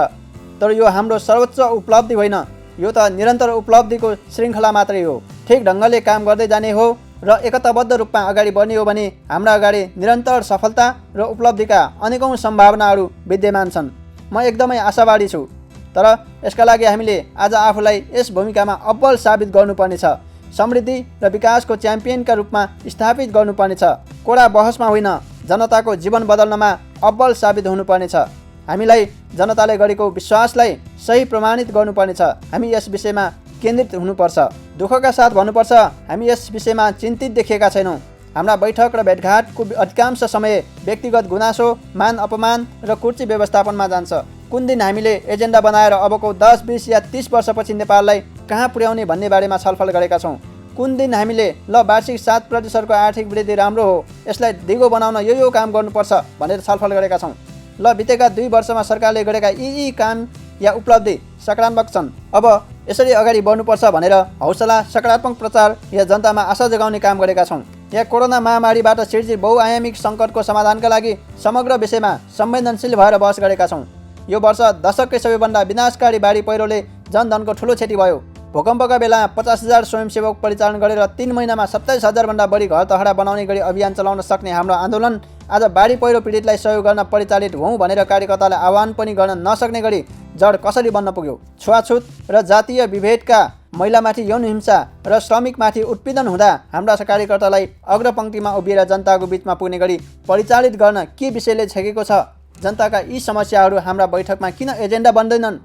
तर यो हाम्रो सर्वोच्च उपलब्धि होइन, यो त निरन्तर उपलब्धिको श्रृङ्खला मात्रै हो। ठिक ढङ्गले काम गर्दै जाने हो र एकताबद्ध रूपमा अगाडि बढ्ने हो भने हाम्रा अगाडि निरन्तर सफलता र उपलब्धिका अनेकौँ सम्भावनाहरू विद्यमान छन्। म एकदमै आशावादी छु। तर यसका लागि हामीले आज आफूलाई यस भूमिकामा अब्बल साबित गर्नुपर्नेछ। समृद्धि र विकासको च्याम्पियनका रूपमा स्थापित गर्नुपर्नेछ। कोडा बहसमा होइन, जनताको जीवन बदल्नमा अब्बल साबित हुनुपर्नेछ। हामीलाई जनताले गरेको विश्वासलाई सही प्रमाणित गर्नुपर्नेछ। हामी यस विषयमा केन्द्रित हुनुपर्छ। दुःखका साथ भन्नुपर्छ, हामी यस विषयमा चिन्तित देखिएका छैनौँ। हाम्रा बैठक र भेटघाटको अधिकांश समय व्यक्तिगत गुनासो, मान अपमान र कुर्सी व्यवस्थापनमा जान्छ। कुन दिन हामीले एजेन्डा बनाएर अबको 10, 20 या 30 वर्षपछि नेपाललाई कहाँ पुर्याउने भन्ने बारेमा छलफल गरेका छौँ? कुन दिन हामीले वार्षिक 7% आर्थिक वृद्धि राम्रो हो, यसलाई दिगो बनाउन यो काम गर्नुपर्छ भनेर छलफल गरेका छौँ? बितेका 2 वर्षमा सरकारले गरेका यी काम या उपलब्धि सकारात्मक छन्। अब यसरी अगाडि बढ्नुपर्छ भनेर हौसला, सकारात्मक प्रचार या जनतामा आशा जगाउने काम गरेका छौँ। या कोरोना महामारीबाट सिर्जित बहुआयामिक सङ्कटको समाधानका लागि समग्र विषयमा संवेदनशील भएर बहस गरेका छौँ। यो वर्ष दशककै सबैभन्दा विनाशकारी बाढी पहिरोले जनधनको ठुलो क्षति भयो। भूकम्पका बेला 50,000 स्वयंसेवक परिचालन गरेर 3 महिनामा 27,000 भन्दा बढी घर तहडा बनाउने गरी अभियान चलाउन सक्ने हाम्रो आन्दोलन आज बाढी पहिरो पीडितलाई सहयोग गर्न परिचालित हुँ भनेर कार्यकर्तालाई आह्वान पनि गर्न नसक्ने गरी जड कसरी बन्न पुग्यो? छुवाछुत र जातीय विभेदका, महिलामाथि यौन हिंसा र श्रमिकमाथि उत्पीडन हुँदा हाम्रा कार्यकर्तालाई अग्रपङ्क्तिमा उभिएर जनताको बिचमा पुग्ने गरी परिचालित गर्न के विषयले छेकेको छ? जनताका यी समस्याहरू हाम्रा बैठकमा किन एजेन्डा बन्दैनन्?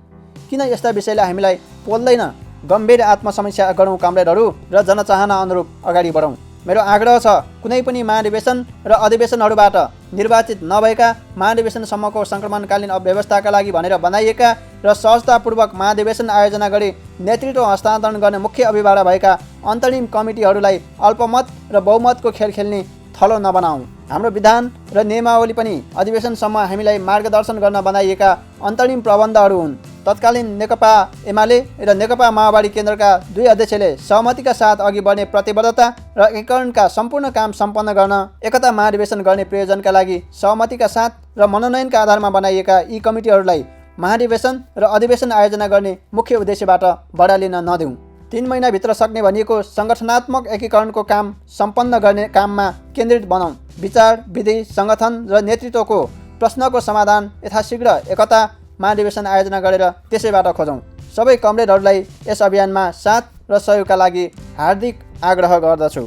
किन यस्ता विषयले हामीलाई पोल्दैन? गम्भीर आत्मसमीक्षा गरौँ कमरेडहरू र जनचाहना अनुरूप अगाडि बढौँ। मेरो आग्रह छ, कुनै पनि महाधिवेशन र अधिवेशनहरूबाट निर्वाचित नभएका महाधिवेशनसम्मको सङ्क्रमणकालीन व्यवस्थाका लागि भनेर बनाइएका र सहजतापूर्वक महाधिवेशन आयोजना गरी नेतृत्व हस्तान्तरण गर्ने मुख्य अभिभावक भएका अन्तरिम कमिटीहरूलाई अल्पमत र बहुमतको खेल खेल्ने थलो नबनाऊ। हाम्रो विधान र नियमावली पनि अधिवेशनसम्म हामीलाई मार्गदर्शन गर्न बनाइएका अन्तरिम प्रबन्धहरू हुन्। तत्कालीन नेकपा एमाले र नेकपा माओवादी केन्द्रका 2 अध्यक्षले सहमतिका साथ अघि बढ्ने प्रतिबद्धता र एकीकरणका सम्पूर्ण काम सम्पन्न गर्न एकता महाधिवेशन गर्ने प्रयोजनका लागि सहमतिका साथ र मनोनयनका आधारमा बनाइएका यी कमिटीहरूलाई महाधिवेशन र अधिवेशन आयोजना गर्ने मुख्य उद्देश्यबाट बढालिन नदेऊ। 3 महिनाभित्र सक्ने भनिएको सङ्गठनात्मक एकीकरणको काम सम्पन्न गर्ने काममा केन्द्रित बनाऊ। विचार, विधि, सङ्गठन र नेतृत्वको प्रश्नको समाधान यथाशीघ्र एकता महाधिवेशन आयोजना गरेर त्यसैबाट खोजौँ। सबै कमरेडहरूलाई यस अभियानमा साथ र सहयोगका लागि हार्दिक आग्रह गर्दछु।